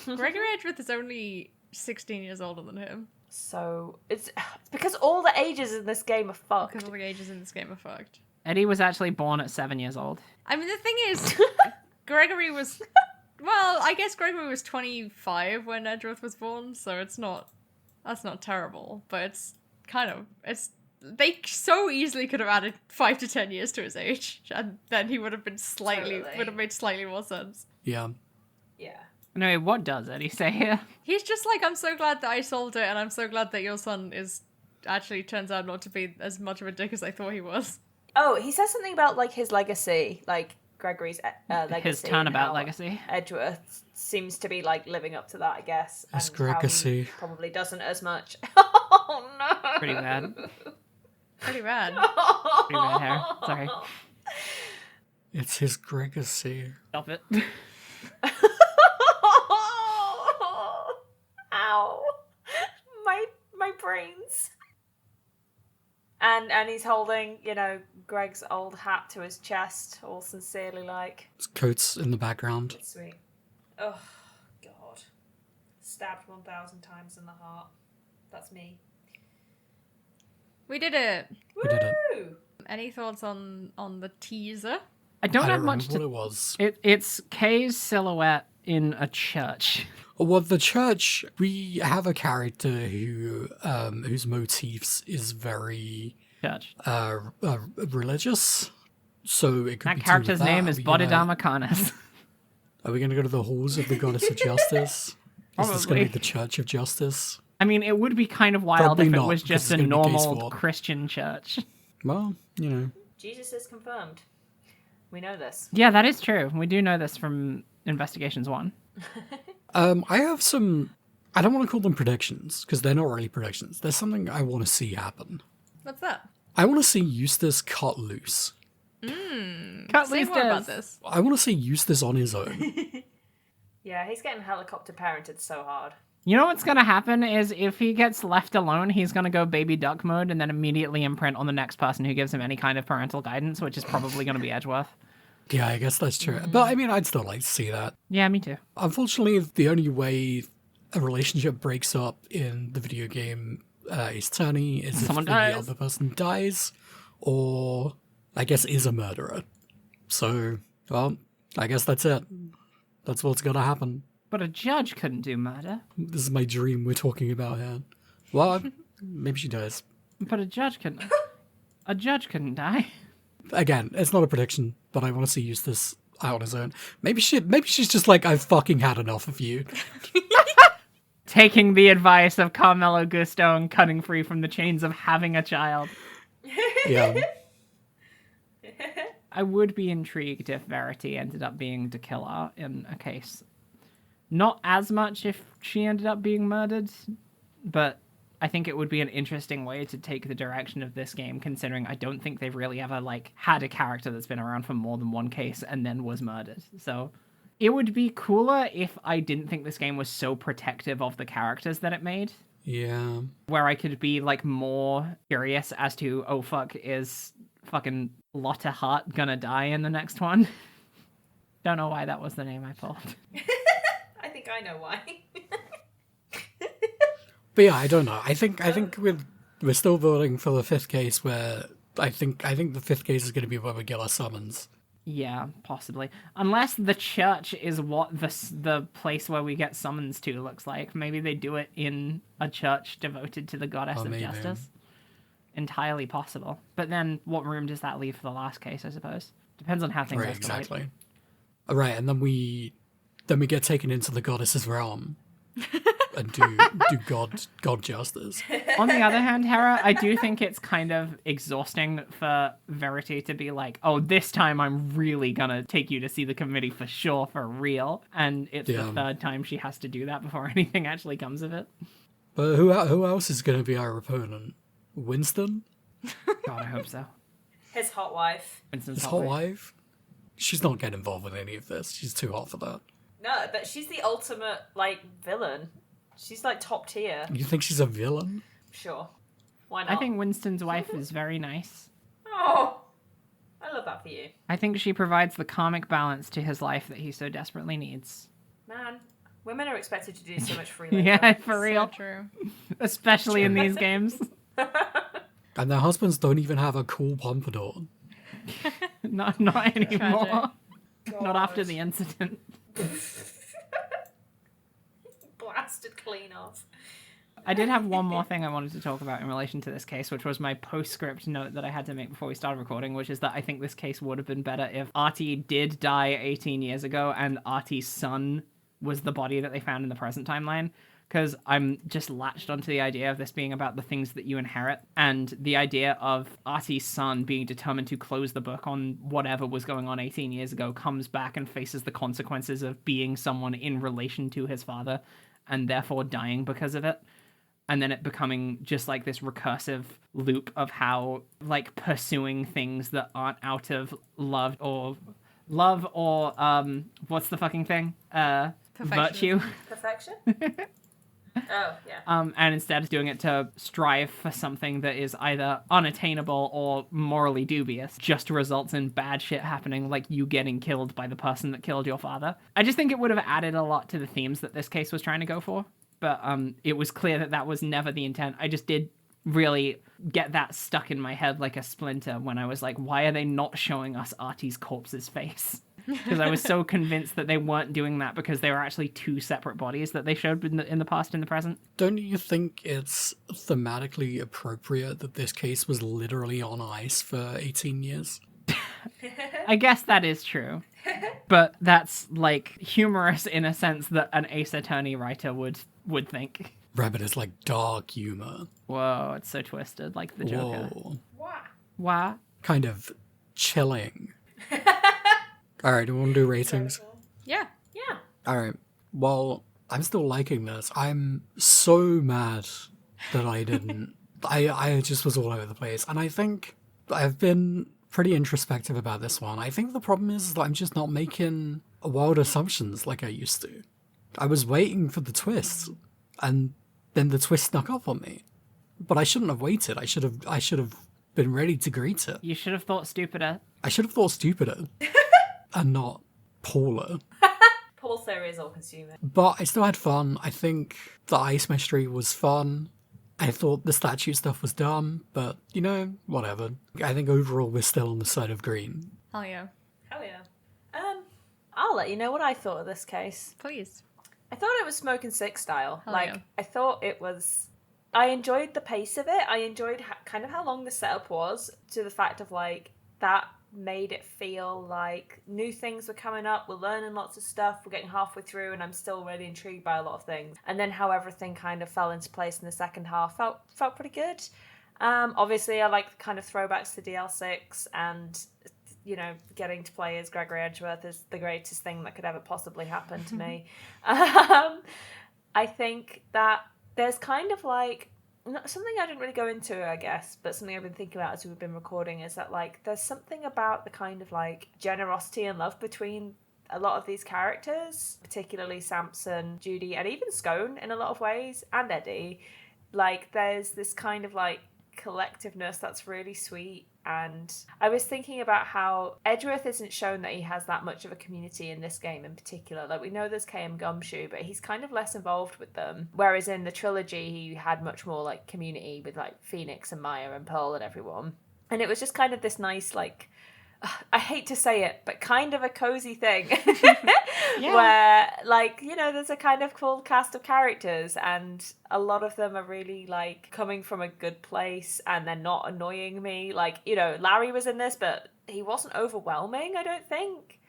Gregory Edgeworth is only 16 years older than him. So it's because all the ages in this game are fucked. Because all the ages in this game are fucked. Eddie was actually born at 7 years old. I mean, the thing is, Gregory was... Well, I guess Gregory was 25 when Edgeworth was born, so it's not... That's not terrible, but it's kind of... They so easily could have added 5 to 10 years to his age, and then he would have been Totally. would have made slightly more sense. Yeah. Yeah. Anyway, what does Eddie say here? He's just like, I'm so glad that I solved it, and I'm so glad that your son actually turns out not to be as much of a dick as I thought he was. Oh, he says something about like his legacy, like Gregory's legacy. His and Turnabout how legacy. Edgeworth seems to be like living up to that, I guess. His and how he Gregacy. probably doesn't as much. Oh no. Pretty bad. Pretty rad. Pretty bad hair. Sorry. It's his Gregacy. Stop it. Ow. My brains. And he's holding, you know, Greg's old hat to his chest, all sincerely like. His coat's in the background. It's sweet. Oh, God. Stabbed 1,000 times in the heart. That's me. We did it. We did it. Woo! Any thoughts on the teaser? I don't I have don't much remember to... what it was. It's Kay's silhouette in a church. Well, the church, we have a character who whose motifs is very Church. religious. So it could That be character's to do with name that. is Are we gonna- Bodhidharma Karnas. Are we going to go to the halls of the Goddess of Justice? Is this going to Probably. be the Church of Justice? I mean, it would be kind of wild Probably if it not, was because just it's a gonna be case normal law. Christian church. Well, you know. Jesus is confirmed. We know this. Yeah, that is true. We do know this from Investigations 1. I have some... I don't want to call them predictions, because they're not really predictions. There's something I want to see happen. What's that? I want to see Eustace cut loose. Cut Say loose more about does. this. I want to see Eustace on his own. Yeah, he's getting helicopter parented so hard. You know what's going to happen is if he gets left alone, he's going to go baby duck mode and then immediately imprint on the next person who gives him any kind of parental guidance, which is probably going to be Edgeworth. Yeah, I guess that's true. But I mean, I'd still like to see that. Yeah, me too. Unfortunately, the only way a relationship breaks up in the video game is Tony is if Someone the dies. other person dies, or I guess is a murderer. So, well, I guess that's it. That's what's gonna happen. But a judge couldn't do murder. This is my dream we're talking about here. Well, maybe she dies. But a judge couldn't. A judge couldn't die. Again, it's not a prediction, but I want to see Eustace out on his own. Maybe she's just like, I've fucking had enough of you. Taking the advice of Carmelo Gusto and cutting free from the chains of having a child. Yeah. I would be intrigued if Verity ended up being the killer in a case. Not as much if she ended up being murdered, but I think it would be an interesting way to take the direction of this game, considering I don't think they've really ever, had a character that's been around for more than one case and then was murdered. So It would be cooler if I didn't think this game was so protective of the characters that it made. Yeah. Where I could be, like, more curious as to, oh fuck, is fucking Lotte Hart gonna die in the next one? Don't know why that was the name I pulled. I think I know why. But yeah, I don't know. I think we're still voting for the fifth case where I think the fifth case is going to be where we get our summons. Yeah, possibly. Unless the church is what the place where we get summons to looks like. Maybe they do it in a church devoted to the goddess of maybe. justice. Entirely possible. But then what room does that leave for the last case, I suppose? Depends on how things Right, escalate. exactly. Right, and then we get taken into the goddess's realm and do god justice. On the other hand, Hera, I do think it's kind of exhausting for Verity to be like, oh, this time I'm really gonna take you to see the committee for sure, for real. And it's the third time she has to do that before anything actually comes of it. But who else is going to be our opponent? Winston? God, I hope so. His hot wife. Winston's His hot wife? She's not getting involved with any of this. She's too hot for that. No, but she's the ultimate, like, villain. She's, like, top tier. You think she's a villain? Sure. Why not? I think Winston's wife is very nice. Oh, I love that for you. I think she provides the karmic balance to his life that he so desperately needs. Man, women are expected to do so much free labor. Yeah, for real. So true. Especially in these games. And their husbands don't even have a cool pompadour. Not anymore. Not after the incident. Blasted clean off. I did have one more thing I wanted to talk about in relation to this case, which was my postscript note that I had to make before we started recording, which is that I think this case would have been better if Artie did die 18 years ago and Artie's son was the body that they found in the present timeline. Because I'm just latched onto the idea of this being about the things that you inherit, and the idea of Artie's son being determined to close the book on whatever was going on 18 years ago, comes back and faces the consequences of being someone in relation to his father, and therefore dying because of it. And then it becoming just like this recursive loop of how, like, pursuing things that aren't out of love or what's the fucking thing? Virtue. Perfection? Oh, yeah. And instead of doing it to strive for something that is either unattainable or morally dubious, just results in bad shit happening, like you getting killed by the person that killed your father. I just think it would have added a lot to the themes that this case was trying to go for. But it was clear that that was never the intent. I just did really get that stuck in my head like a splinter when I was like, why are they not showing us Artie's corpse's face? Because I was so convinced that they weren't doing that because they were actually two separate bodies that they showed in the past and the present. Don't you think it's thematically appropriate that this case was literally on ice for 18 years? I guess that is true. But that's, like, humorous in a sense that an Ace Attorney writer would think. Rabbit is like dark humor. Whoa, it's so twisted, like the Joker. Whoa. Wah. Kind of chilling. Alright, do we want to do ratings? Yeah. Yeah. Alright, well, I'm still liking this. I'm so mad that I didn't. I just was all over the place. And I think I've been pretty introspective about this one. I think the problem is that I'm just not making wild assumptions like I used to. I was waiting for the twist, and then the twist snuck up on me. But I shouldn't have waited. I should have been ready to greet it. You should have thought stupider. I should have thought stupider. And not Paula. Paul theory is all consuming. But I still had fun. I think the ice mystery was fun. I thought the statue stuff was dumb, but, you know, whatever. I think overall we're still on the side of green. Hell yeah. Hell yeah. I'll let you know what I thought of this case. Please. I thought it was Smoke and Six style. Hell like, yeah. I thought it was... I enjoyed the pace of it. I enjoyed kind of how long the setup was, to the fact of, like, that made it feel like new things were coming up, we're learning lots of stuff, we're getting halfway through, and I'm still really intrigued by a lot of things. And then how everything kind of fell into place in the second half felt pretty good. Obviously, I like the kind of throwbacks to DL6, and, you know, getting to play as Gregory Edgeworth is the greatest thing that could ever possibly happen to me. I think that there's kind of like something I didn't really go into, I guess, but something I've been thinking about as we've been recording is that, like, there's something about the kind of, like, generosity and love between a lot of these characters, particularly Samson, Judy, and even Scone in a lot of ways, and Eddie, like there's this kind of like collectiveness that's really sweet. And I was thinking about how Edgeworth isn't shown that he has that much of a community in this game in particular. Like, we know there's Kay and Gumshoe, but he's kind of less involved with them. Whereas in the trilogy, he had much more, like, community with, like, Phoenix and Maya and Pearl and everyone. And it was just kind of this nice, like, I hate to say it, but kind of a cozy thing. Yeah. Where, like, you know, there's a kind of cool cast of characters, and a lot of them are really, like, coming from a good place, and they're not annoying me. Like, you know, Larry was in this, but he wasn't overwhelming, I don't think.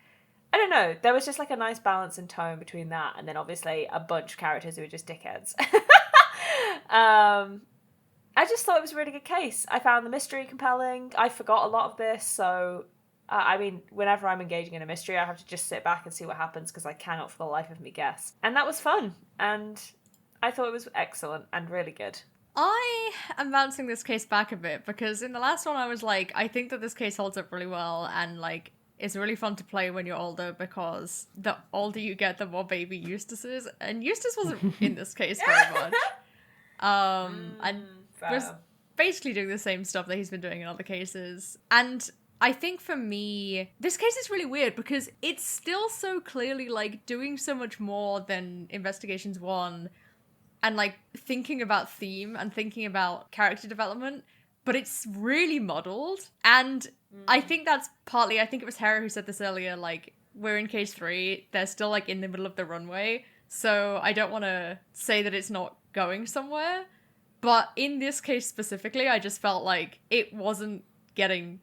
I don't know. There was just, like, a nice balance and tone between that, and then obviously a bunch of characters who were just dickheads. I just thought it was a really good case. I found the mystery compelling. I forgot a lot of this, so... I mean, whenever I'm engaging in a mystery, I have to just sit back and see what happens because I cannot for the life of me guess. And that was fun. And I thought it was excellent and really good. I am bouncing this case back a bit because in the last one I was like, I think that this case holds up really well and like it's really fun to play when you're older because the older you get, the more baby Eustace is. And Eustace wasn't in this case very much. And was basically doing the same stuff that he's been doing in other cases. And I think for me, this case is really weird because it's still so clearly like doing so much more than Investigations 1 and like thinking about theme and thinking about character development, but it's really muddled. And I think that's partly, I think it was Hera who said this earlier, like we're in case 3, they're still like in the middle of the runway. So I don't want to say that it's not going somewhere, but in this case specifically, I just felt like it wasn't getting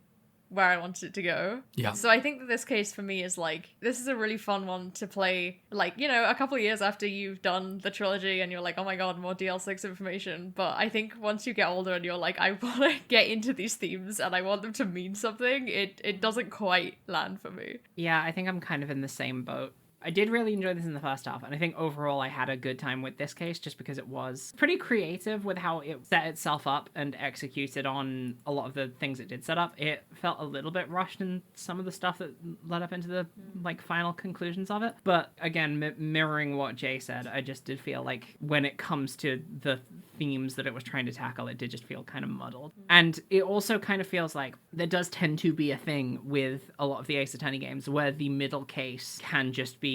where I wanted it to go. Yeah. So I think that this case for me is like, this is a really fun one to play, like, you know, a couple of years after you've done the trilogy and you're like, oh my god, more DL6 information. But I think once you get older and you're like, I want to get into these themes and I want them to mean something, it doesn't quite land for me. Yeah, I think I'm kind of in the same boat. I did really enjoy this in the first half, and I think overall I had a good time with this case just because it was pretty creative with how it set itself up and executed on a lot of the things it did set up. It felt a little bit rushed in some of the stuff that led up into the like final conclusions of it. But again, mirroring what Jay said, I just did feel like when it comes to the themes that it was trying to tackle, it did just feel kind of muddled. And it also kind of feels like there does tend to be a thing with a lot of the Ace Attorney games where the middle case can just be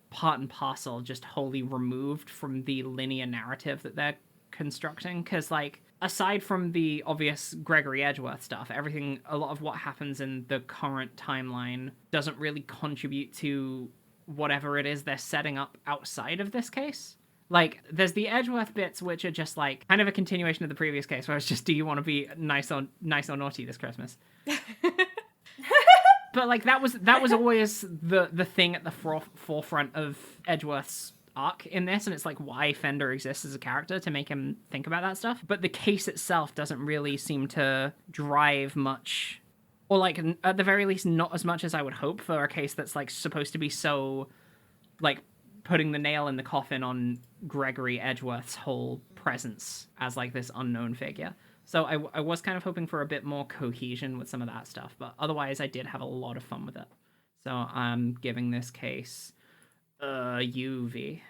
part and parcel, just wholly removed from the linear narrative that they're constructing. Because, like, aside from the obvious Gregory Edgeworth stuff, everything, a lot of what happens in the current timeline doesn't really contribute to whatever it is they're setting up outside of this case. Like, there's the Edgeworth bits, which are just, like, kind of a continuation of the previous case, where it's just, do you want to be nice or naughty this Christmas? But, like, that was always the thing at the forefront of Edgeworth's arc in this, and it's, like, why Fender exists as a character, to make him think about that stuff. But the case itself doesn't really seem to drive much, or, like, at the very least, not as much as I would hope for a case that's, like, supposed to be so, like, putting the nail in the coffin on Gregory Edgeworth's whole presence as, like, this unknown figure. So I was kind of hoping for a bit more cohesion with some of that stuff, but otherwise I did have a lot of fun with it. So I'm giving this case UV.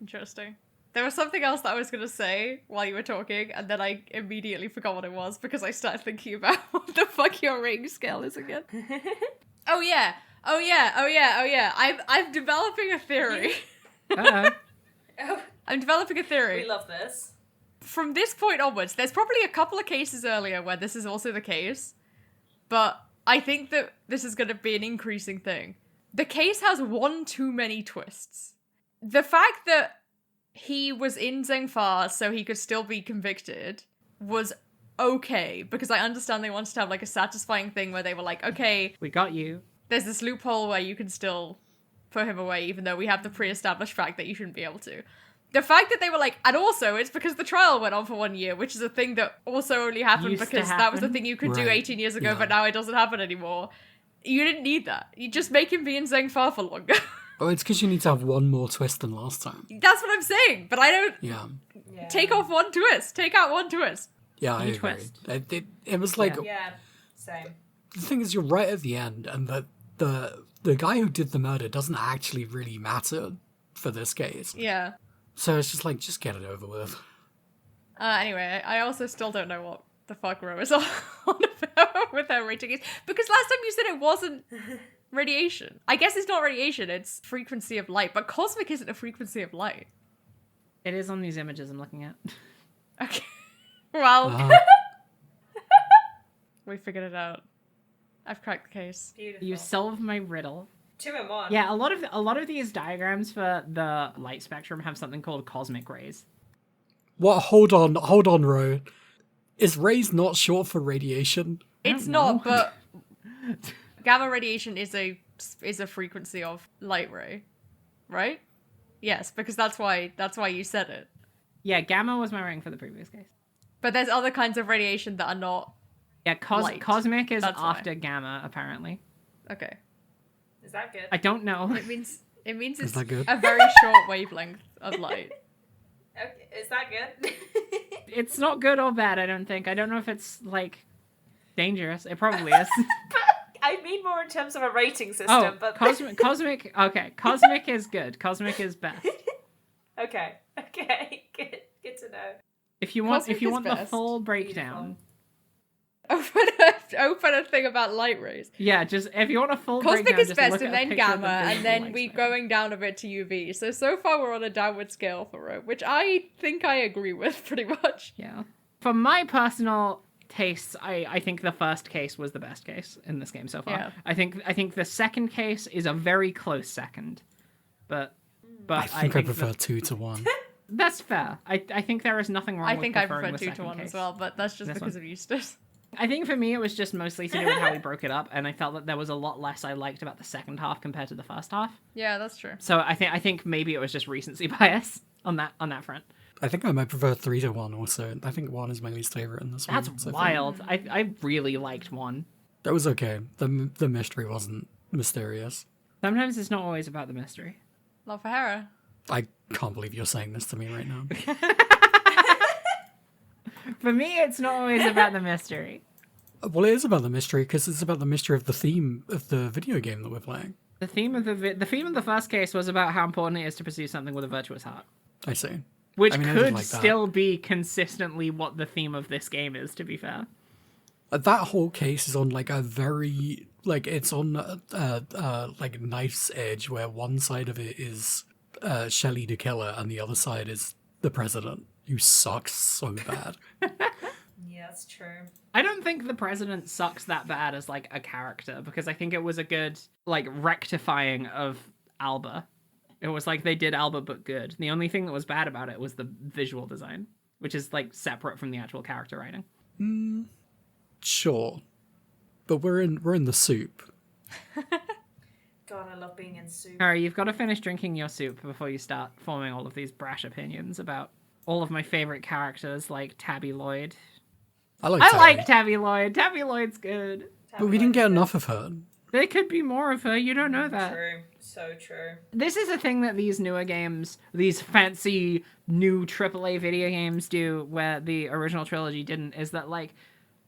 Interesting. There was something else that I was going to say while you were talking, and then I immediately forgot what it was because I started thinking about what the fuck your rating scale is again. Oh yeah. I'm developing a theory. Uh-oh. I'm developing a theory. We love this. From this point onwards, there's probably a couple of cases earlier where this is also the case, but I think that this is going to be an increasing thing. The case has one too many twists. The fact that he was in Zengfar so he could still be convicted was okay, because I understand they wanted to have like a satisfying thing where they were like, okay, We got you. there's this loophole where you can still put him away even though we have the pre-established fact that you shouldn't be able to. The fact that they were like, and also it's because the trial went on for 1 year, which is a thing that also only happened Used to because that was the happen. thing you could do Right. 18 years ago, Yeah. but now it doesn't happen anymore. You didn't need that. You just make him be in Zengfar for longer. Oh, it's because you need to have one more twist than last time. That's what I'm saying, but I don't Yeah. Yeah. take off one twist. Take out one twist. Yeah, I New agree. twist. It was like, Yeah, same. the thing is, you're right at the end, and the the guy who did the murder doesn't actually really matter for this case. Yeah. So it's just like, just get it over with. Anyway, I also still don't know what the fuck Ro is on about with her rating is. Because last time you said it wasn't radiation. I guess it's not radiation, it's frequency of light. But cosmic isn't a frequency of light. It is on these images I'm looking at. Okay. Well, Uh, we figured it out. I've cracked the case. Beautiful. You solved my riddle. 2 in 1. Yeah, a lot of these diagrams for the light spectrum have something called cosmic rays. what? Hold on, Ro. Is rays not short for radiation? It's don't not, know. but gamma radiation is a frequency of light ray, right? Yes, because that's why you said it. Yeah, gamma was my rating for the previous case. But there's other kinds of radiation that are not. Yeah, Light. cosmic is That's why. after gamma, apparently. Okay. Is that good? I don't know. It means it's that good? a very short wavelength of light. Okay, is that good? It's not good or bad, I don't think. I don't know if it's, like, dangerous. It probably is. I mean more in terms of a rating system, Oh, but cosmic, okay. Cosmic is good. Cosmic is best. okay, good to know. If you want, Cosmic if you is want the best. full breakdown, Open a thing about light rays. yeah, just if you want a full Cosmic breakdown, is just best, look and at a then picture of the gamma, and visible then light we spectrum. going down a bit to UV. So far we're on a downward scale for Ro, which I think I agree with pretty much. Yeah. For my personal tastes, I think the first case was the best case in this game so far. Yeah. I think the second case is a very close second, but I think I prefer the- 2 to 1. that's fair. I think there is nothing wrong I with think I preferring prefer the 2 to second 1 case. as well, but that's just This because one. of Eustace. I think for me it was just mostly to do with how we broke it up, and I felt that there was a lot less I liked about the second half compared to the first half. Yeah, that's true. So I think maybe it was just recency bias on that front. I think I might prefer 3 to 1 also. I think 1 is my least favorite in this one. That's so far. wild. I really liked one. That was okay. The mystery wasn't mysterious. Sometimes it's not always about the mystery. Love for Hera. I can't believe you're saying this to me right now. For me, it's not always about the mystery. Well, it is about the mystery because it's about the mystery of the theme of the video game that we're playing. The theme of the theme of the first case was about how important it is to pursue something with a virtuous heart, I see. which I mean, I did could like that. still be consistently what the theme of this game is. To be fair, That whole case is on like a very it's on like knife's edge where one side of it is Shelley the killer and the other side is the president who sucks so bad. Yeah, that's true. I don't think the president sucks that bad as like a character because I think it was a good like rectifying of Alba. It was like they did Alba but good. The only thing that was bad about it was the visual design, which is like separate from the actual character writing. Sure, but we're in the soup. God, I love being in soup. Harry, you've got to finish drinking your soup before you start forming all of these brash opinions about all of my favorite characters like Tabby Lloyd. I like. I Tabby, like Tabby Lloyd. Tabby Lloyd's good. but we didn't get enough of her. There could be more of her. You don't know that. True, so true. This is a thing that these newer games, these fancy new AAA video games do where the original trilogy didn't, is that like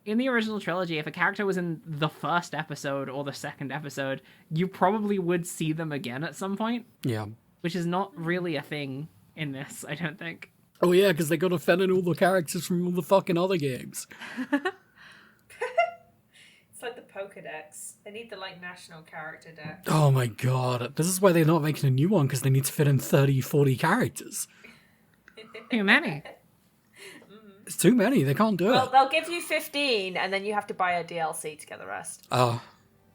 in the original trilogy, if a character was in the first episode or the second episode, you probably would see them again at some point, Yeah. which is not really a thing in this, I don't think. Oh yeah, because they got to fit in all the characters from all the fucking other games. It's like the Pokedex. They need the like national character deck. Oh my god, this is why they're not making a new one because they need to fit in 30, 40 characters. Too many. It's too many. They can't do Well, it. they'll give you 15, and then you have to buy a DLC to get the rest. Oh,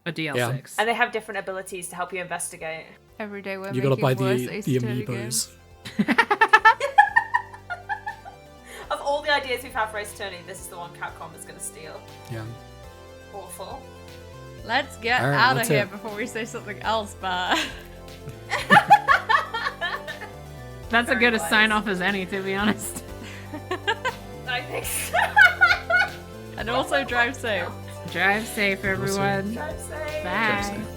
A DL6. And they have different abilities to help you investigate. Every day we're you making gotta buy worse the Ace Attorney games. amiibos. Of all the ideas we've had for Ace Attorney, this is the one Capcom is going to steal. Yeah. Awful. Let's get All right, out of that's here it. before we say something else bad. That's a Very good a wise. sign off as any, to be honest. I think so. And also drive safe. Drive safe, everyone. Drive safe. Bye. safe.